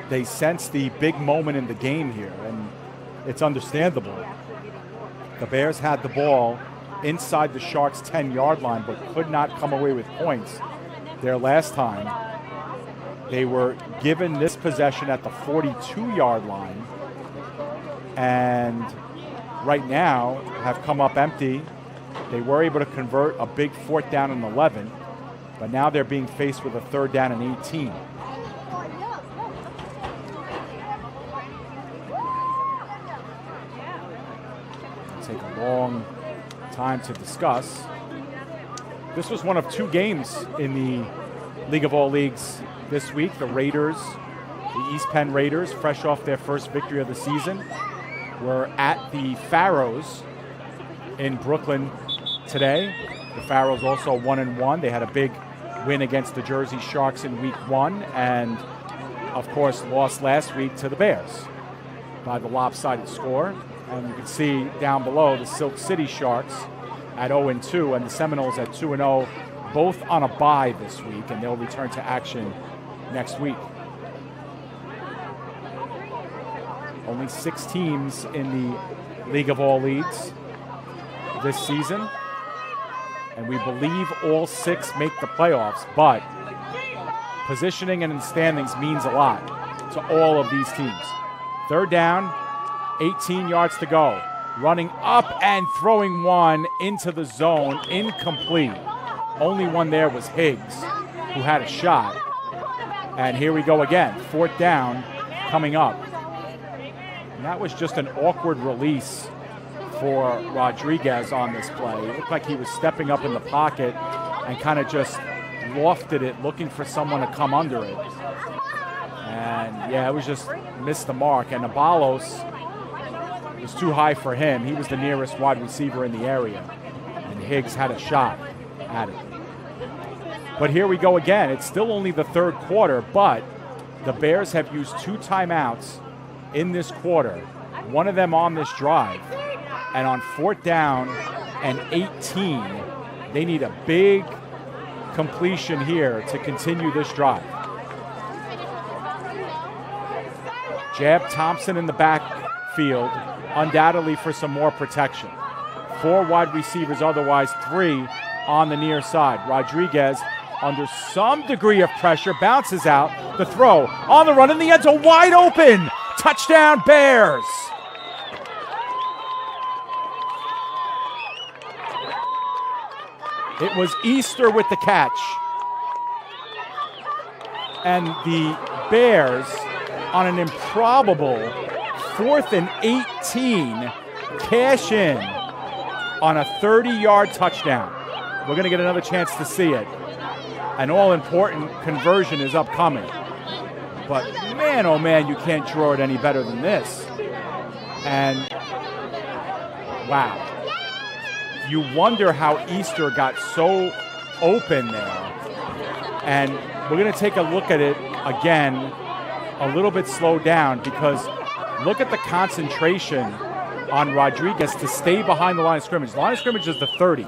they sense the big moment in the game here, and it's understandable. The Bears had the ball inside the Sharks' 10-yard line, but could not come away with points their last time. They were given this possession at the 42-yard line, and right now have come up empty. They were able to convert a big 4th down and 11, but now they're being faced with a 3rd down and 18. Take a long time to discuss. This was one of 2 games in the League of All Leagues this week. The Raiders, the East Penn Raiders, fresh off their first victory of the season, were at the Pharaohs in Brooklyn today. The Pharaohs also 1-1. They had a big win against the Jersey Sharks in week 1, and of course lost last week to the Bears by the lopsided score. And you can see down below the Silk City Sharks at 0-2 and the Seminoles at 2-0, both on a bye this week, and they'll return to action next week. Only 6 teams in the League of All Leagues this season, and we believe all 6 make the playoffs, but positioning and in standings means a lot to all of these teams. 3rd down, 18 yards to go. Running up and throwing one into the zone, incomplete. Only one there was Higgs, who had a shot. And here we go again, 4th down coming up. And that was just an awkward release for Rodriguez on this play. It looked like he was stepping up in the pocket and kind of just lofted it, looking for someone to come under it. And yeah, it was just missed the mark. And Abalos was too high for him. He was the nearest wide receiver in the area. And Higgs had a shot at it. But here we go again. It's still only the 3rd quarter, but the Bears have used 2 timeouts in this quarter, one of them on this drive. And on 4th down and 18, they need a big completion here to continue this drive. Jab Thompson in the backfield, undoubtedly for some more protection. 4 wide receivers, otherwise 3 on the near side. Rodriguez, under some degree of pressure, bounces out. The throw on the run in the end zone, wide open. Touchdown Bears. It was Easter with the catch. And the Bears, on an improbable 4th and 18, cash in on a 30-yard touchdown. We're going to get another chance to see it. An all-important conversion is upcoming. But man, oh man, you can't draw it any better than this. And wow. You wonder how Easter got so open there. And we're going to take a look at it again, a little bit slowed down, because look at the concentration on Rodriguez to stay behind the line of scrimmage. The line of scrimmage is the 30.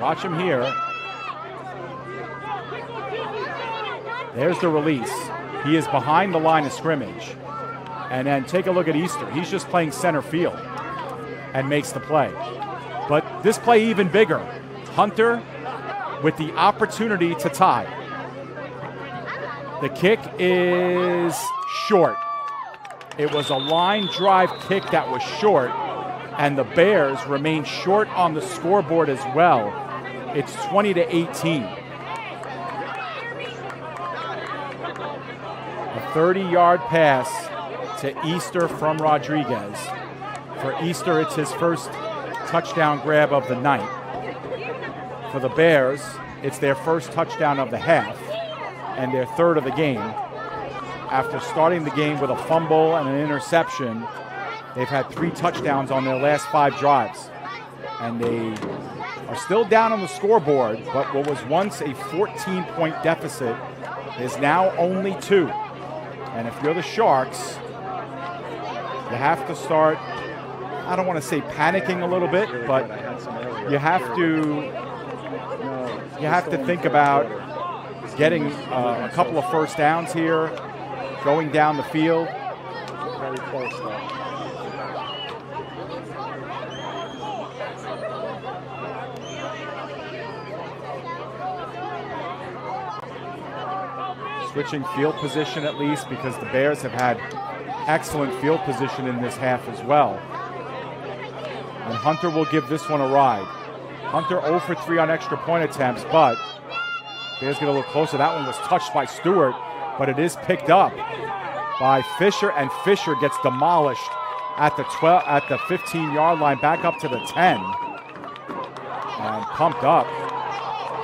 Watch him here. There's the release. He is behind the line of scrimmage. And then take a look at Easter. He's just playing center field and makes the play. But this play even bigger. Hunter with the opportunity to tie. The kick is short. It was a line drive kick that was short, and the Bears remain short on the scoreboard as well. It's 20-18. A 30-yard pass to Easter from Rodriguez. For Easter, it's his first touchdown grab of the night. For the Bears, it's their first touchdown of the half and their 3rd of the game. After starting the game with a fumble and an interception, they've had 3 touchdowns on their last 5 drives. And they are still down on the scoreboard, but what was once a 14-point deficit is now only 2. And if you're the Sharks, you have to start, I don't want to say panicking a little bit, but you have to think about getting a couple of first downs here, going down the field. Very close though. switching field position at least, because the Bears have had excellent field position in this half as well. And Hunter will give this one a ride. Hunter 0 for 3 on extra point attempts, but Bears get a little closer. That one was touched by Stewart, but it is picked up by Fisher, and Fisher gets demolished at the 15-yard line, back up to the 10. And pumped up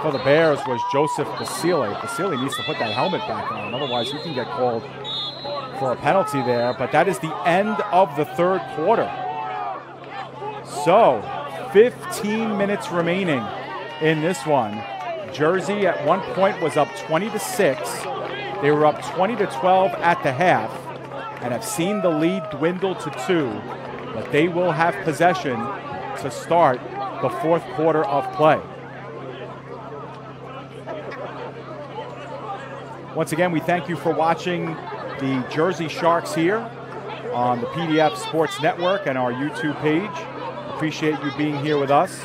for the Bears was Joseph Basile. Basile needs to put that helmet back on, otherwise he can get called for a penalty there. But that is the end of the third quarter. So 15 minutes remaining in this one. Jersey at one point was up 20-6. They were up 20-12 at the half and have seen the lead dwindle to 2, but they will have possession to start the fourth quarter of play. Once again, we thank you for watching the Jersey Sharks here on the PDF Sports Network and our YouTube page. Appreciate you being here with us.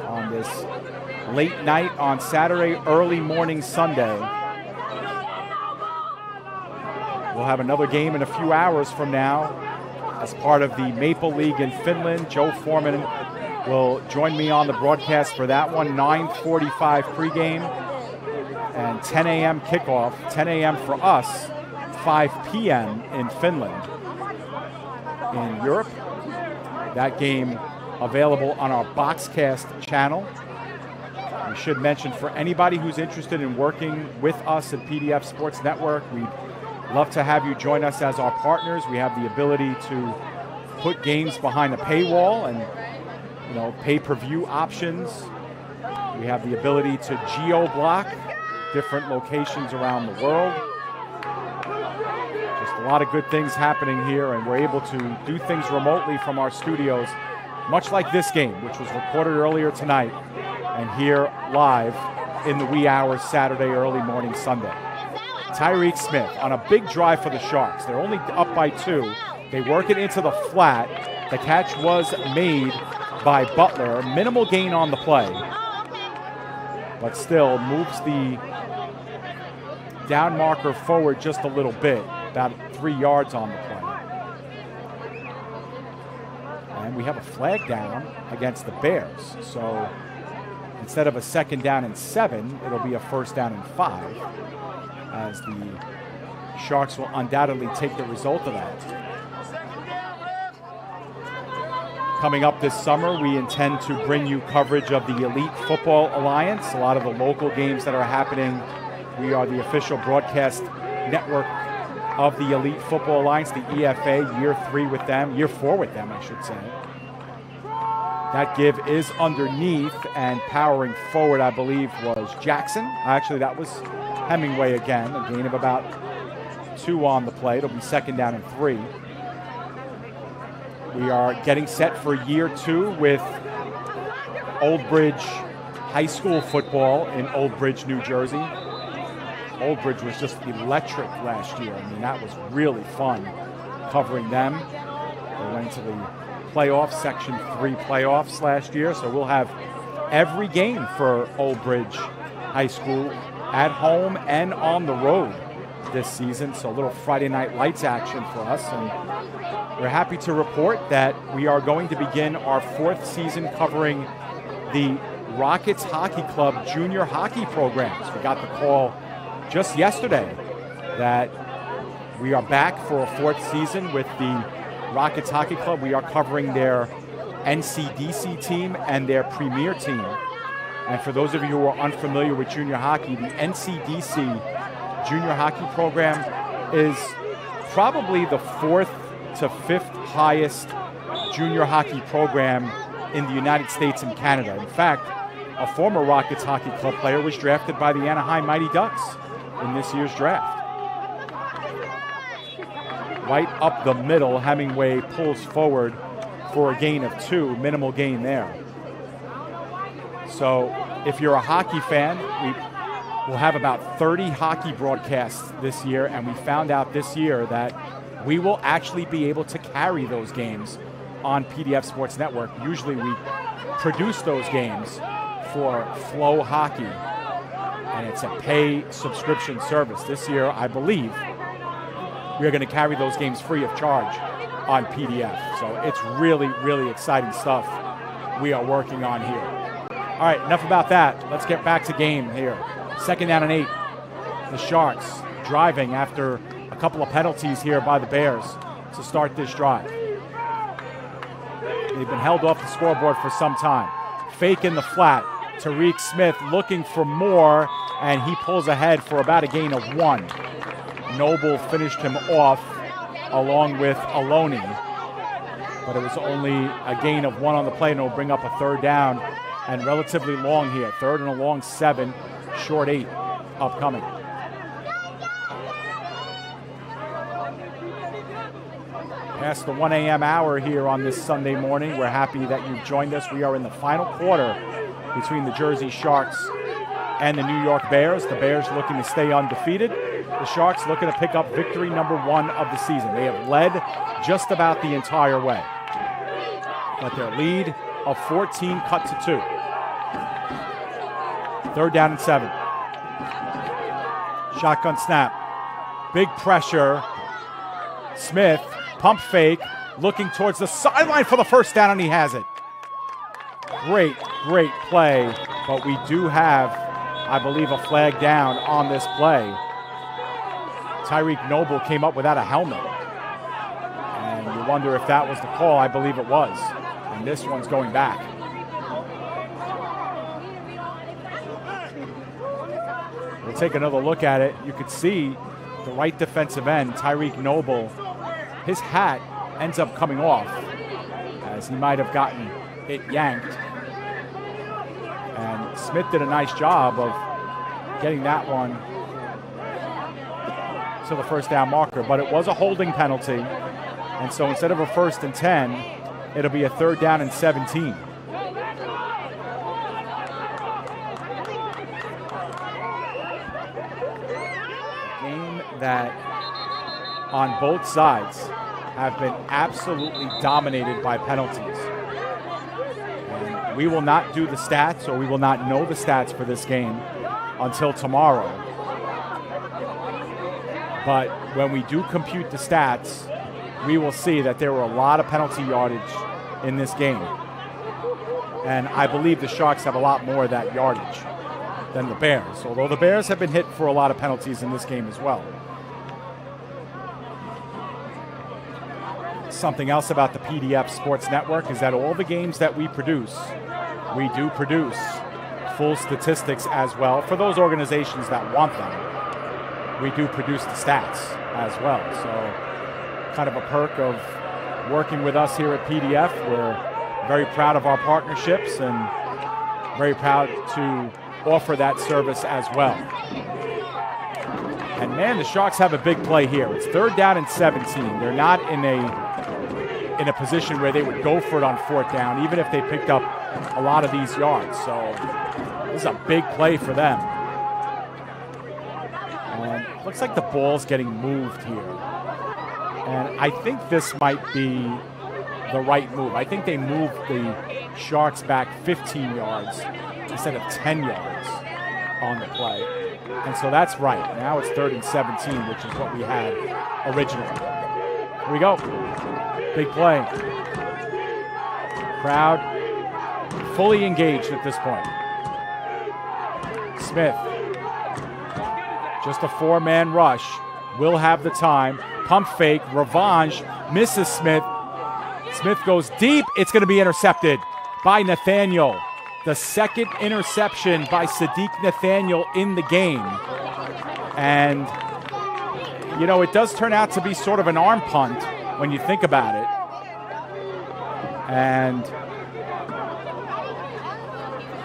On this late night on Saturday, early morning Sunday. We'll have another game in a few hours from now as part of the Maple League in Finland. Joe Foreman will join me on the broadcast for that one. 9:45 pregame and 10 a.m. kickoff. 10 a.m. for us, 5 p.m. in Finland. In Europe, that game available on our Boxcast channel. We should mention, for anybody who's interested in working with us at PDF Sports Network, we'd love to have you join us as our partners. We have the ability to put games behind a paywall and, you know, pay-per-view options. We have the ability to geo-block different locations around the world. Just a lot of good things happening here, and we're able to do things remotely from our studios, much like this game, which was recorded earlier tonight, and here live in the wee hours Saturday, early morning Sunday. Tyreek Smith on a big drive for the Sharks. They're only up by 2. They work it into the flat. The catch was made by Butler. Minimal gain on the play, but still moves the down marker forward just a little bit, about 3 yards on the play. And we have a flag down against the Bears. So instead of a 2nd down and 7, it'll be a 1st down and 5, as the Sharks will undoubtedly take the result of that. Coming up this summer, we intend to bring you coverage of the Elite Football Alliance, a lot of the local games that are happening. We are the official broadcast network of the Elite Football Alliance, the EFA, year 4 with them, I should say. That give is underneath, and powering forward, I believe, was Jackson. Actually, that was Hemingway again, a gain of about 2 on the play. It'll be 2nd down and 3. We are getting set for year 2 with Old Bridge High School football in Old Bridge, New Jersey. Old Bridge was just electric last year. I mean, that was really fun covering them. They went to the playoffs, Section 3 playoffs last year, so we'll have every game for Old Bridge High School at home and on the road this season. So a little Friday Night Lights action for us, and we're happy to report that we are going to begin our 4th season covering the Rockets Hockey Club junior hockey programs. We got the call just yesterday that we are back for a 4th season with the Rockets Hockey Club. We are covering their NCDC team and their premier team. And for those of you who are unfamiliar with junior hockey, the NCDC junior hockey program is probably the 4th to 5th highest junior hockey program in the United States and Canada. In fact, a former Rockets Hockey Club player was drafted by the Anaheim Mighty Ducks in this year's draft. Right up the middle, Hemingway pulls forward for a gain of 2, minimal gain there. So if you're a hockey fan, we'll have about 30 hockey broadcasts this year, and we found out this year that we will actually be able to carry those games on PDF Sports Network. Usually we produce those games for Flow Hockey, and it's a pay subscription service. This year, I believe, we're going to carry those games free of charge on PDF. So it's really, really exciting stuff we are working on here. All right, enough about that. Let's get back to game here. 2nd down and 8. The Sharks driving after a couple of penalties here by the Bears to start this drive. They've been held off the scoreboard for some time. Fake in the flat. Tariq Smith looking for more, and he pulls ahead for about a gain of 1. Noble finished him off along with Aloni, but it was only a gain of 1 on the play, and it'll bring up a 3rd down and relatively long here. 3rd and a long 7, short 8 upcoming. Past the 1 a.m. hour here on this Sunday morning. We're happy that you've joined us. We are in the final quarter between the Jersey Sharks and the New York Bears. The Bears looking to stay undefeated. The Sharks looking to pick up victory number 1 of the season. They have led just about the entire way, but their lead of 14 cut to 2. 3rd down and 7. Shotgun snap. Big pressure. Smith, pump fake, looking towards the sideline for the 1st down, and he has it. Great, great play, but we do have, I believe, a flag down on this play. Tyreek Noble came up without a helmet, and you wonder if that was the call. I believe it was, and this one's going back. We'll take another look at it. You could see the right defensive end, Tyreek Noble, his hat ends up coming off as he might have gotten it yanked. And Smith did a nice job of getting that one to the 1st down marker, but it was a holding penalty. And so instead of a 1st and 10, it'll be a 3rd down and 17. Game that on both sides have been absolutely dominated by penalties. And we will not do the stats, or we will not know the stats for this game until tomorrow. But when we do compute the stats, we will see that there were a lot of penalty yardage in this game. And I believe the Sharks have a lot more of that yardage than the Bears, although the Bears have been hit for a lot of penalties in this game as well. Something else about the PDF Sports Network is that all the games that we produce, we do produce full statistics as well. For those organizations that want them, we do produce the stats as well. So kind of a perk of working with us here at PDF. We're very proud of our partnerships and very proud to offer that service as well. And man, the Sharks have a big play here. It's 3rd down and 17. They're not in a position where they would go for it on 4th down, even if they picked up a lot of these yards. So this is a big play for them. And it looks like the ball's getting moved here. And I think this might be the right move. I think they moved the Sharks back 15 yards instead of 10 yards on the play. And so that's right. Now it's 3rd and 17, which is what we had originally. Here we go. Big play. Crowd fully engaged at this point. Smith, just a 4-man rush, will have the time. Pump fake, revenge, misses Smith. Smith goes deep. It's going to be intercepted by Nathaniel. The 2nd interception by Sadiq Nathaniel in the game. And, you know, it does turn out to be sort of an arm punt when you think about it. And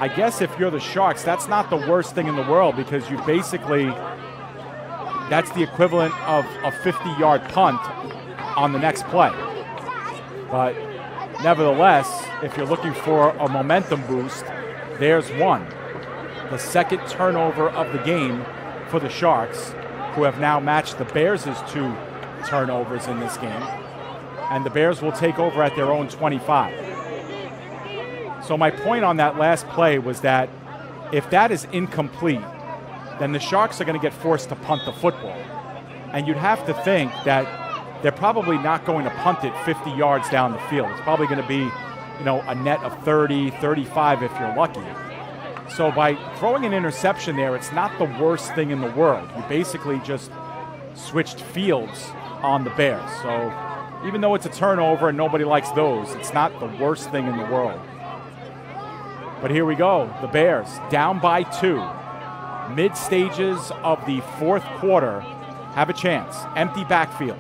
I guess if you're the Sharks, that's not the worst thing in the world, because you basically, that's the equivalent of a 50-yard punt on the next play. But nevertheless, if you're looking for a momentum boost, there's one. The 2nd turnover of the game for the Sharks, who have now matched the Bears' 2 turnovers in this game. And the Bears will take over at their own 25. So my point on that last play was that if that is incomplete, then the Sharks are going to get forced to punt the football. And you'd have to think that they're probably not going to punt it 50 yards down the field. It's probably going to be, a net of 30, 35 if you're lucky. So by throwing an interception there, it's not the worst thing in the world. You basically just switched fields on the Bears. So even though it's a turnover and nobody likes those, it's not the worst thing in the world. But here we go. The Bears down by 2. Mid stages of the fourth quarter have a chance. Empty backfield.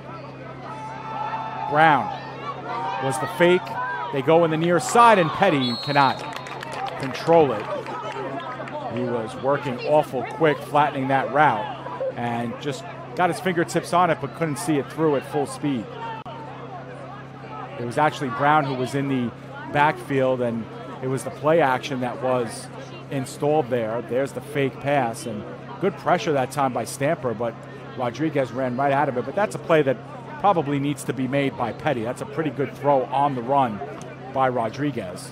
Brown was the fake. They go in the near side, and Petty cannot control it. He was working awful quick, flattening that route, and just got his fingertips on it, but couldn't see it through at full speed. It was actually Brown who was in the backfield, and it was the play action that was installed there. There's the fake pass, and good pressure that time by Stamper, but Rodriguez ran right out of it. But that's a play that probably needs to be made by Petty. That's a pretty good throw on the run by Rodriguez.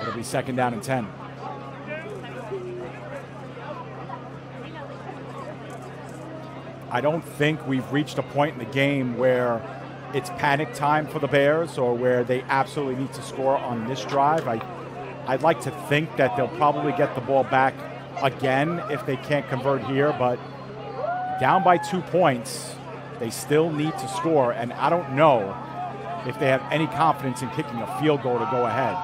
It'll be 2nd down and 10. I don't think we've reached a point in the game where it's panic time for the Bears or where they absolutely need to score on this drive. I'd like to think that they'll probably get the ball back again if they can't convert here, but down by 2 points, they still need to score, and I don't know if they have any confidence in kicking a field goal to go ahead.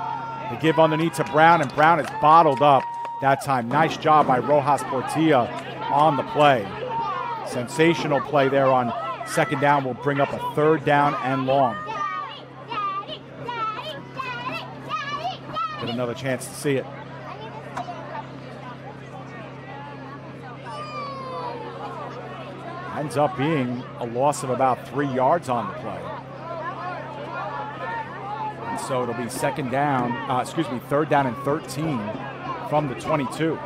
They give underneath to Brown, and Brown is bottled up that time. Nice job by Rojas Portilla on the play. Sensational play there on 2nd down will bring up a 3rd down and long. Get another chance to see it. Ends up being a loss of about 3 yards on the play. And so it'll be 3rd down and 13 from the 22.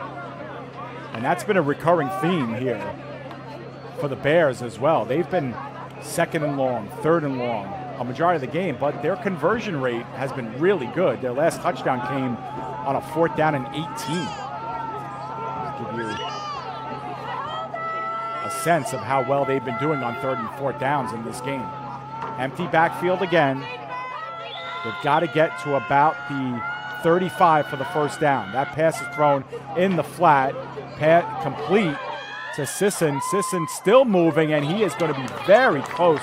And that's been a recurring theme here for the Bears as well. They've been 2nd and long, 3rd and long a majority of the game, but their conversion rate has been really good. Their last touchdown came on a 4th down and 18. I'll give you a sense of how well they've been doing on 3rd and 4th downs in this game. Empty backfield again. They've got to get to about the 35 for the 1st down. That pass is thrown in the flat, complete to Sisson. Sisson still moving, and he is going to be very close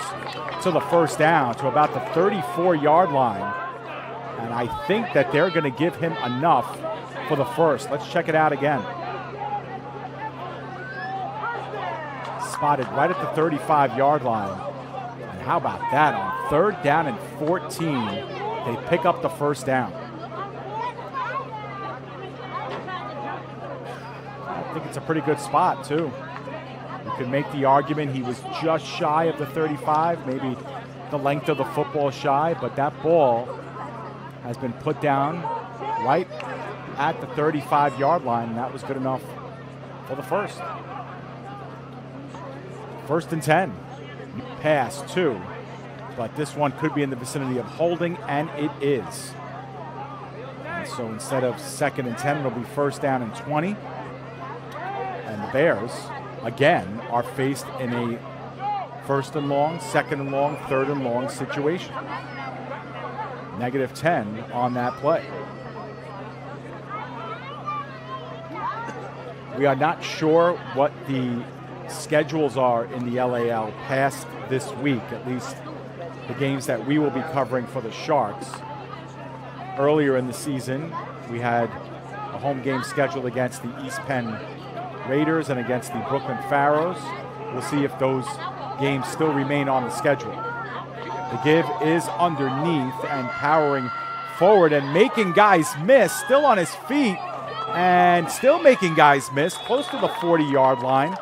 to the 1st down, to about the 34-yard line. And I think that they're going to give him enough for the 1st. Let's check it out again. Spotted right at the 35-yard line. And how about that? On 3rd down and 14, they pick up the 1st down. I think it's a pretty good spot, too. You could make the argument he was just shy of the 35, maybe the length of the football shy, but that ball has been put down right at the 35-yard line, and that was good enough for the 1st. 1st and 10. Pass, 2. But this one could be in the vicinity of holding, and it is. And so instead of 2nd and 10, it'll be 1st down and 20. And the Bears, again, are faced in a 1st and long, 2nd and long, 3rd and long situation. -10 on that play. We are not sure what the schedules are in the LAL past this week, at least the games that we will be covering for the Sharks. Earlier in the season, we had a home game scheduled against the East Penn Raiders and against the Brooklyn Pharaohs. We'll see if those games still remain on the schedule. The give is underneath and powering forward and making guys miss, still on his feet and still making guys miss, close to the 40-yard line,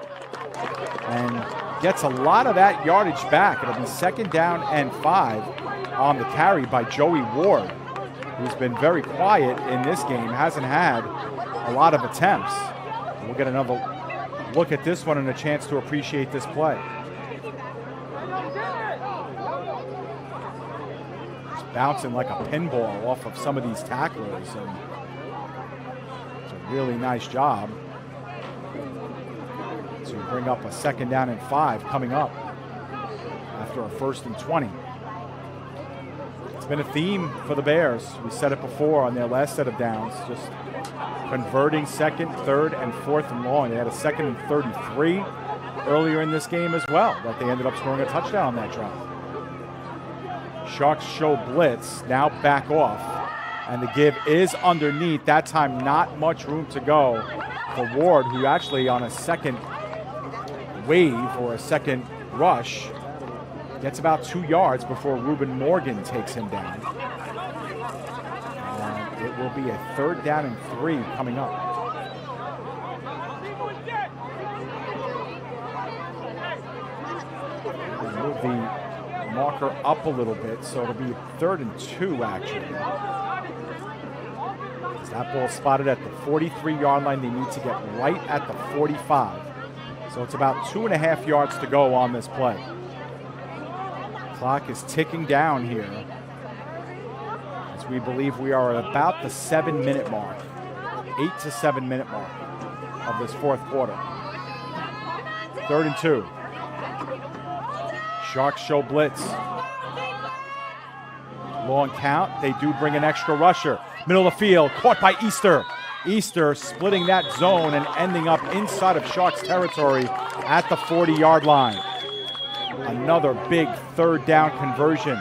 and gets a lot of that yardage back. It'll be 2nd down and 5 on the carry by Joey Ward, who's been very quiet in this game, hasn't had a lot of attempts. We'll get another look at this one and a chance to appreciate this play. This bouncing like a pinball off of some of these tacklers, and it's a really nice job to bring up a 2nd down and 5 coming up after a 1st and 20. It's been a theme for the Bears. We said it before on their last set of downs, just converting 2nd, 3rd, and 4th and long. They had a 2nd and 33 earlier in this game as well, that they ended up scoring a touchdown on that drive. Sharks show blitz, now back off, and the give is underneath. That time not much room to go for Ward, who actually on a second wave or a second rush gets about 2 yards before Reuben Morgan takes him down. And it will be a 3rd down and 3 coming up. Move the marker up a little bit, so it'll be 3rd and 2 actually. That ball spotted at the 43-yard line. They need to get right at the 45. So it's about 2.5 yards to go on this play. Clock is ticking down here as we believe we are at about the 7-minute mark, 8 to 7 minute mark of this 4th quarter. 3rd and 2. Sharks show blitz. Long count. They do bring an extra rusher. Middle of the field, caught by Easter. Easter splitting that zone and ending up inside of Sharks territory at the 40-yard line. Another big 3rd down conversion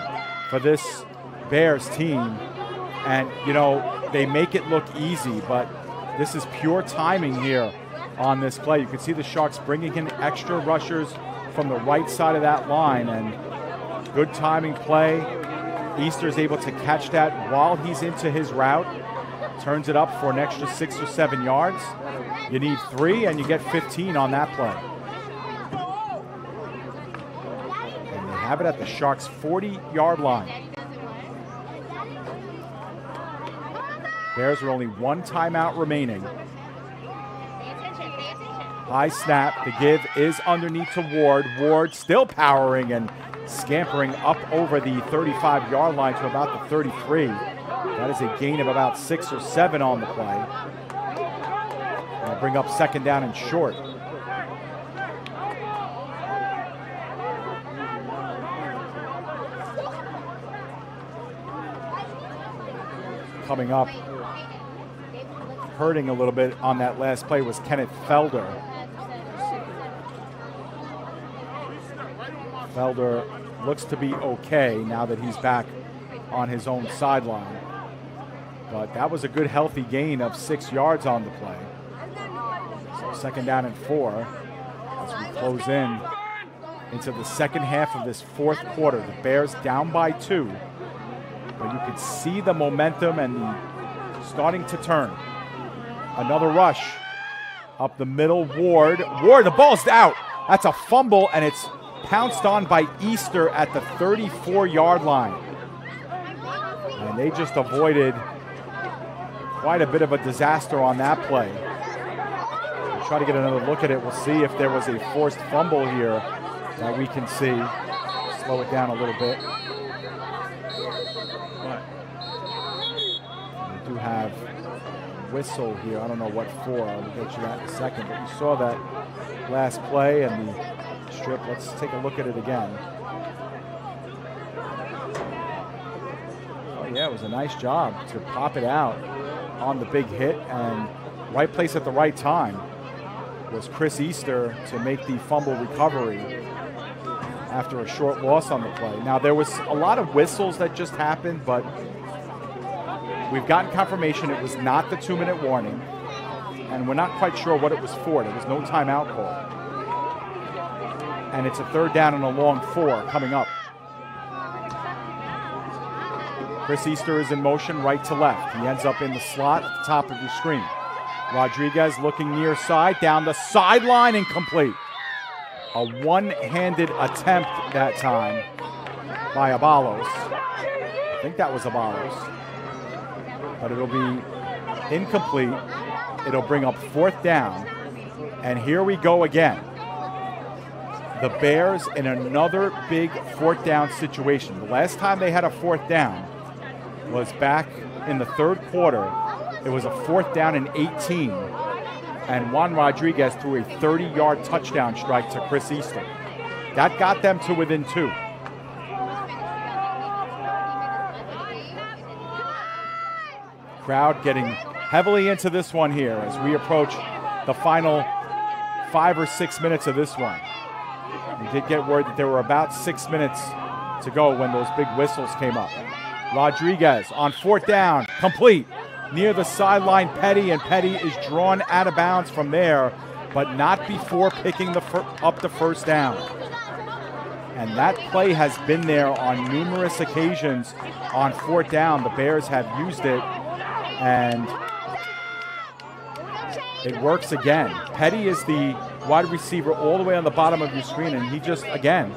for this Bears team. And, you know, they make it look easy, but this is pure timing here on this play. You can see the Sharks bringing in extra rushers from the right side of that line, and good timing play. Easter's able to catch that while he's into his route. Turns it up for an extra 6 or 7 yards. You need 3 and you get 15 on that play. And they have it at the Sharks' 40-yard line. Bears are only 1 timeout remaining. High snap. The give is underneath to Ward. Ward still powering and scampering up over the 35-yard line to about the 33. That is a gain of about 6 or 7 on the play. They'll bring up 2nd down and short. Coming up, hurting a little bit on that last play was Kenneth Felder. Felder looks to be okay now that he's back on his own sideline. But that was a good healthy gain of 6 yards on the play. So 2nd down and 4 as we close in into the second half of this 4th quarter. The Bears down by 2, but you can see the momentum and starting to turn. Another rush up the middle. Ward, the ball's out. That's a fumble, and it's pounced on by Easter at the 34-yard line. And they just avoided quite a bit of a disaster on that play. We'll try to get another look at it. We'll see if there was a forced fumble here that we can see. Slow it down a little bit. We do have whistle here. I don't know what for. I'll get you that in a second. But you saw that last play and the strip. Let's take a look at it again. Oh yeah, it was a nice job to pop it out on the big hit, and right place at the right time was Chris Easter to make the fumble recovery after a short loss on the play. Now there was a lot of whistles that just happened, but we've gotten confirmation it was not the 2-minute warning, and we're not quite sure what it was for. There was no timeout call. And it's a 3rd down and a long 4 coming up. Chris Easter is in motion right to left. He ends up in the slot at the top of your screen. Rodriguez looking near side, down the sideline, incomplete. A one-handed attempt that time by Abalos. I think that was Abalos. But it'll be incomplete. It'll bring up 4th down. And here we go again. The Bears in another big 4th down situation. The last time they had a 4th down, was back in the third quarter. It was a 4th down and 18, and Juan Rodriguez threw a 30-yard touchdown strike to Chris Easter. That got them to within 2. Crowd getting heavily into this one here as we approach the final 5 or 6 minutes of this one. We did get word that there were about 6 minutes to go when those big whistles came up. Rodriguez on 4th down, complete near the sideline. Petty is drawn out of bounds from there, but not before picking up the first down. And that play has been there on numerous occasions on 4th down. The Bears have used it, and it works again. Petty is the wide receiver all the way on the bottom of your screen, and he just, again,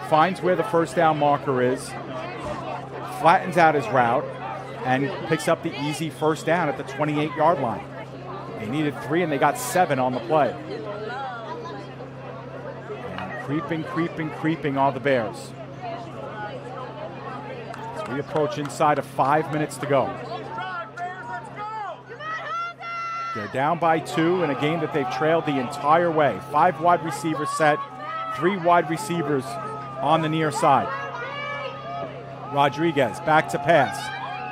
finds where the first down marker is, flattens out his route, and picks up the easy first down at the 28-yard line. They needed 3, and they got 7 on the play. And creeping are the Bears. As we approach inside of 5 minutes to go. They're down by 2 in a game that they've trailed the entire way. 5 wide receivers set, 3 wide receivers on the near side. Rodriguez back to pass,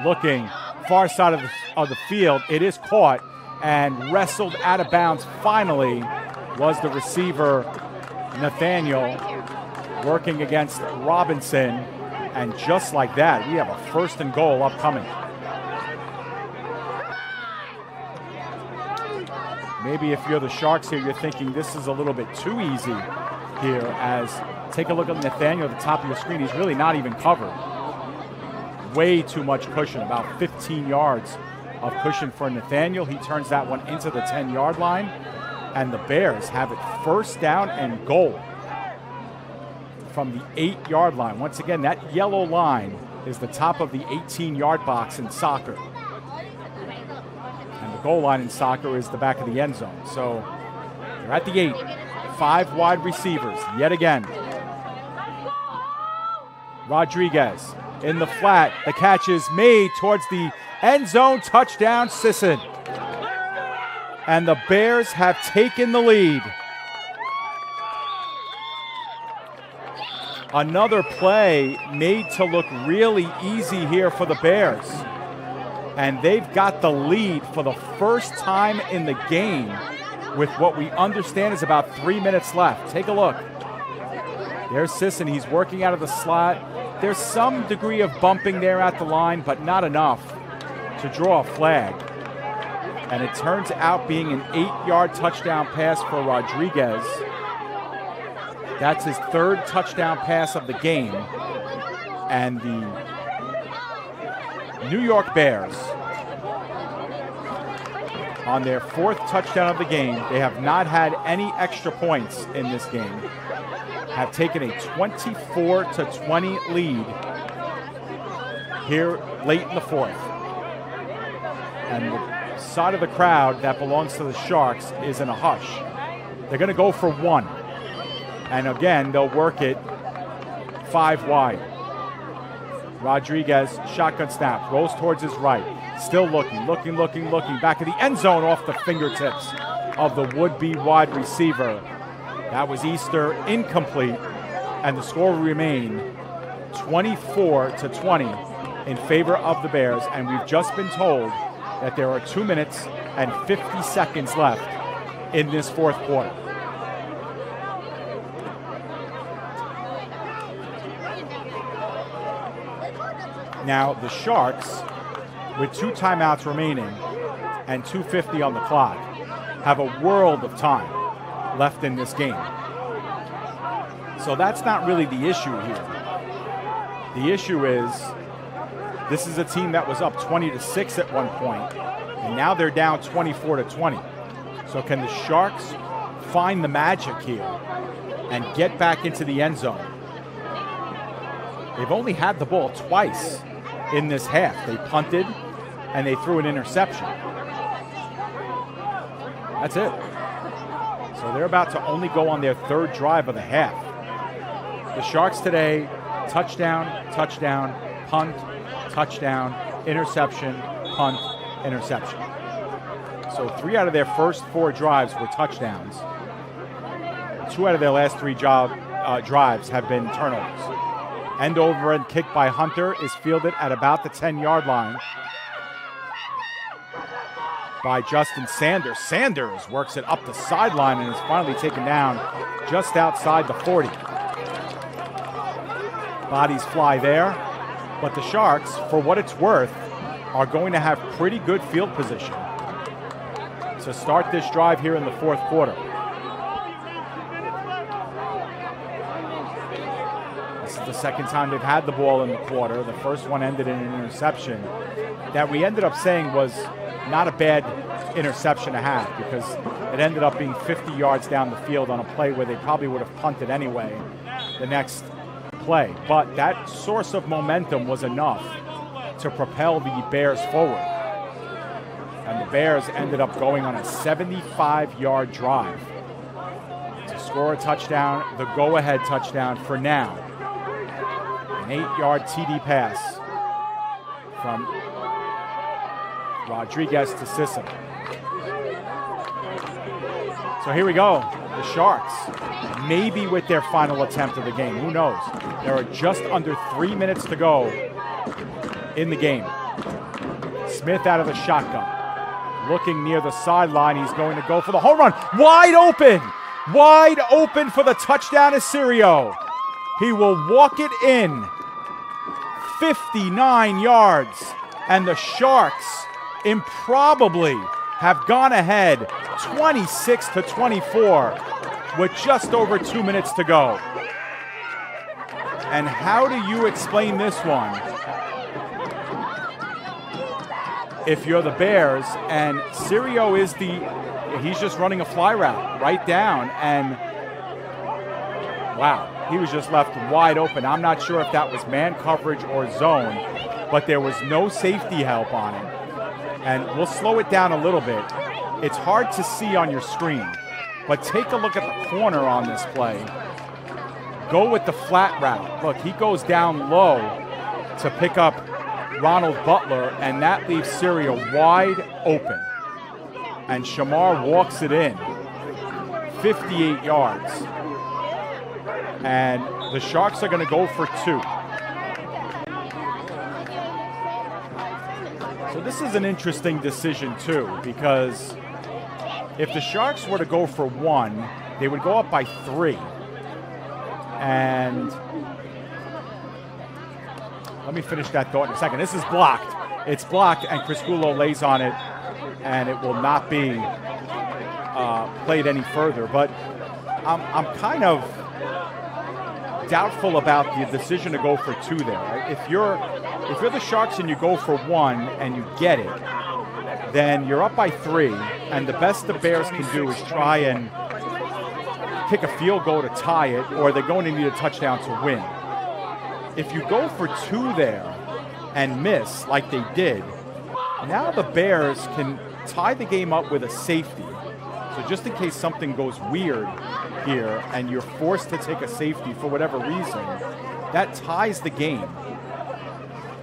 looking far side of the field. It is caught and wrestled out of bounds. Finally was the receiver Nathaniel working against Robinson, and just like that, we have a 1st and goal upcoming. Maybe if you're the Sharks here, you're thinking this is a little bit too easy here, as take a look at Nathaniel at the top of your screen. He's really not even covered. Way too much cushion, about 15 yards of cushion for Nathaniel. He turns that one into the 10-yard line, and the Bears have it 1st down and goal from the 8-yard line. Once again, that yellow line is the top of the 18-yard box in soccer. And the goal line in soccer is the back of the end zone. So they're at the 8. 5 wide receivers yet again. Rodriguez in the flat. The catch is made towards the end zone. Touchdown, Sisson. And the Bears have taken the lead. Another play made to look really easy here for the Bears. And they've got the lead for the first time in the game with what we understand is about 3 minutes left. Take a look. There's Sisson. He's working out of the slot. There's some degree of bumping there at the line, but not enough to draw a flag. And it turns out being an 8-yard touchdown pass for Rodriguez. That's his 3rd touchdown pass of the game. And the New York Bears, on their 4th touchdown of the game, they have not had any extra points in this game, have taken a 24-20 lead here late in the 4th. And the side of the crowd that belongs to the Sharks is in a hush. They're going to go for 1. And again, they'll work it 5 wide. Rodriguez, shotgun snap, rolls towards his right. Still looking. Back of the end zone off the fingertips of the would-be wide receiver. That was Easter, incomplete. And the score will remain 24-20 in favor of the Bears. And we've just been told that there are 2 minutes and 50 seconds left in this 4th quarter. Now, the Sharks, with 2 timeouts remaining and 2:50 on the clock, have a world of time left in this game. So that's not really the issue here. The issue is this is a team that was up 20-6 at one point, and now they're down 24-20. So can the Sharks find the magic here and get back into the end zone? They've only had the ball twice in this half. They punted and they threw an interception. That's it. So they're about to only go on their 3rd drive of the half. The Sharks today, touchdown, punt, touchdown, interception, punt, interception. So 3 out of their first 4 drives were touchdowns. 2 out of their last 3 drives have been turnovers. End over and kick by Hunter is fielded at about the 10-yard line by Justin Sanders. Sanders works it up the sideline and is finally taken down just outside the 40. Bodies fly there, but the Sharks, for what it's worth, are going to have pretty good field position to start this drive here in the fourth quarter. This is the second time they've had the ball in the quarter. The first one ended in an interception that we ended up saying was not a bad interception to have, because it ended up being 50 yards down the field on a play where they probably would have punted anyway the next play. But that source of momentum was enough to propel the Bears forward. And the Bears ended up going on a 75-yard drive to score a touchdown, the go-ahead touchdown for now. An 8-yard TD pass from Rodriguez to Sisson. So here we go. The Sharks, maybe with their final attempt of the game. Who knows? There are just under 3 minutes to go in the game. Smith out of the shotgun. Looking near the sideline. He's going to go for the home run. Wide open! Wide open for the touchdown is Sirio. He will walk it in. 59 yards. And the Sharks improbably have gone ahead 26-24 with just over 2 minutes to go. And how do you explain this one if you're the Bears and Sirio is he's just running a fly route right down, and wow, he was just left wide open. I'm not sure if that was man coverage or zone, but there was no safety help on it. And we'll slow it down a little bit. It's hard to see on your screen, but take a look at the corner on this play. Go with the flat route. Look, he goes down low to pick up Ronald Butler, and that leaves Sirio wide open. And Shamar walks it in, 58 yards. And the Sharks are going to go for 2. So this is an interesting decision too, because if the Sharks were to go for 1, they would go up by 3. And let me finish that thought in a second. This is blocked. It's blocked, and Criscuolo lays on it, and it will not be played any further. But I'm kind of doubtful about the decision to go for 2 there. Right? If you're the Sharks and you go for 1 and you get it, then you're up by 3, and the best the Bears can do is try and kick a field goal to tie it, or they're going to need a touchdown to win. If you go for 2 there and miss like they did, now the Bears can tie the game up with a safety. So just in case something goes weird here and you're forced to take a safety for whatever reason, that ties the game.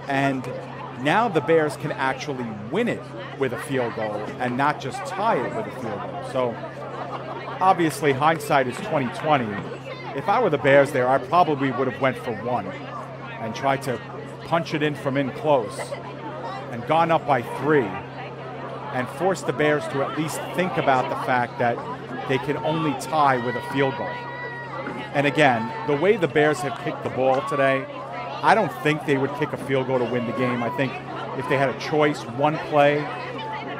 And now the Bears can actually win it with a field goal and not just tie it with a field goal. So obviously hindsight is 20/20. If I were the Bears there, I probably would have went for 1 and tried to punch it in from in close and gone up by 3 and forced the Bears to at least think about the fact that they can only tie with a field goal. And again, the way the Bears have kicked the ball today, I don't think they would kick a field goal to win the game. I think if they had a choice, 1 play,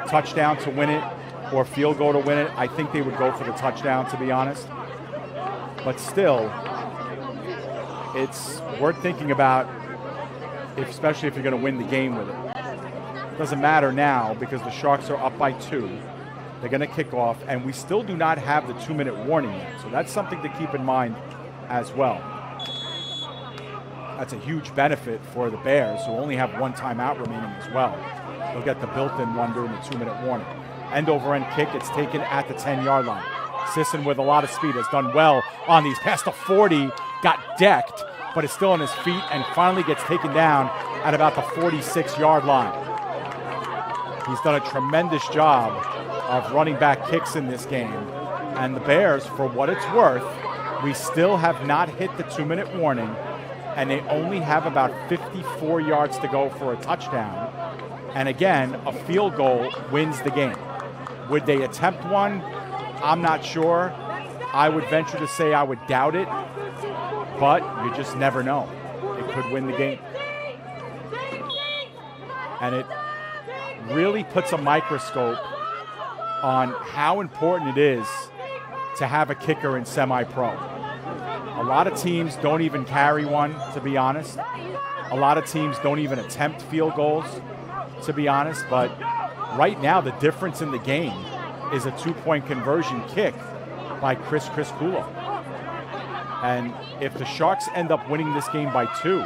touchdown to win it, or field goal to win it, I think they would go for the touchdown, to be honest. But still, it's worth thinking about, especially if you're going to win the game with it. Doesn't matter now because the Sharks are up by 2. They're going to kick off, and we still do not have the 2-minute warning yet. So that's something to keep in mind as well. That's a huge benefit for the Bears, who only have 1 timeout remaining as well. They'll get the built-in one during the 2-minute warning. End-over-end kick, it's taken at the 10-yard line. Sisson with a lot of speed has done well on these. Past the 40, got decked, but is still on his feet and finally gets taken down at about the 46-yard line. He's done a tremendous job of running back kicks in this game. And the Bears, for what it's worth, we still have not hit the 2-minute warning, and they only have about 54 yards to go for a touchdown. And again, a field goal wins the game. Would they attempt one? I'm not sure. I would venture to say I would doubt it, but you just never know. It could win the game. And it really puts a microscope on how important it is to have a kicker in semi-pro. A lot of teams don't even carry one, to be honest. A lot of teams don't even attempt field goals, to be honest. But right now, the difference in the game is a 2-point conversion kick by Chris Kulo. And if the Sharks end up winning this game by 2,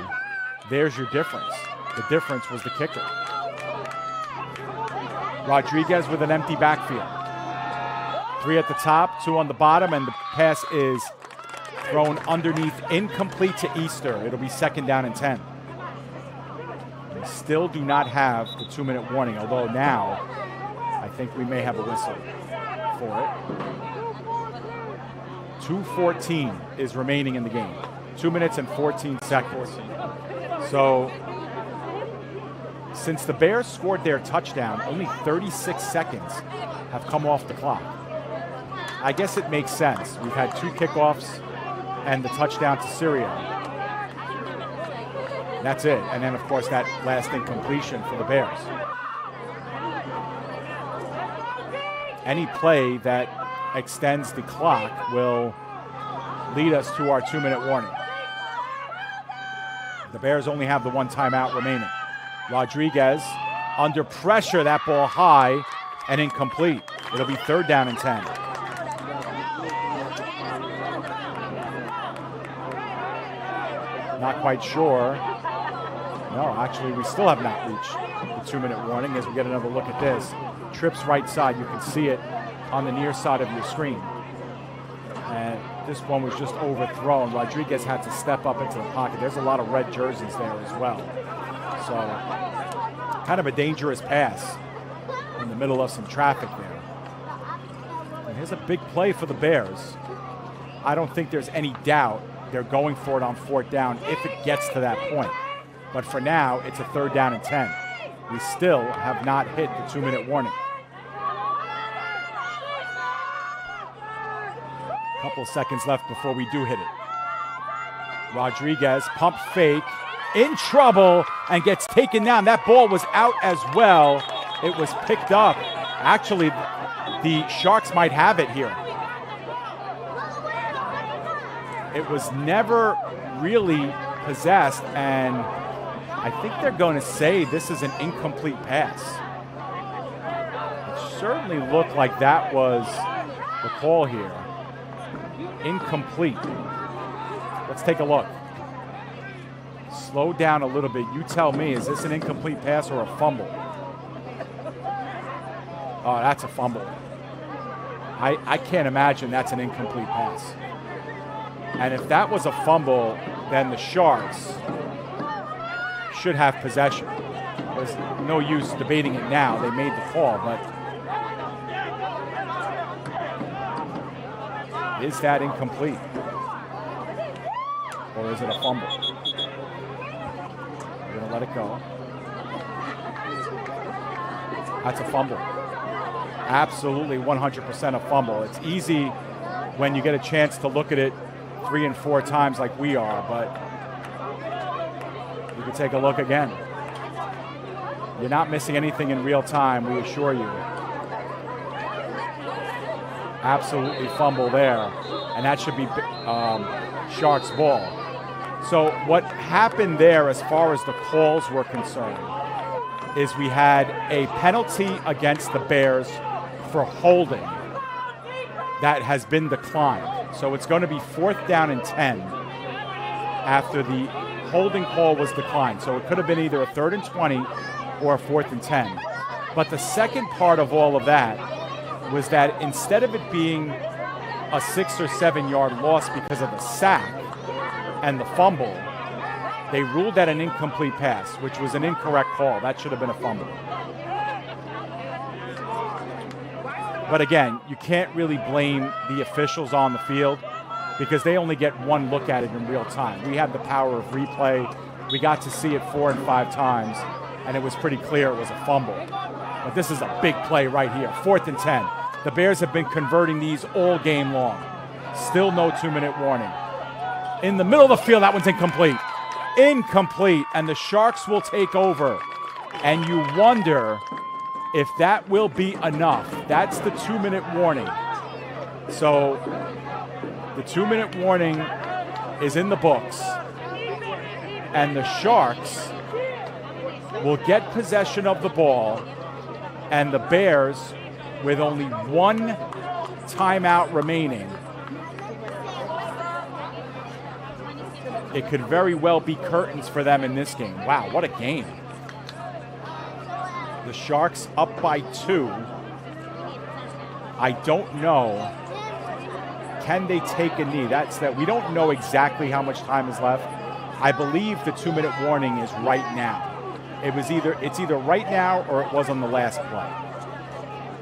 there's your difference. The difference was the kicker. Rodriguez with an empty backfield. 3 at the top, 2 on the bottom, and the pass is thrown underneath, incomplete to Easter. It'll be 2nd down and 10. We still do not have the 2-minute warning, although now I think we may have a whistle for it. 2:14 is remaining in the game. 2 minutes and 14 seconds. So since the Bears scored their touchdown, only 36 seconds have come off the clock. I guess it makes sense. We've had 2 kickoffs and the touchdown to Syria. That's it. And then, of course, that last incompletion for the Bears. Any play that extends the clock will lead us to our 2-minute warning. The Bears only have the 1 timeout remaining. Rodriguez under pressure, that ball high and incomplete. It'll be 3rd down and 10. Not quite sure. No, actually, we still have not reached the 2-minute warning as we get another look at this. Trips right side, you can see it on the near side of your screen. And this one was just overthrown. Rodriguez had to step up into the pocket. There's a lot of red jerseys there as well. So, kind of a dangerous pass in the middle of some traffic there. And here's a big play for the Bears. I don't think there's any doubt they're going for it on 4th down if it gets to that point. But for now, it's a 3rd down and 10. We still have not hit the 2-minute warning. A couple seconds left before we do hit it. Rodriguez, pump fake, in trouble, and gets taken down. That ball was out as well. It was picked up. Actually, the Sharks might have it here. It was never really possessed, and I think they're going to say this is an incomplete pass. It certainly looked like that was the call here. Incomplete. Let's take a look. Slow down a little bit. You tell me, is this an incomplete pass or a fumble? Oh, that's a fumble. I can't imagine that's an incomplete pass. And if that was a fumble, then the Sharks should have possession. There's no use debating it now. They made the call, but is that incomplete? Or is it a fumble? We're going to let it go. That's a fumble. Absolutely 100% a fumble. It's easy when you get a chance to look at it 3 and 4 times like we are, but you can take a look again. You're not missing anything in real time, we assure you. Absolutely fumble there, and that should be Sharks ball. So what happened there as far as the calls were concerned is we had a penalty against the Bears for holding that has been declined. So it's going to be 4th down and 10 after the holding call was declined. So it could have been either a 3rd and 20 or a 4th and 10. But the second part of all of that was that instead of it being a 6 or 7 yard loss because of the sack and the fumble, They ruled that an incomplete pass, which was an incorrect call. That should have been a fumble. But again, you can't really blame the officials on the field because they only get one look at it in real time. We had the power of replay. We got to see it 4 and 5 times, and it was pretty clear it was a fumble. But this is a big play right here, 4th and 10. The Bears have been converting these all game long. Still no 2-minute warning. In the middle of the field, that one's incomplete. Incomplete, and the Sharks will take over. And you wonder if that will be enough. That's the 2-minute warning. So the 2-minute warning is in the books. And the Sharks will get possession of the ball, and the Bears, with only one timeout remaining, it could very well be curtains for them in this game. Wow, what a game. The Sharks up by 2. I don't know. Can they take a knee? That's that. We don't know exactly how much time is left. I believe the 2-minute warning is right now. It's either right now or it was on the last play.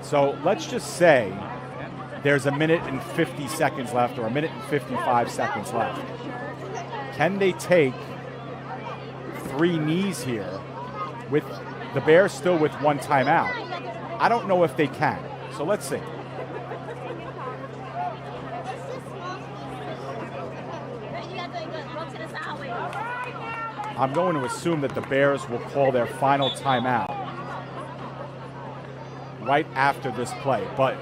So let's just say there's a minute and 50 seconds left or a minute and 55 seconds left. Can they take 3 knees here with the Bears still with one timeout? I don't know if they can. So let's see. I'm going to assume that the Bears will call their final timeout right after this play. But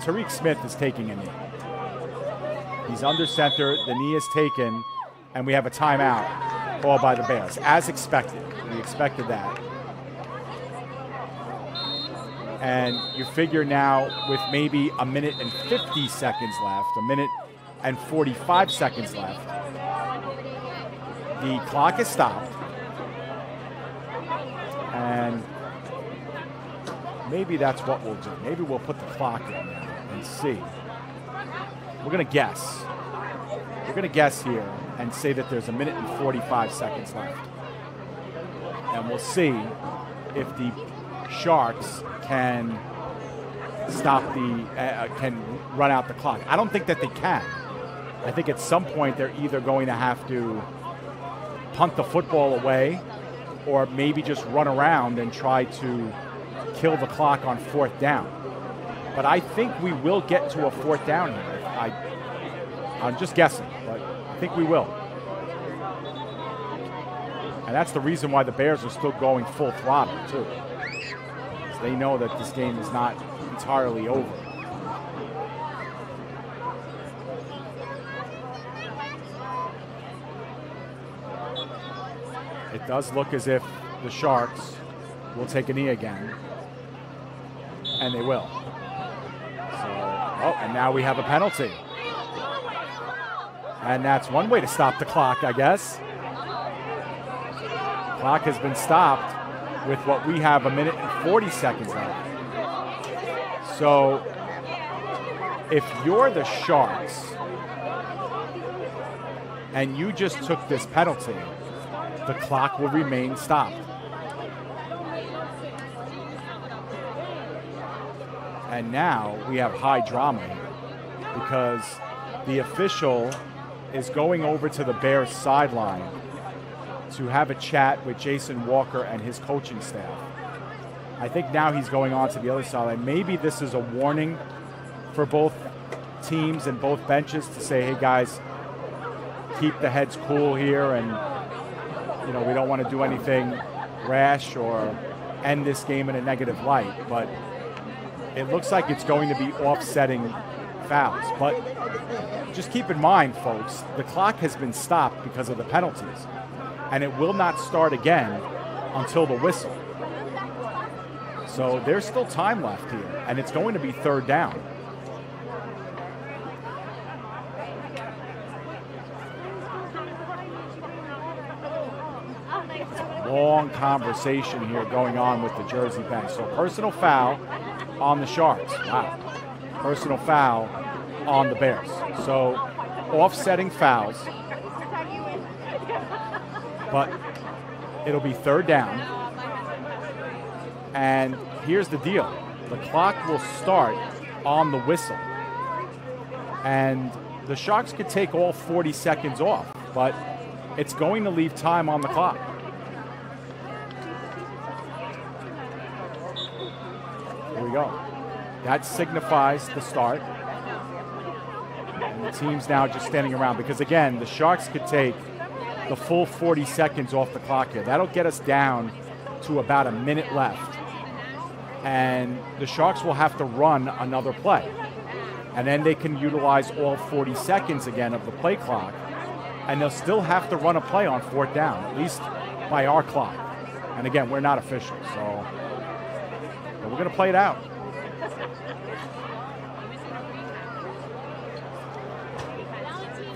Tariq Smith is taking a knee. He's under center. The knee is taken. And we have a timeout called by the Bears, as expected. We expected that. And you figure now with maybe a minute and 50 seconds left, a minute and 45 seconds left, the clock is stopped. And maybe that's what we'll do. Maybe we'll put the clock in now and see. We're going to guess. We're going to guess here and say that there's a minute and 45 seconds left. And we'll see if the Sharks can stop can run out the clock. I don't think that they can. I think at some point they're either going to have to punt the football away or maybe just run around and try to kill the clock on 4th down. But I think we will get to a 4th down here. I'm just guessing, but I think we will. And that's the reason why the Bears are still going full throttle, too. Because they know that this game is not entirely over. It does look as if the Sharks will take a knee again. And they will. And now we have a penalty. And that's one way to stop the clock, I guess. Clock has been stopped with what we have a minute and 40 seconds left. So if you're the Sharks and you just took this penalty, the clock will remain stopped. And now we have high drama here because the official is going over to the Bears sideline to have a chat with Jason Walker and his coaching staff. I think now he's going on to the other sideline. Maybe this is a warning for both teams and both benches to say, hey guys, keep the heads cool here, and we don't want to do anything rash or end this game in a negative light. But it looks like it's going to be offsetting fouls. But just keep in mind, folks, the clock has been stopped because of the penalties, and it will not start again until the whistle. So there's still time left here, and it's going to be 3rd down. Long conversation here going on with the Jersey bench. So personal foul on the Sharks. Wow. Personal foul on the Bears. So offsetting fouls. but it'll be third down. And here's the deal. The clock will start on the whistle. And the Sharks could take all 40 seconds off, but it's going to leave time on the clock. Here we go. That signifies the start. And the team's now just standing around because, again, the Sharks could take the full 40 seconds off the clock here. That'll get us down to about a minute left. And the Sharks will have to run another play. And then they can utilize all 40 seconds again of the play clock. And they'll still have to run a play on fourth down, at least by our clock. And again, we're not officials, so but we're going to play it out.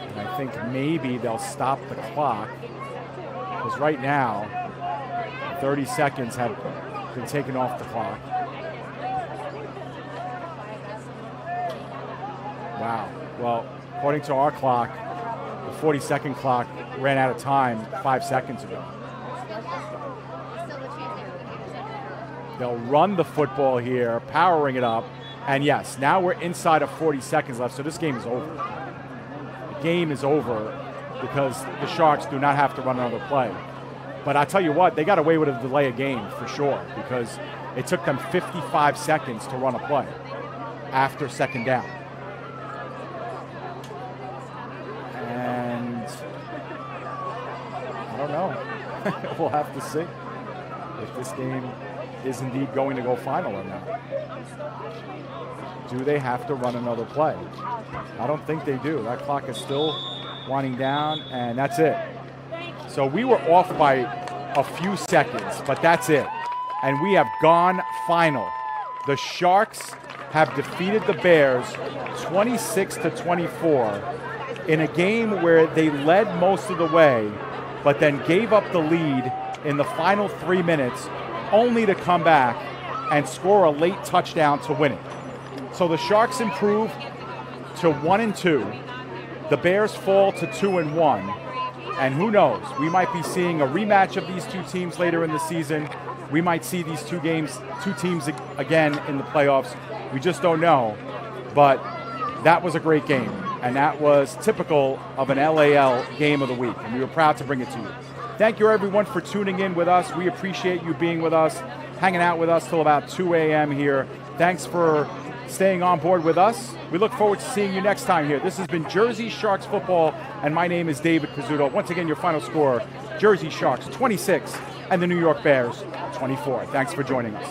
And I think maybe they'll stop the clock because right now 30 seconds have been taken off the clock. Wow. Well, according to our clock, the 40-second clock ran out of time 5 seconds ago. They'll run the football here, powering it up. And yes, now we're inside of 40 seconds left, so this game is over. The game is over because the Sharks do not have to run another play. But I tell you what, they got away with a delay of game for sure because it took them 55 seconds to run a play after second down. And I don't know. We'll have to see if this game is indeed going to go final or not. Do they have to run another play? I don't think they do. That clock is still winding down, and that's it. So we were off by a few seconds, but that's it. And we have gone final. The Sharks have defeated the Bears 26-24 in a game where they led most of the way, but then gave up the lead in the final 3 minutes, only to come back and score a late touchdown to win it. So the Sharks improve to 1-2. The Bears fall to 2-1. And who knows? We might be seeing a rematch of these two teams later in the season. We might see these two teams again in the playoffs. We just don't know. But that was a great game. And that was typical of an LAL game of the week. And we were proud to bring it to you. Thank you, everyone, for tuning in with us. We appreciate you being with us, hanging out with us till about 2 a.m. here. Thanks for staying on board with us. We look forward to seeing you next time here. This has been Jersey Sharks football, and my name is David Pizzuto. Once again, your final score, Jersey Sharks 26 and the New York Bears 24. Thanks for joining us.